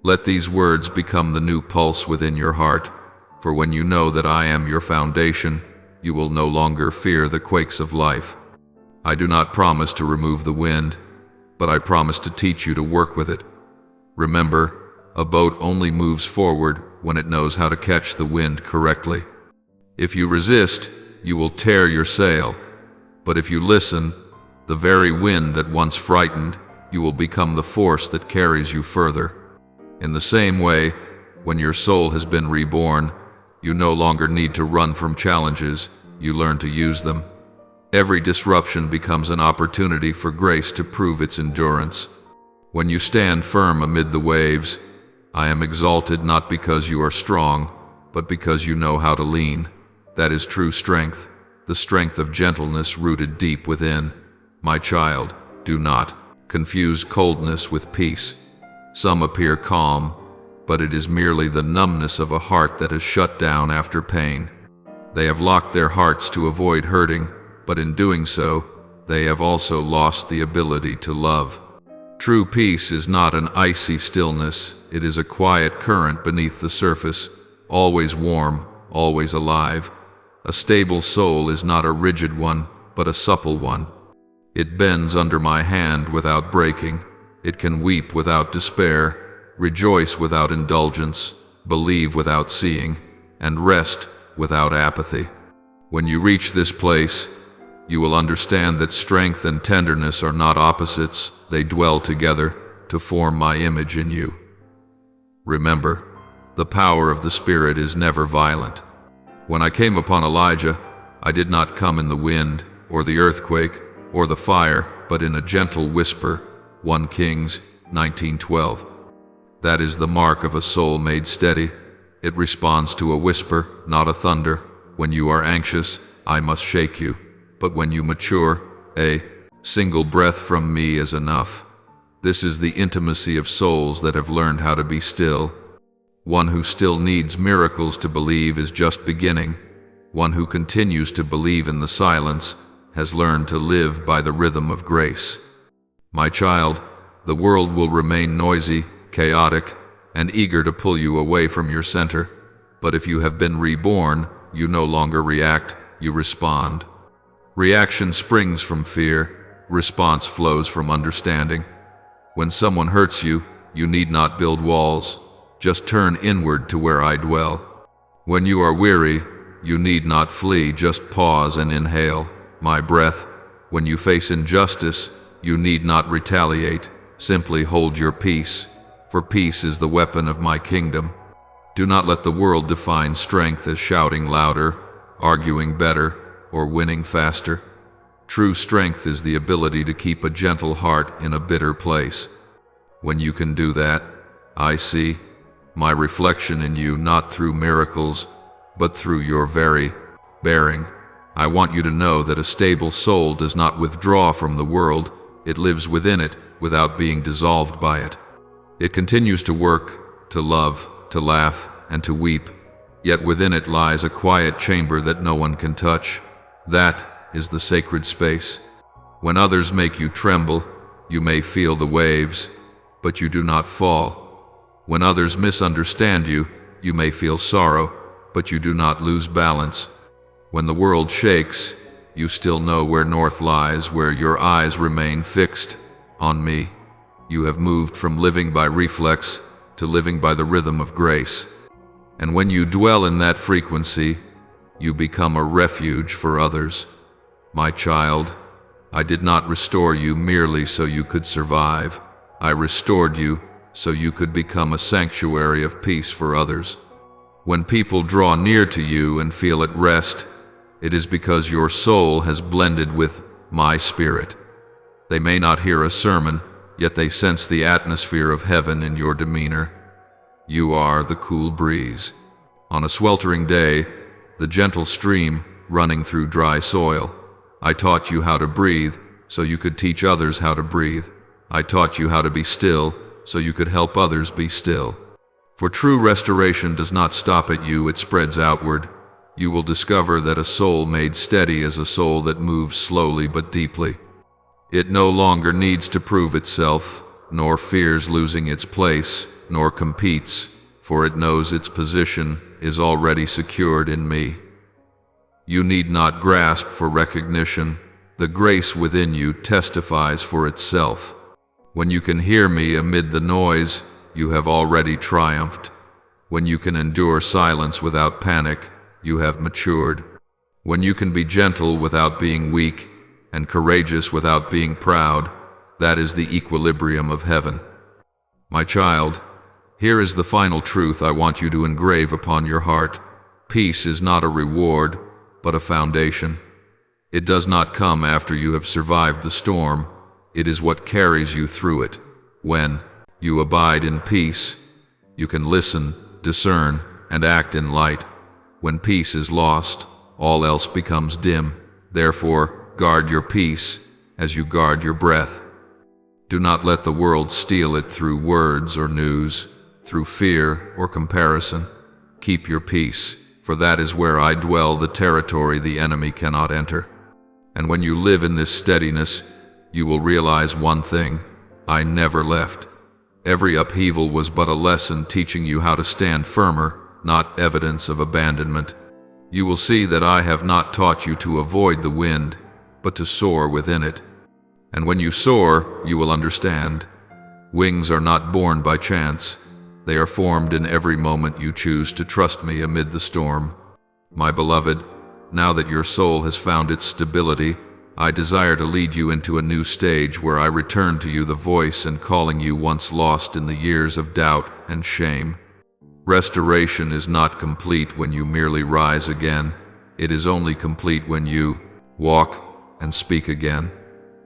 Let these words become the new pulse within your heart, for when you know that I am your foundation, you will no longer fear the quakes of life. I do not promise to remove the wind, but I promise to teach you to work with it. Remember, a boat only moves forward when it knows how to catch the wind correctly. If you resist, you will tear your sail, but if you listen, the very wind that once frightened, you will become the force that carries you further. In the same way, when your soul has been reborn, you no longer need to run from challenges, you learn to use them. Every disruption becomes an opportunity for grace to prove its endurance. When you stand firm amid the waves, I am exalted not because you are strong, but because you know how to lean. That is true strength, the strength of gentleness rooted deep within. My child, do not confuse coldness with peace. Some appear calm, but it is merely the numbness of a heart that has shut down after pain. They have locked their hearts to avoid hurting, but in doing so, they have also lost the ability to love. True peace is not an icy stillness, it is a quiet current beneath the surface, always warm, always alive. A stable soul is not a rigid one, but a supple one. It bends under my hand without breaking. It can weep without despair, rejoice without indulgence, believe without seeing, and rest without apathy. When you reach this place, You will understand that strength and tenderness are not opposites, they dwell together to form my image in you. Remember, the power of the Spirit is never violent. When I came upon Elijah, I did not come in the wind, or the earthquake, or the fire, but in a gentle whisper. 1 Kings 19:12. That is the mark of a soul made steady. It responds to a whisper, not a thunder. When you are anxious, I must shake you. But when you mature, a single breath from me is enough. This is the intimacy of souls that have learned how to be still. One who still needs miracles to believe is just beginning. One who continues to believe in the silence has learned to live by the rhythm of grace. My child, the world will remain noisy, chaotic, and eager to pull you away from your center. But if you have been reborn, you no longer react, you respond. Reaction springs from fear, response flows from understanding. When someone hurts you, you need not build walls. Just turn inward to where I dwell. When you are weary, you need not flee, just pause and inhale my breath. When you face injustice, you need not retaliate, simply hold your peace, for peace is the weapon of my kingdom. Do not let the world define strength as shouting louder, arguing better, or winning faster. True strength is the ability to keep a gentle heart in a bitter place. When you can do that, I see my reflection in you, not through miracles, but through your very bearing. I want you to know that a stable soul does not withdraw from the world, it lives within it without being dissolved by it. It continues to work, to love, to laugh, and to weep, yet within it lies a quiet chamber that no one can touch. That is the sacred space. When others make you tremble, you may feel the waves, but you do not fall. When others misunderstand you, you may feel sorrow, but you do not lose balance. When the world shakes, you still know where north lies, where your eyes remain fixed on me. You have moved from living by reflex to living by the rhythm of grace. And when you dwell in that frequency, you become a refuge for others. My child, I did not restore you merely so you could survive. I restored you so you could become a sanctuary of peace for others. When people draw near to you and feel at rest, it is because your soul has blended with my spirit. They may not hear a sermon, yet they sense the atmosphere of heaven in your demeanor. You are the cool breeze. On a sweltering day, the gentle stream running through dry soil. I taught you how to breathe so you could teach others how to breathe. I taught you how to be still so you could help others be still. For true restoration does not stop at you, it spreads outward. You will discover that a soul made steady is a soul that moves slowly but deeply. It no longer needs to prove itself, nor fears losing its place, nor competes, for it knows its position is already secured in me. You need not grasp for recognition. The grace within you testifies for itself. When you can hear me amid the noise, you have already triumphed. When you can endure silence without panic, you have matured. When you can be gentle without being weak, and courageous without being proud, that is the equilibrium of heaven. My child, here is the final truth I want you to engrave upon your heart. Peace is not a reward, but a foundation. It does not come after you have survived the storm. It is what carries you through it. When you abide in peace, you can listen, discern, and act in light. When peace is lost, all else becomes dim. Therefore, guard your peace as you guard your breath. Do not let the world steal it through words or news, through fear or comparison. Keep your peace, for that is where I dwell, the territory the enemy cannot enter. And when you live in this steadiness, you will realize one thing: I never left. Every upheaval was but a lesson teaching you how to stand firmer, not evidence of abandonment. You will see that I have not taught you to avoid the wind, but to soar within it. And when you soar, you will understand. Wings are not born by chance. They are formed in every moment you choose to trust me amid the storm. My beloved, now that your soul has found its stability, I desire to lead you into a new stage where I return to you the voice and calling you once lost in the years of doubt and shame. Restoration is not complete when you merely rise again. It is only complete when you walk and speak again.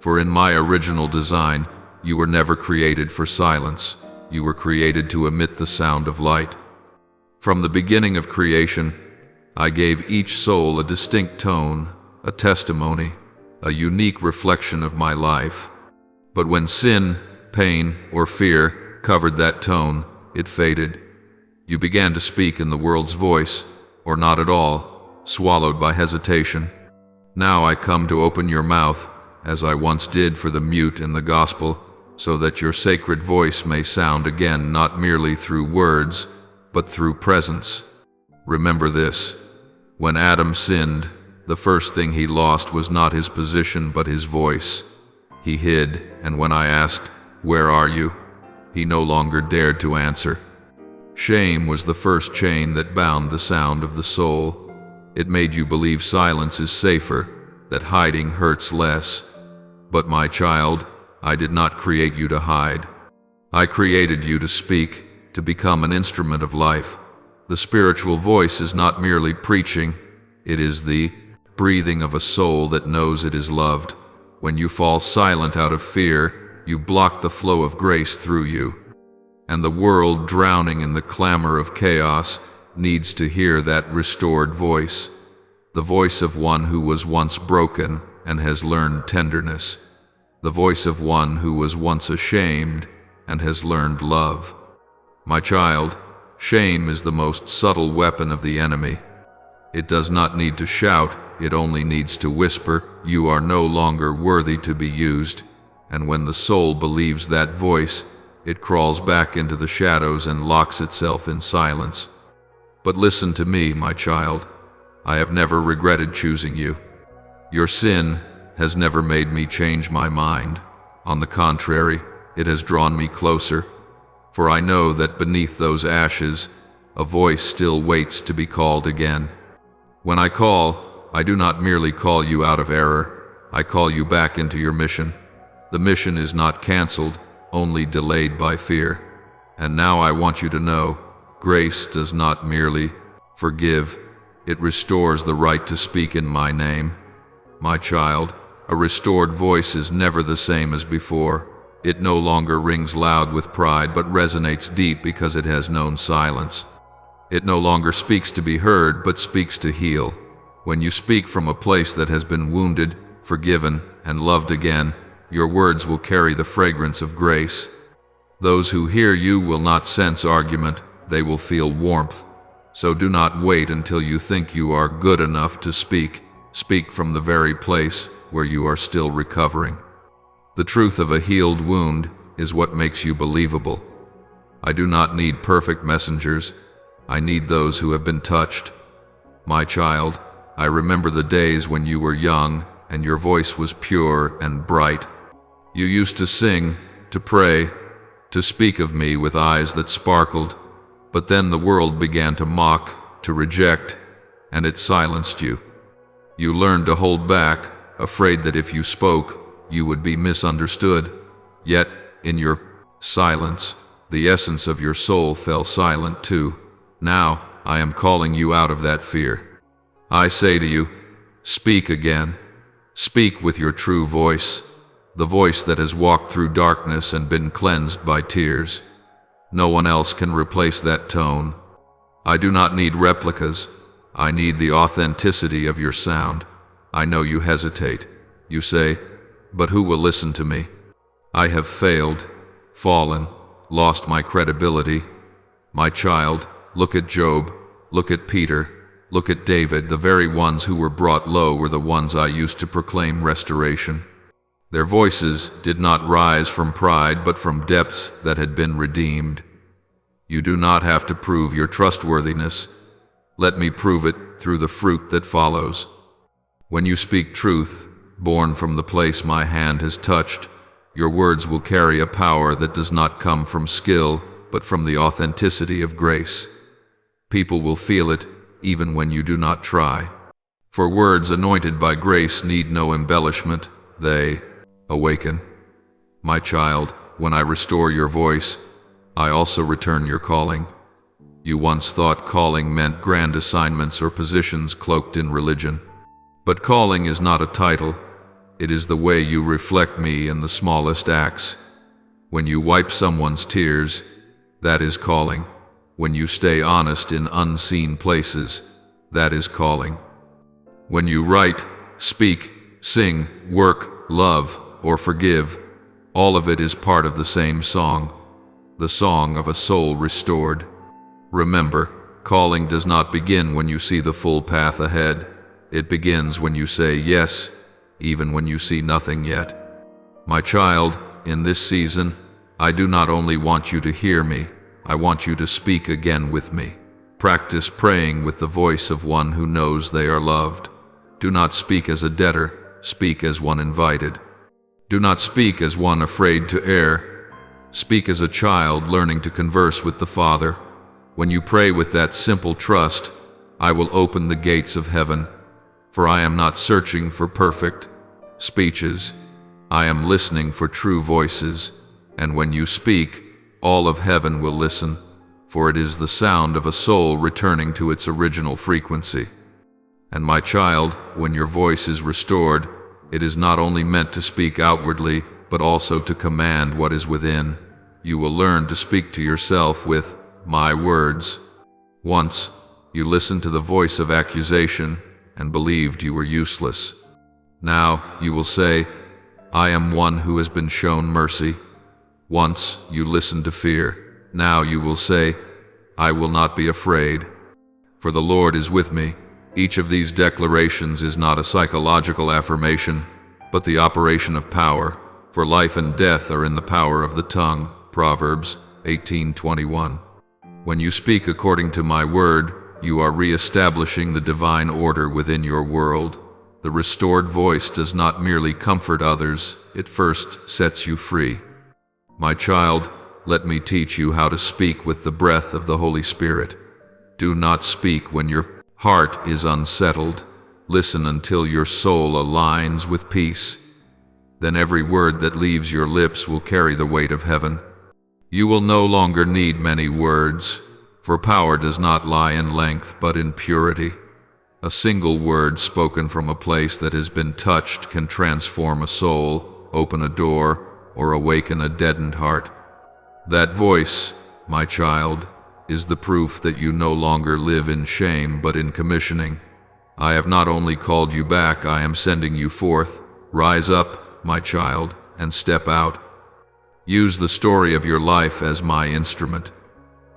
For in my original design, you were never created for silence. You were created to emit the sound of light. From the beginning of creation, I gave each soul a distinct tone, a testimony, a unique reflection of my life. But when sin, pain, or fear covered that tone, it faded. You began to speak in the world's voice, or not at all, swallowed by hesitation. Now I come to open your mouth, as I once did for the mute in the gospel, so that your sacred voice may sound again not merely through words, but through presence. Remember this: when Adam sinned, the first thing he lost was not his position but his voice. He hid, and when I asked, "Where are you?" he no longer dared to answer. Shame was the first chain that bound the sound of the soul. It made you believe silence is safer, that hiding hurts less. But my child, I did not create you to hide. I created you to speak, to become an instrument of life. The spiritual voice is not merely preaching, it is the breathing of a soul that knows it is loved. When you fall silent out of fear, you block the flow of grace through you. And the world, drowning in the clamor of chaos, needs to hear that restored voice, the voice of one who was once broken and has learned tenderness, the voice of one who was once ashamed and has learned love. My child, shame is the most subtle weapon of the enemy. It does not need to shout, it only needs to whisper, "You are no longer worthy to be used." And when the soul believes that voice, it crawls back into the shadows and locks itself in silence. But listen to me, my child. I have never regretted choosing you. Your sin has never made me change my mind. On the contrary, it has drawn me closer. For I know that beneath those ashes, a voice still waits to be called again. When I call, I do not merely call you out of error. I call you back into your mission. The mission is not canceled, only delayed by fear. And now I want you to know, grace does not merely forgive, it restores the right to speak in my name. My child, a restored voice is never the same as before. It no longer rings loud with pride, but resonates deep because it has known silence. It no longer speaks to be heard, but speaks to heal. When you speak from a place that has been wounded, forgiven, and loved again, your words will carry the fragrance of grace. Those who hear you will not sense argument, they will feel warmth. So do not wait until you think you are good enough to speak. Speak from the very place where you are still recovering. The truth of a healed wound is what makes you believable. I do not need perfect messengers. I need those who have been touched. My child, I remember the days when you were young and your voice was pure and bright. You used to sing, to pray, to speak of me with eyes that sparkled. But then the world began to mock, to reject, and it silenced you. You learned to hold back, afraid that if you spoke, you would be misunderstood. Yet, in your silence, the essence of your soul fell silent too. Now, I am calling you out of that fear. I say to you, speak again. Speak with your true voice, the voice that has walked through darkness and been cleansed by tears. No one else can replace that tone. I do not need replicas. I need the authenticity of your sound. I know you hesitate. You say, but who will listen to me? I have failed, fallen, lost my credibility. My child, look at Job, look at Peter, look at David. The very ones who were brought low were the ones I used to proclaim restoration. Their voices did not rise from pride, but from depths that had been redeemed. You do not have to prove your trustworthiness. Let me prove it through the fruit that follows. When you speak truth, born from the place my hand has touched, your words will carry a power that does not come from skill, but from the authenticity of grace. People will feel it, even when you do not try. For words anointed by grace need no embellishment, they awaken. My child, when I restore your voice, I also return your calling. You once thought calling meant grand assignments or positions cloaked in religion. But calling is not a title. It is the way you reflect me in the smallest acts. When you wipe someone's tears, that is calling. When you stay honest in unseen places, that is calling. When you write, speak, sing, work, love, or forgive, all of it is part of the same song, the song of a soul restored. Remember, calling does not begin when you see the full path ahead. It begins when you say yes, even when you see nothing yet. My child, in this season, I do not only want you to hear me, I want you to speak again with me. Practice praying with the voice of one who knows they are loved. Do not speak as a debtor, speak as one invited. Do not speak as one afraid to err. Speak as a child learning to converse with the Father. When you pray with that simple trust, I will open the gates of heaven. For I am not searching for perfect speeches. I am listening for true voices. And when you speak, all of heaven will listen, for it is the sound of a soul returning to its original frequency. And my child, when your voice is restored, it is not only meant to speak outwardly, but also to command what is within. You will learn to speak to yourself with my words. Once, you listened to the voice of accusation and believed you were useless. Now, you will say, I am one who has been shown mercy. Once, you listened to fear. Now you will say, I will not be afraid. For the Lord is with me. Each of these declarations is not a psychological affirmation, but the operation of power. For life and death are in the power of the tongue. Proverbs 18:21. When you speak according to my word, you are re-establishing the divine order within your world. The restored voice does not merely comfort others, it first sets you free. My child, let me teach you how to speak with the breath of the Holy Spirit. Do not speak when your heart is unsettled. Listen until your soul aligns with peace. Then every word that leaves your lips will carry the weight of heaven. You will no longer need many words, for power does not lie in length but in purity. A single word spoken from a place that has been touched can transform a soul, open a door, or awaken a deadened heart. That voice, my child, is the proof that you no longer live in shame but in commissioning. I have not only called you back, I am sending you forth. Rise up, my child, and step out. Use the story of your life as my instrument.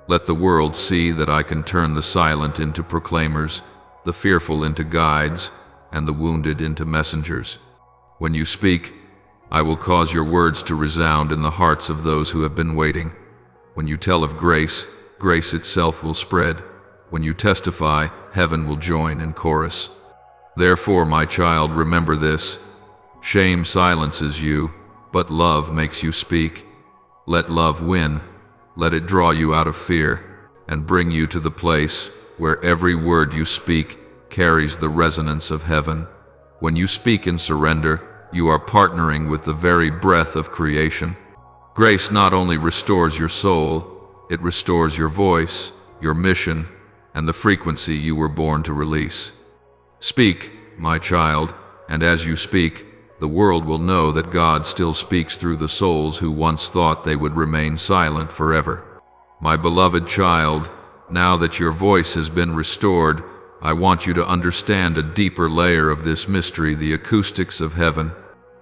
Let the world see that I can turn the silent into proclaimers, the fearful into guides, and the wounded into messengers. When you speak, I will cause your words to resound in the hearts of those who have been waiting. When you tell of grace, grace itself will spread. When you testify, heaven will join in chorus. Therefore, my child, remember this. Shame silences you, but love makes you speak. Let love win. Let it draw you out of fear and bring you to the place where every word you speak carries the resonance of heaven. When you speak in surrender, you are partnering with the very breath of creation. Grace not only restores your soul, it restores your voice, your mission, and the frequency you were born to release. Speak, my child, and as you speak, the world will know that God still speaks through the souls who once thought they would remain silent forever. My beloved child, now that your voice has been restored, I want you to understand a deeper layer of this mystery, the acoustics of heaven.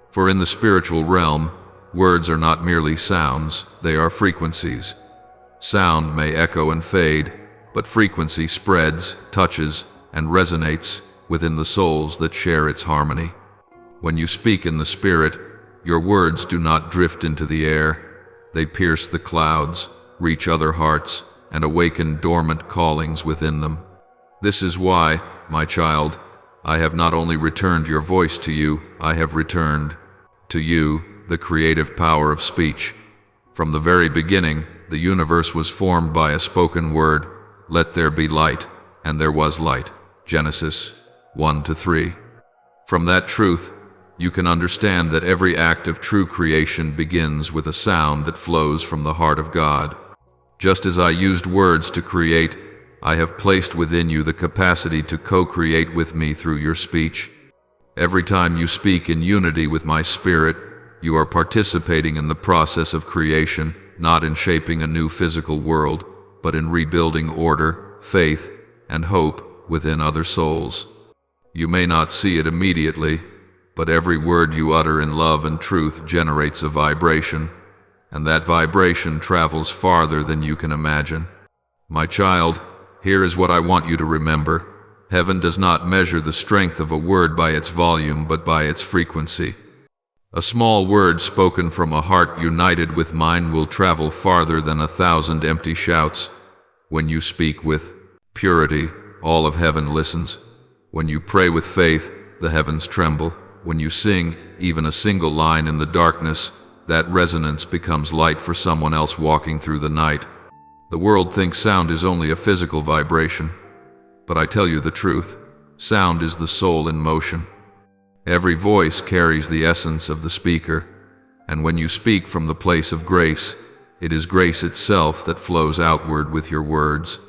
For in the spiritual realm, words are not merely sounds, they are frequencies. Sound may echo and fade, but frequency spreads, touches, and resonates within the souls that share its harmony. When you speak in the Spirit, your words do not drift into the air. They pierce the clouds, reach other hearts, and awaken dormant callings within them. This is why, my child, I have not only returned your voice to you, I have returned to you the creative power of speech. From the very beginning, the universe was formed by a spoken word, "Let there be light," and there was light. Genesis 1 to 3. From that truth, you can understand that every act of true creation begins with a sound that flows from the heart of God. Just as I used words to create, I have placed within you the capacity to co-create with me through your speech. Every time you speak in unity with my spirit, you are participating in the process of creation, not in shaping a new physical world, but in rebuilding order, faith, and hope within other souls. You may not see it immediately, but every word you utter in love and truth generates a vibration, and that vibration travels farther than you can imagine. My child, here is what I want you to remember. Heaven does not measure the strength of a word by its volume, but by its frequency. A small word spoken from a heart united with mine will travel farther than 1,000 empty shouts. When you speak with purity, all of heaven listens. When you pray with faith, the heavens tremble. When you sing, even a single line in the darkness, that resonance becomes light for someone else walking through the night. The world thinks sound is only a physical vibration. But I tell you the truth, sound is the soul in motion. Every voice carries the essence of the speaker, and when you speak from the place of grace, it is grace itself that flows outward with your words.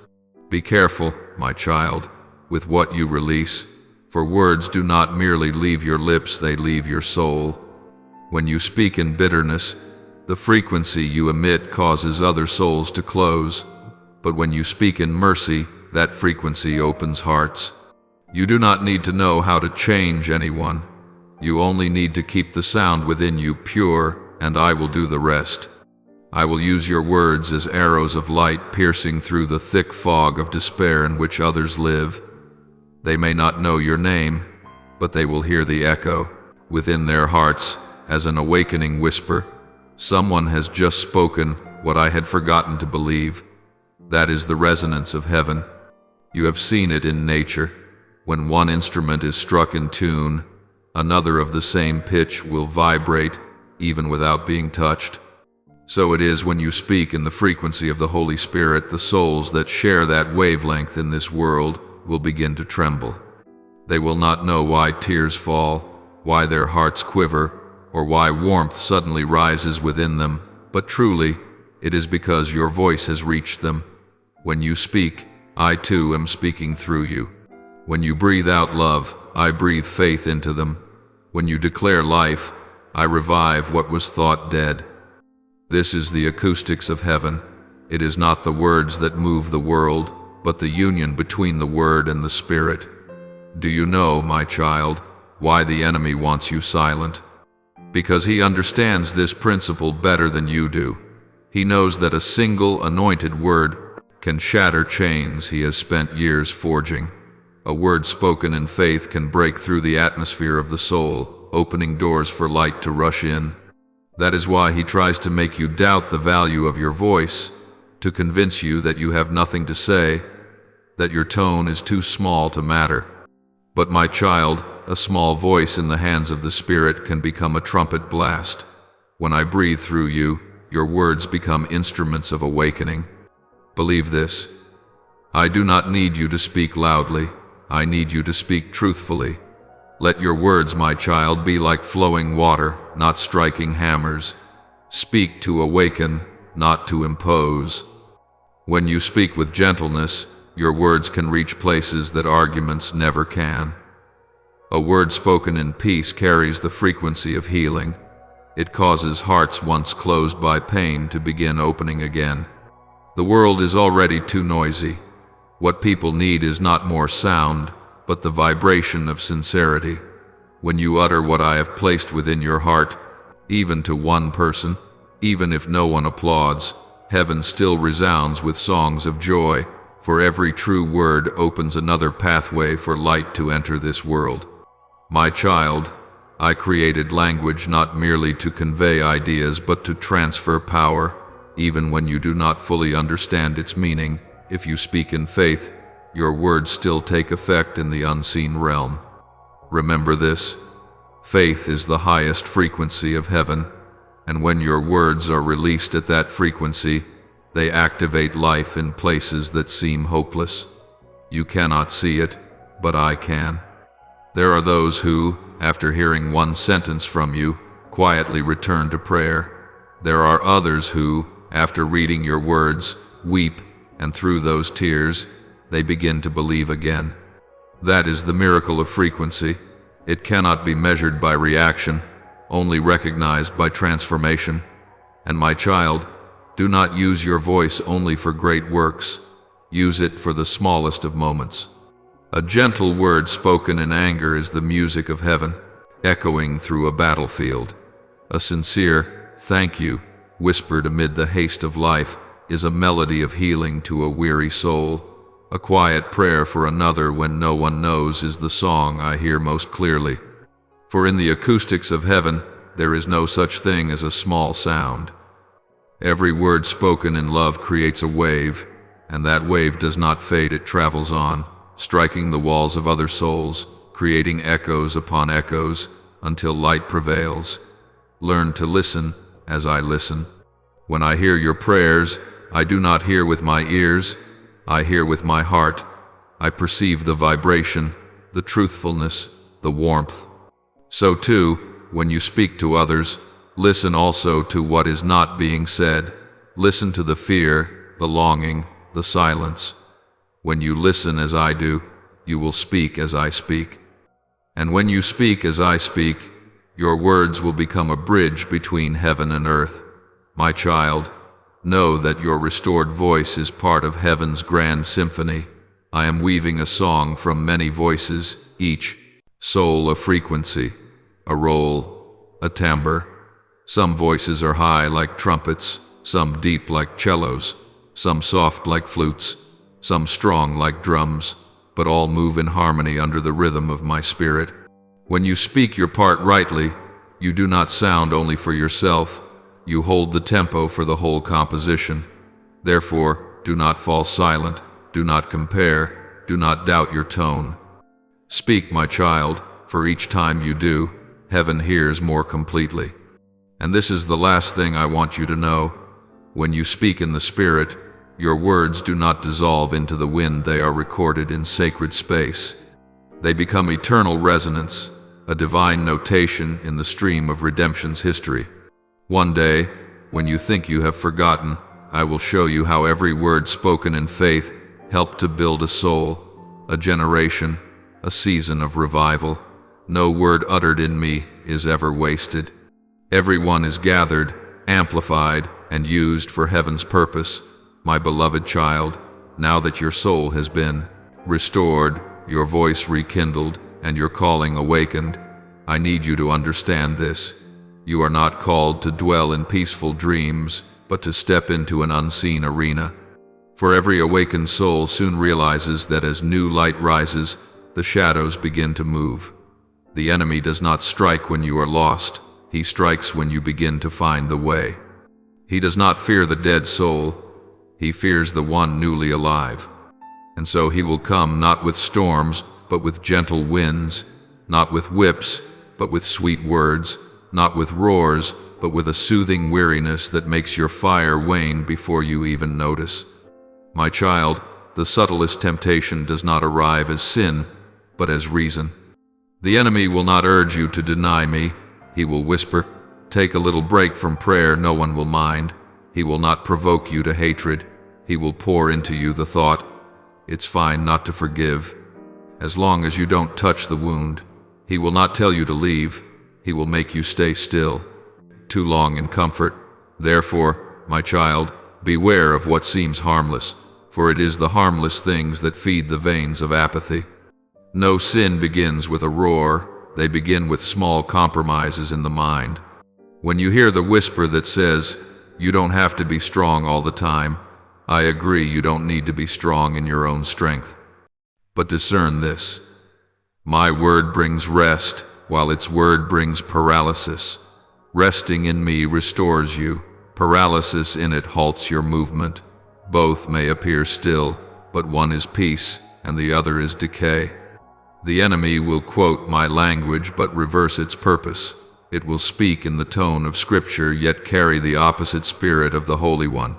Be careful, my child, with what you release, for words do not merely leave your lips, they leave your soul. When you speak in bitterness, the frequency you emit causes other souls to close, but when you speak in mercy, that frequency opens hearts. You do not need to know how to change anyone. You only need to keep the sound within you pure, and I will do the rest. I will use your words as arrows of light piercing through the thick fog of despair in which others live. They may not know your name, but they will hear the echo within their hearts as an awakening whisper. Someone has just spoken what I had forgotten to believe. That is the resonance of heaven. You have seen it in nature. When one instrument is struck in tune, another of the same pitch will vibrate, even without being touched. So it is when you speak in the frequency of the Holy Spirit, the souls that share that wavelength in this world will begin to tremble. They will not know why tears fall, why their hearts quiver, or why warmth suddenly rises within them, but truly, it is because your voice has reached them. When you speak, I too am speaking through you. When you breathe out love, I breathe faith into them. When you declare life, I revive what was thought dead. This is the acoustics of heaven. It is not the words that move the world, but the union between the word and the spirit. Do you know, my child, why the enemy wants you silent? Because he understands this principle better than you do. He knows that a single anointed word can shatter chains he has spent years forging. A word spoken in faith can break through the atmosphere of the soul, opening doors for light to rush in. That is why he tries to make you doubt the value of your voice, to convince you that you have nothing to say, that your tone is too small to matter. But my child, a small voice in the hands of the Spirit can become a trumpet blast. When I breathe through you, your words become instruments of awakening. Believe this. I do not need you to speak loudly. I need you to speak truthfully. Let your words, my child, be like flowing water, not striking hammers. Speak to awaken, not to impose. When you speak with gentleness, your words can reach places that arguments never can. A word spoken in peace carries the frequency of healing. It causes hearts once closed by pain to begin opening again. The world is already too noisy. What people need is not more sound, but the vibration of sincerity. When you utter what I have placed within your heart, even to one person, even if no one applauds, heaven still resounds with songs of joy, for every true word opens another pathway for light to enter this world. My child, I created language not merely to convey ideas but to transfer power. Even when you do not fully understand its meaning, if you speak in faith, your words still take effect in the unseen realm. Remember this. Faith is the highest frequency of heaven, and when your words are released at that frequency, they activate life in places that seem hopeless. You cannot see it, but I can. There are those who, after hearing one sentence from you, quietly return to prayer. There are others who, after reading your words, weep, and through those tears, they begin to believe again. That is the miracle of frequency. It cannot be measured by reaction, only recognized by transformation. And my child, do not use your voice only for great works. Use it for the smallest of moments. A gentle word spoken in anger is the music of heaven, echoing through a battlefield. A sincere "thank you," whispered amid the haste of life, is a melody of healing to a weary soul. A quiet prayer for another when no one knows is the song I hear most clearly. For in the acoustics of heaven, there is no such thing as a small sound. Every word spoken in love creates a wave, and that wave does not fade, it travels on, striking the walls of other souls, creating echoes upon echoes, until light prevails. Learn to listen as I listen. When I hear your prayers, I do not hear with my ears, I hear with my heart. I perceive the vibration, the truthfulness, the warmth. So too, when you speak to others, listen also to what is not being said. Listen to the fear, the longing, the silence. When you listen as I do, you will speak as I speak. And when you speak as I speak, your words will become a bridge between heaven and earth. My child, know that your restored voice is part of heaven's grand symphony. I am weaving a song from many voices, each soul a frequency, a roll, a timbre. Some voices are high like trumpets, some deep like cellos, some soft like flutes, some strong like drums, but all move in harmony under the rhythm of my spirit. When you speak your part rightly, you do not sound only for yourself, you hold the tempo for the whole composition. Therefore, do not fall silent, do not compare, do not doubt your tone. Speak, my child, for each time you do, heaven hears more completely. And this is the last thing I want you to know. When you speak in the Spirit, your words do not dissolve into the wind, they are recorded in sacred space. They become eternal resonance, a divine notation in the stream of redemption's history. One day, when you think you have forgotten, I will show you how every word spoken in faith helped to build a soul, a generation, a season of revival. No word uttered in me is ever wasted. Every one is gathered, amplified, and used for heaven's purpose. My beloved child, now that your soul has been restored, your voice rekindled, and your calling awakened, I need you to understand this. You are not called to dwell in peaceful dreams, but to step into an unseen arena. For every awakened soul soon realizes that as new light rises, the shadows begin to move. The enemy does not strike when you are lost, he strikes when you begin to find the way. He does not fear the dead soul, he fears the one newly alive. And so he will come not with storms, but with gentle winds, not with whips, but with sweet words, not with roars, but with a soothing weariness that makes your fire wane before you even notice. My child, the subtlest temptation does not arrive as sin, but as reason. The enemy will not urge you to deny me. He will whisper, "Take a little break from prayer, no one will mind." He will not provoke you to hatred. He will pour into you the thought, "It's fine not to forgive, as long as you don't touch the wound." He will not tell you to leave. He will make you stay still, too long in comfort. Therefore, my child, beware of what seems harmless, for it is the harmless things that feed the veins of apathy. No sin begins with a roar, they begin with small compromises in the mind. When you hear the whisper that says, "You don't have to be strong all the time," I agree, you don't need to be strong in your own strength. But discern this. My word brings rest, while its word brings paralysis. Resting in me restores you. Paralysis in it halts your movement. Both may appear still, but one is peace, and the other is decay. The enemy will quote my language but reverse its purpose. It will speak in the tone of Scripture yet carry the opposite spirit of the Holy One.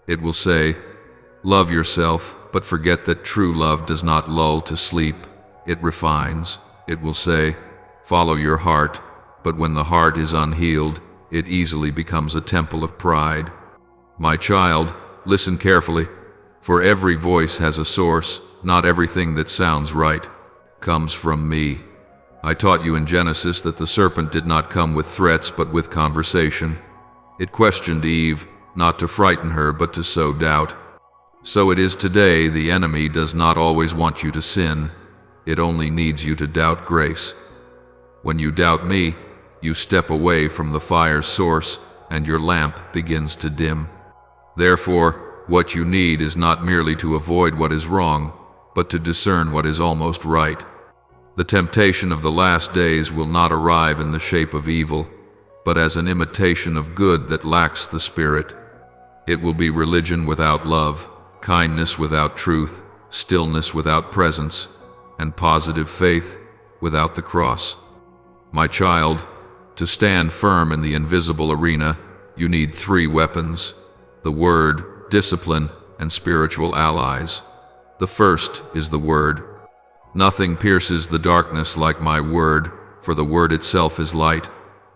It will say, "Love yourself, but forget that true love does not lull to sleep. It refines, It will say, "Follow your heart," but when the heart is unhealed, it easily becomes a temple of pride. My child, listen carefully, for every voice has a source. Not everything that sounds right comes from me. I taught you in Genesis that the serpent did not come with threats but with conversation. It questioned Eve, not to frighten her but to sow doubt. So it is today. The enemy does not always want you to sin. It only needs you to doubt grace. When you doubt me, you step away from the fire's source and your lamp begins to dim. Therefore, what you need is not merely to avoid what is wrong, but to discern what is almost right. The temptation of the last days will not arrive in the shape of evil, but as an imitation of good that lacks the Spirit. It will be religion without love, kindness without truth, stillness without presence, and positive faith without the cross. My child, to stand firm in the invisible arena, you need 3 weapons: the Word, discipline, and spiritual allies. The first is the Word. Nothing pierces the darkness like my Word, for the Word itself is light.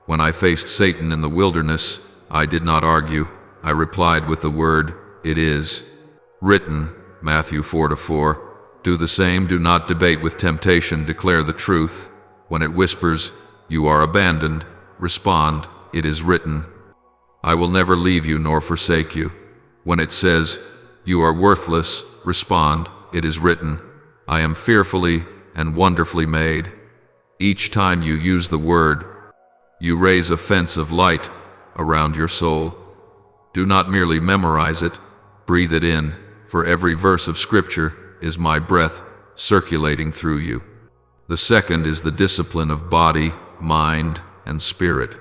When I faced Satan in the wilderness, I did not argue. I replied with the word, "It is written," Matthew 4:4. Do the same. Do not debate with temptation. Declare the truth. When it whispers, "You are abandoned," respond, "It is written." I will never leave you nor forsake you. When it says, "You are worthless," respond, "It is written, I am fearfully and wonderfully made." Each time you use the word, you raise a fence of light around your soul. Do not merely memorize it, breathe it in, for every verse of Scripture is my breath circulating through you. The second is the discipline of body, mind, and spirit.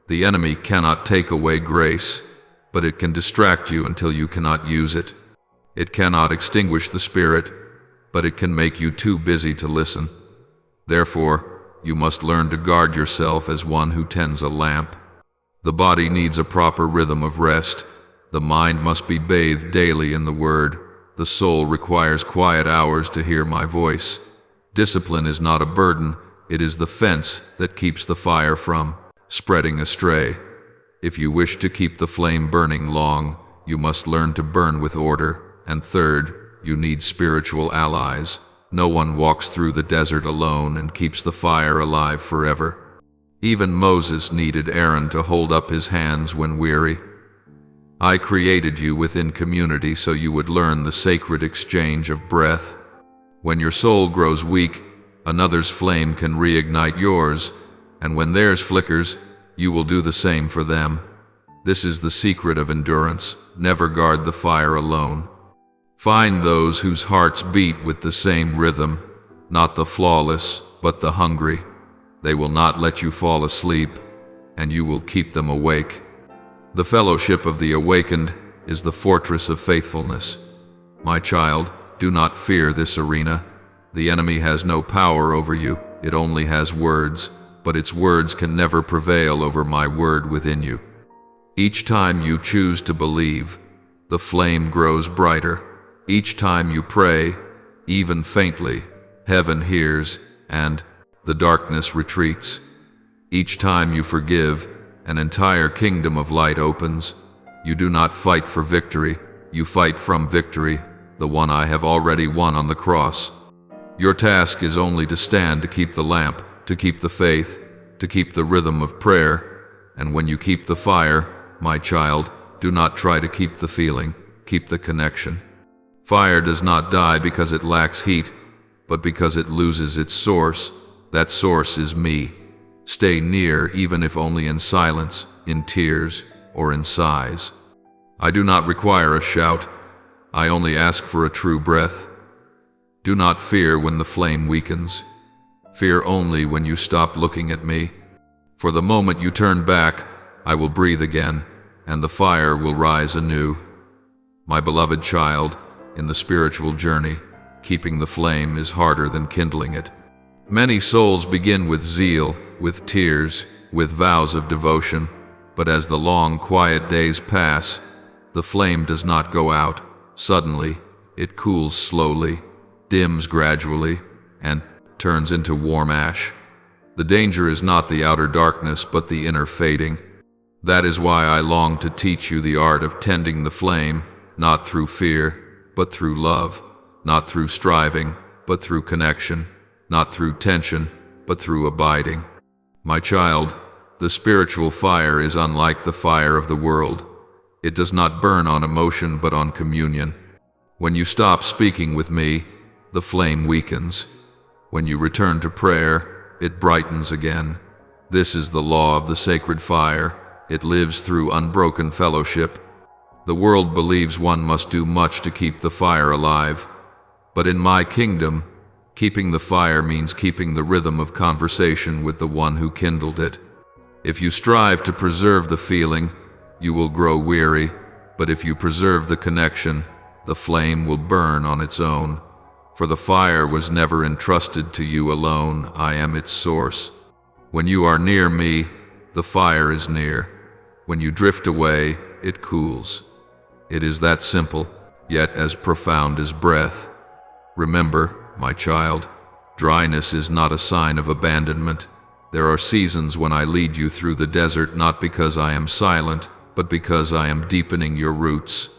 The enemy cannot take away grace, but it can distract you until you cannot use it. It cannot extinguish the Spirit, but it can make you too busy to listen. Therefore, you must learn to guard yourself as one who tends a lamp. The body needs a proper rhythm of rest. The mind must be bathed daily in the Word. The soul requires quiet hours to hear my voice. Discipline is not a burden, it is the fence that keeps the fire from spreading astray. If you wish to keep the flame burning long, you must learn to burn with order. And third, you need spiritual allies. No one walks through the desert alone and keeps the fire alive forever. Even Moses needed Aaron to hold up his hands when weary. I created you within community so you would learn the sacred exchange of breath. When your soul grows weak, another's flame can reignite yours, and when theirs flickers, you will do the same for them. This is the secret of endurance. Never guard the fire alone. Find those whose hearts beat with the same rhythm, not the flawless, but the hungry. They will not let you fall asleep, and you will keep them awake. The fellowship of the awakened is the fortress of faithfulness. My child, do not fear this arena. The enemy has no power over you. It only has words, but its words can never prevail over my word within you. Each time you choose to believe, the flame grows brighter. Each time you pray, even faintly, heaven hears, and the darkness retreats. Each time you forgive, an entire kingdom of light opens. You do not fight for victory, you fight from victory, the one I have already won on the cross. Your task is only to stand, to keep the lamp, to keep the faith, to keep the rhythm of prayer, and when you keep the fire, my child, do not try to keep the feeling, keep the connection. Fire does not die because it lacks heat, but because it loses its source. That source is me. Stay near, even if only in silence, in tears, or in sighs. I do not require a shout. I only ask for a true breath. Do not fear when the flame weakens. Fear only when you stop looking at me. For the moment you turn back, I will breathe again, and the fire will rise anew. My beloved child, in the spiritual journey, keeping the flame is harder than kindling it. Many souls begin with zeal, with tears, with vows of devotion, but as the long, quiet days pass, the flame does not go out. Suddenly, it cools slowly, dims gradually, and turns into warm ash. The danger is not the outer darkness, but the inner fading. That is why I long to teach you the art of tending the flame, not through fear, but through love, not through striving, but through connection, not through tension, but through abiding. My child, the spiritual fire is unlike the fire of the world. It does not burn on emotion, but on communion. When you stop speaking with me, the flame weakens. When you return to prayer, it brightens again. This is the law of the sacred fire. It lives through unbroken fellowship. The world believes one must do much to keep the fire alive. But in my kingdom, keeping the fire means keeping the rhythm of conversation with the one who kindled it. If you strive to preserve the feeling, you will grow weary, but if you preserve the connection, the flame will burn on its own. For the fire was never entrusted to you alone. I am its source. When you are near me, the fire is near. When you drift away, it cools. It is that simple, yet as profound as breath. Remember, my child, dryness is not a sign of abandonment. There are seasons when I lead you through the desert, not because I am silent, but because I am deepening your roots.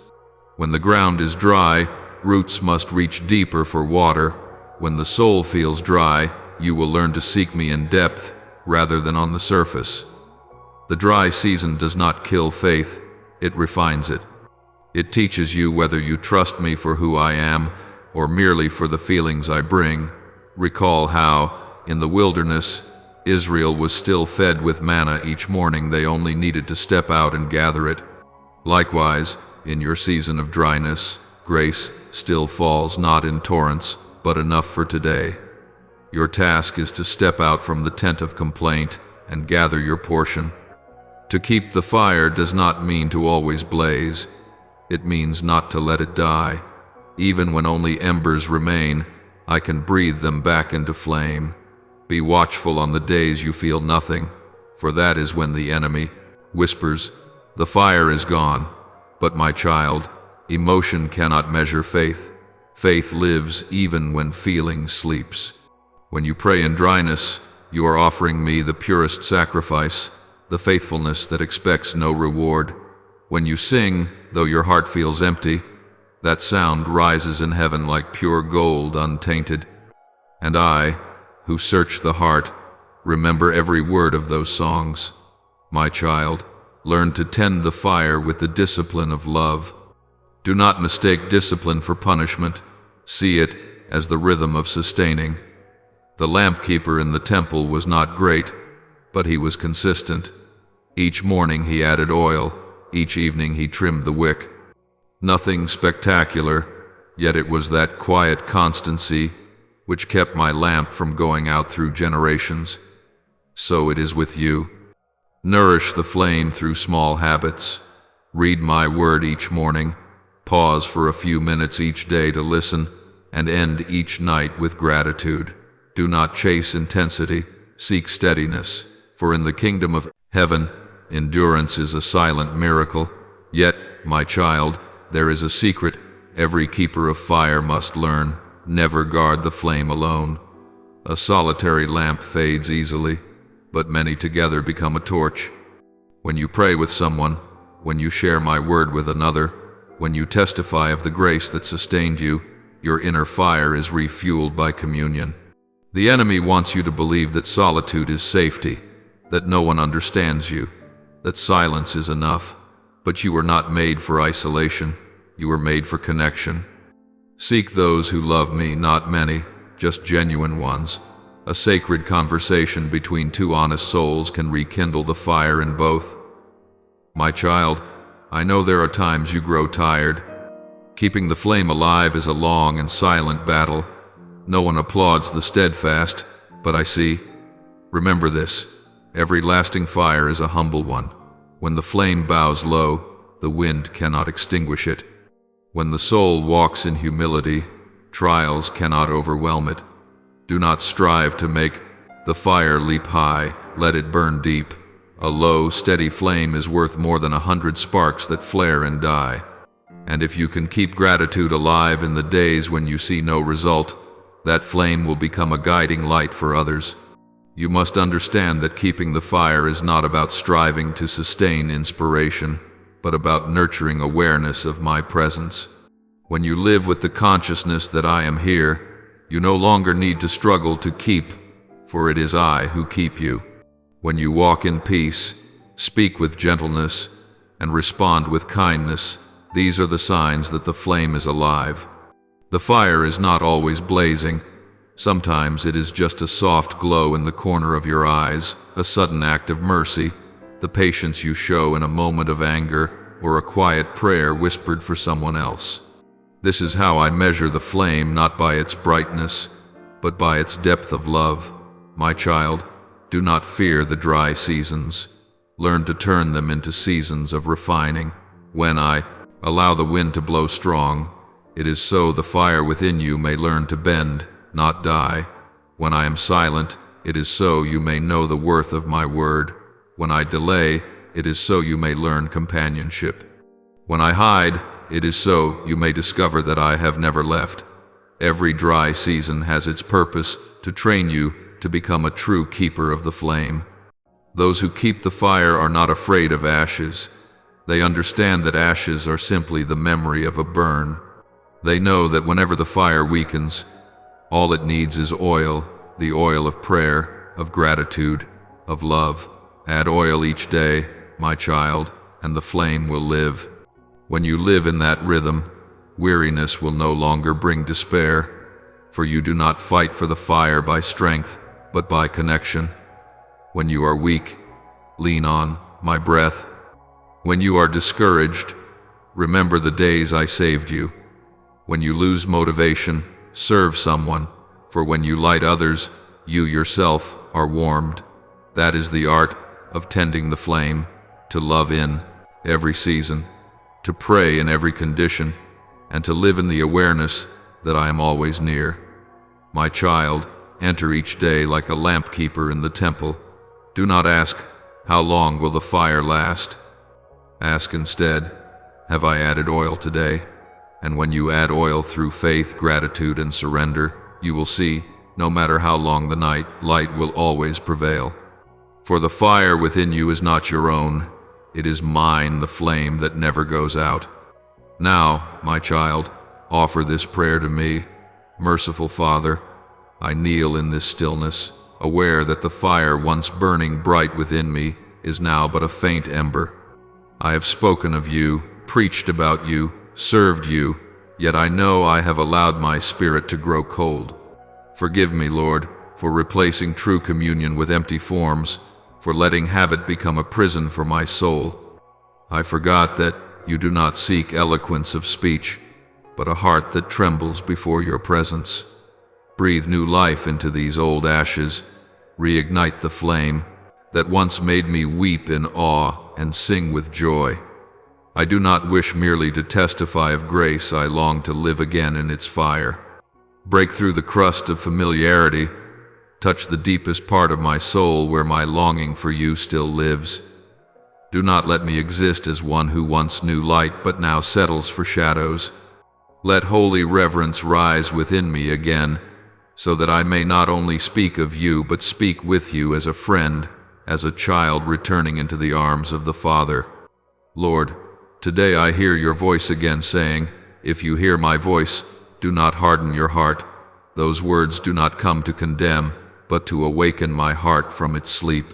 When the ground is dry, roots must reach deeper for water. When the soul feels dry, you will learn to seek me in depth rather than on the surface. The dry season does not kill faith, it refines it. It teaches you whether you trust me for who I am or merely for the feelings I bring. Recall how, in the wilderness, Israel was still fed with manna each morning. They only needed to step out and gather it. Likewise, in your season of dryness, grace still falls not in torrents, but enough for today. Your task is to step out from the tent of complaint and gather your portion. To keep the fire does not mean to always blaze. It means not to let it die. Even when only embers remain, I can breathe them back into flame. Be watchful on the days you feel nothing, for that is when the enemy whispers, "The fire is gone." But my child, emotion cannot measure faith. Faith lives even when feeling sleeps. When you pray in dryness, you are offering me the purest sacrifice, the faithfulness that expects no reward. When you sing, though your heart feels empty, that sound rises in heaven like pure gold untainted. And I, who search the heart, remember every word of those songs. My child, learn to tend the fire with the discipline of love. Do not mistake discipline for punishment. See it as the rhythm of sustaining. The lamp keeper in the temple was not great, but he was consistent. Each morning he added oil, each evening he trimmed the wick. Nothing spectacular, yet it was that quiet constancy which kept my lamp from going out through generations. So it is with you. Nourish the flame through small habits. Read my word each morning. Pause for a few minutes each day to listen, and end each night with gratitude. Do not chase intensity, seek steadiness, for in the kingdom of heaven, endurance is a silent miracle. Yet, my child, there is a secret every keeper of fire must learn. Never guard the flame alone. A solitary lamp fades easily, but many together become a torch. When you pray with someone, when you share my word with another, when you testify of the grace that sustained you, your inner fire is refueled by communion. The enemy wants you to believe that solitude is safety, that no one understands you, that silence is enough. But you were not made for isolation. You were made for connection. Seek those who love me, not many, just genuine ones. A sacred conversation between two honest souls can rekindle the fire in both. My child, I know there are times you grow tired. Keeping the flame alive is a long and silent battle. No one applauds the steadfast, but I see. Remember this, every lasting fire is a humble one. When the flame bows low, the wind cannot extinguish it. When the soul walks in humility, trials cannot overwhelm it. Do not strive to make the fire leap high, let it burn deep. A low, steady flame is worth more than 100 sparks that flare and die. And if you can keep gratitude alive in the days when you see no result, that flame will become a guiding light for others. You must understand that keeping the fire is not about striving to sustain inspiration, but about nurturing awareness of my presence. When you live with the consciousness that I am here, you no longer need to struggle to keep, for it is I who keep you. When you walk in peace, speak with gentleness, and respond with kindness, these are the signs that the flame is alive. The fire is not always blazing. Sometimes it is just a soft glow in the corner of your eyes, a sudden act of mercy, the patience you show in a moment of anger, or a quiet prayer whispered for someone else. This is how I measure the flame, not by its brightness, but by its depth of love. My child, do not fear the dry seasons. Learn to turn them into seasons of refining. When I allow the wind to blow strong, it is so the fire within you may learn to bend, not die. When I am silent, it is so you may know the worth of my word. When I delay, it is so you may learn companionship. When I hide, it is so you may discover that I have never left. Every dry season has its purpose, to train you to become a true keeper of the flame. Those who keep the fire are not afraid of ashes. They understand that ashes are simply the memory of a burn. They know that whenever the fire weakens, all it needs is oil, the oil of prayer, of gratitude, of love. Add oil each day, my child, and the flame will live. When you live in that rhythm, weariness will no longer bring despair, for you do not fight for the fire by strength, but by connection. When you are weak, lean on my breath. When you are discouraged, remember the days I saved you. When you lose motivation, serve someone, for when you light others, you yourself are warmed. That is the art of tending the flame, to love in every season, to pray in every condition, and to live in the awareness that I am always near. My child, enter each day like a lamp keeper in the temple. Do not ask, how long will the fire last? Ask instead, have I added oil today? And when you add oil through faith, gratitude, and surrender, you will see, no matter how long the night, light will always prevail. For the fire within you is not your own. It is mine, the flame that never goes out. Now, my child, offer this prayer to me. Merciful Father, I kneel in this stillness, aware that the fire once burning bright within me is now but a faint ember. I have spoken of you, preached about you, served you, yet I know I have allowed my spirit to grow cold. Forgive me, Lord, for replacing true communion with empty forms, for letting habit become a prison for my soul. I forgot that you do not seek eloquence of speech, but a heart that trembles before your presence. Breathe new life into these old ashes, reignite the flame that once made me weep in awe and sing with joy. I do not wish merely to testify of grace, I long to live again in its fire. Break through the crust of familiarity, touch the deepest part of my soul where my longing for you still lives. Do not let me exist as one who once knew light but now settles for shadows. Let holy reverence rise within me again, so that I may not only speak of you but speak with you as a friend, as a child returning into the arms of the Father. Lord, today I hear your voice again saying, if you hear my voice, do not harden your heart. Those words do not come to condemn, but to awaken my heart from its sleep.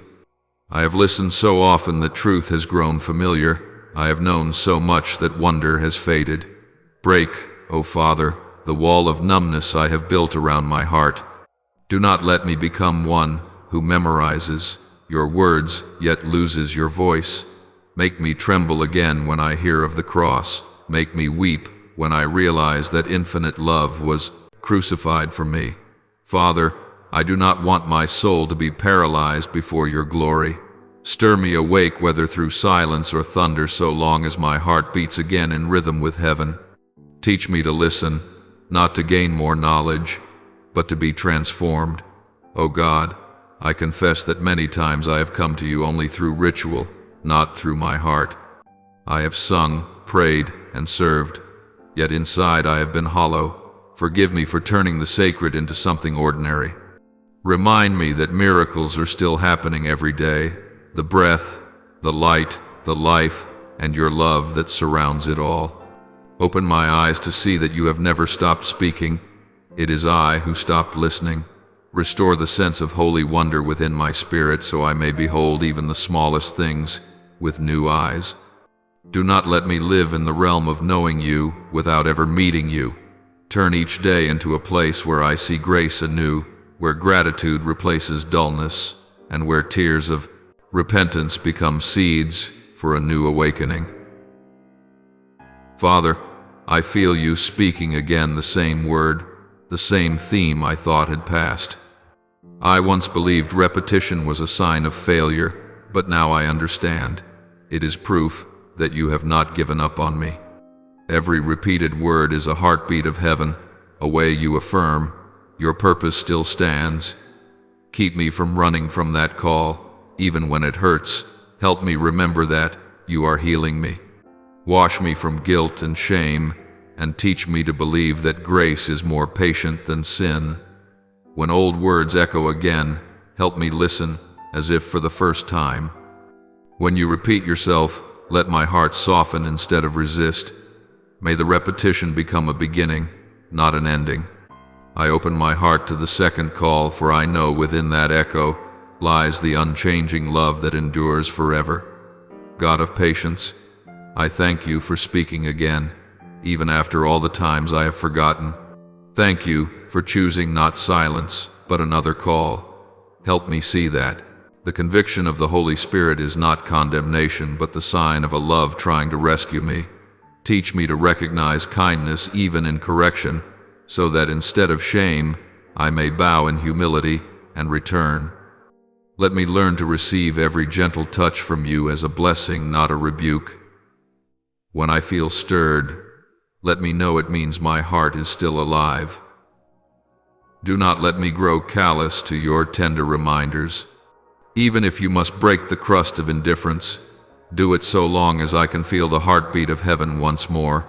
I have listened so often that truth has grown familiar. I have known so much that wonder has faded. Break, O Father, the wall of numbness I have built around my heart. Do not let me become one who memorizes your words, yet loses your voice. Make me tremble again when I hear of the cross. Make me weep when I realize that infinite love was crucified for me. Father, I do not want my soul to be paralyzed before your glory. Stir me awake whether through silence or thunder, so long as my heart beats again in rhythm with heaven. Teach me to listen, not to gain more knowledge, but to be transformed. O God, I confess that many times I have come to you only through ritual, not through my heart. I have sung, prayed, and served, yet inside I have been hollow. forgive me for turning the sacred into something ordinary. Remind me that miracles are still happening every day, the breath, the light, the life, and your love that surrounds it all. Open my eyes to see that you have never stopped speaking. It is I who stopped listening. Restore the sense of holy wonder within my spirit so I may behold even the smallest things with new eyes. Do not let me live in the realm of knowing you without ever meeting you. Turn each day into a place where I see grace anew, where gratitude replaces dullness, and where tears of repentance become seeds for a new awakening. Father, I feel you speaking again the same word, the same theme I thought had passed. I once believed repetition was a sign of failure, but now I understand. It is proof that you have not given up on me. Every repeated word is a heartbeat of heaven, a way you affirm, your purpose still stands. Keep me from running from that call, even when it hurts. Help me remember that you are healing me. Wash me from guilt and shame, and teach me to believe that grace is more patient than sin. When old words echo again, help me listen as if for the first time. When you repeat yourself, let my heart soften instead of resist. May the repetition become a beginning, not an ending. I open my heart to the second call, for I know within that echo lies the unchanging love that endures forever. God of patience, I thank you for speaking again, even after all the times I have forgotten. Thank you for choosing not silence, but another call. Help me see that the conviction of the Holy Spirit is not condemnation, but the sign of a love trying to rescue me. Teach me to recognize kindness even in correction, so that instead of shame, I may bow in humility and return. Let me learn to receive every gentle touch from you as a blessing, not a rebuke. When I feel stirred, let me know it means my heart is still alive. Do not let me grow callous to your tender reminders. Even if you must break the crust of indifference, do it so long as I can feel the heartbeat of heaven once more.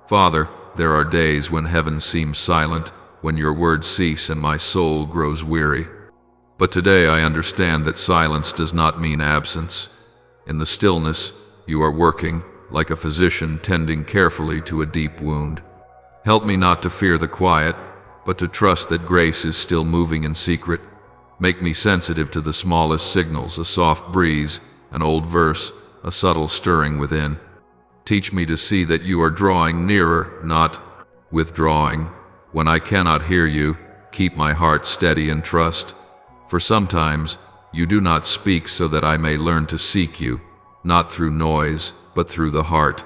Father, there are days when heaven seems silent, when your words cease and my soul grows weary. But today I understand that silence does not mean absence. In the stillness, you are working, like a physician tending carefully to a deep wound. Help me not to fear the quiet, but to trust that grace is still moving in secret. Make me sensitive to the smallest signals, a soft breeze, an old verse, a subtle stirring within. Teach me to see that you are drawing nearer, not withdrawing. When I cannot hear you, keep my heart steady and trust. For sometimes you do not speak so that I may learn to seek you, not through noise, but through the heart.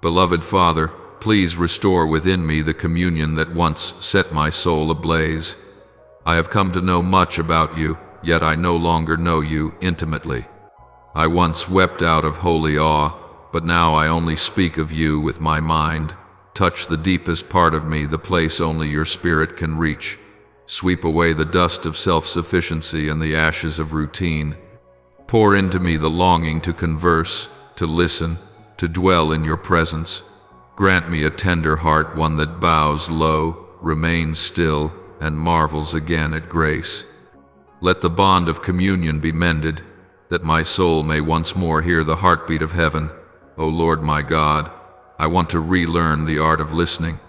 Beloved Father, please restore within me the communion that once set my soul ablaze. I have come to know much about you, yet I no longer know you intimately. I once wept out of holy awe, but now I only speak of you with my mind. Touch the deepest part of me, the place only your Spirit can reach. Sweep away the dust of self-sufficiency and the ashes of routine. Pour into me the longing to converse, to listen, to dwell in your presence. Grant me a tender heart, one that bows low, remains still, and marvels again at grace. Let the bond of communion be mended, that my soul may once more hear the heartbeat of heaven. O Lord my God, I want to relearn the art of listening.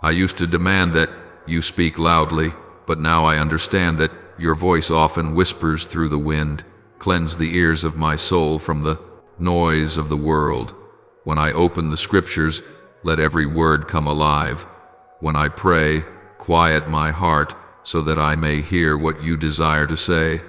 I used to demand that you speak loudly, but now I understand that your voice often whispers through the wind. Cleanse the ears of my soul from the noise of the world. When I open the scriptures, let every word come alive. When I pray, quiet my heart so that I may hear what you desire to say,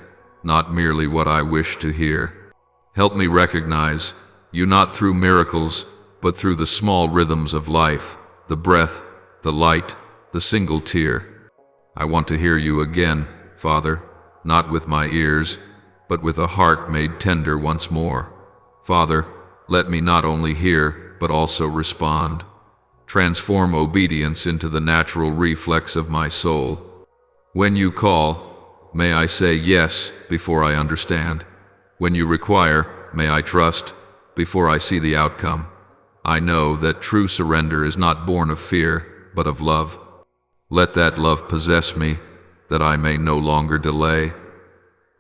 not merely what I wish to hear. Help me recognize you not through miracles, but through the small rhythms of life, the breath, the light, the single tear. I want to hear you again, Father, not with my ears, but with a heart made tender once more. Father, let me not only hear, but also respond. Transform obedience into the natural reflex of my soul. When you call, may I say yes before I understand. When you require, may I trust before I see the outcome. I know that true surrender is not born of fear, but of love. Let that love possess me, that I may no longer delay.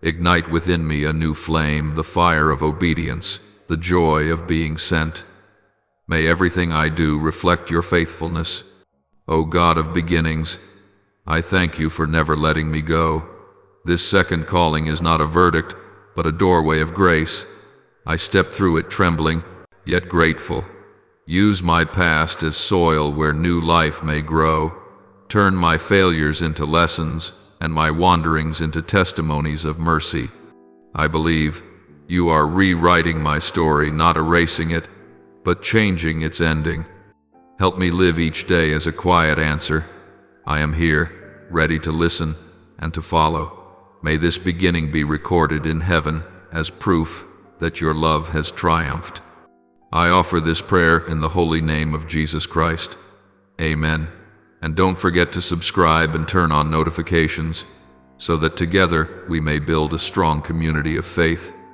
Ignite within me a new flame, the fire of obedience, the joy of being sent. May everything I do reflect your faithfulness. O God of beginnings, I thank you for never letting me go. This second calling is not a verdict, but a doorway of grace. I step through it trembling, yet grateful. Use my past as soil where new life may grow. Turn my failures into lessons, and my wanderings into testimonies of mercy. I believe you are rewriting my story, not erasing it, but changing its ending. Help me live each day as a quiet answer. I am here, ready to listen and to follow. May this beginning be recorded in heaven as proof that your love has triumphed. I offer this prayer in the holy name of Jesus Christ. Amen. And don't forget to subscribe and turn on notifications so that together we may build a strong community of faith.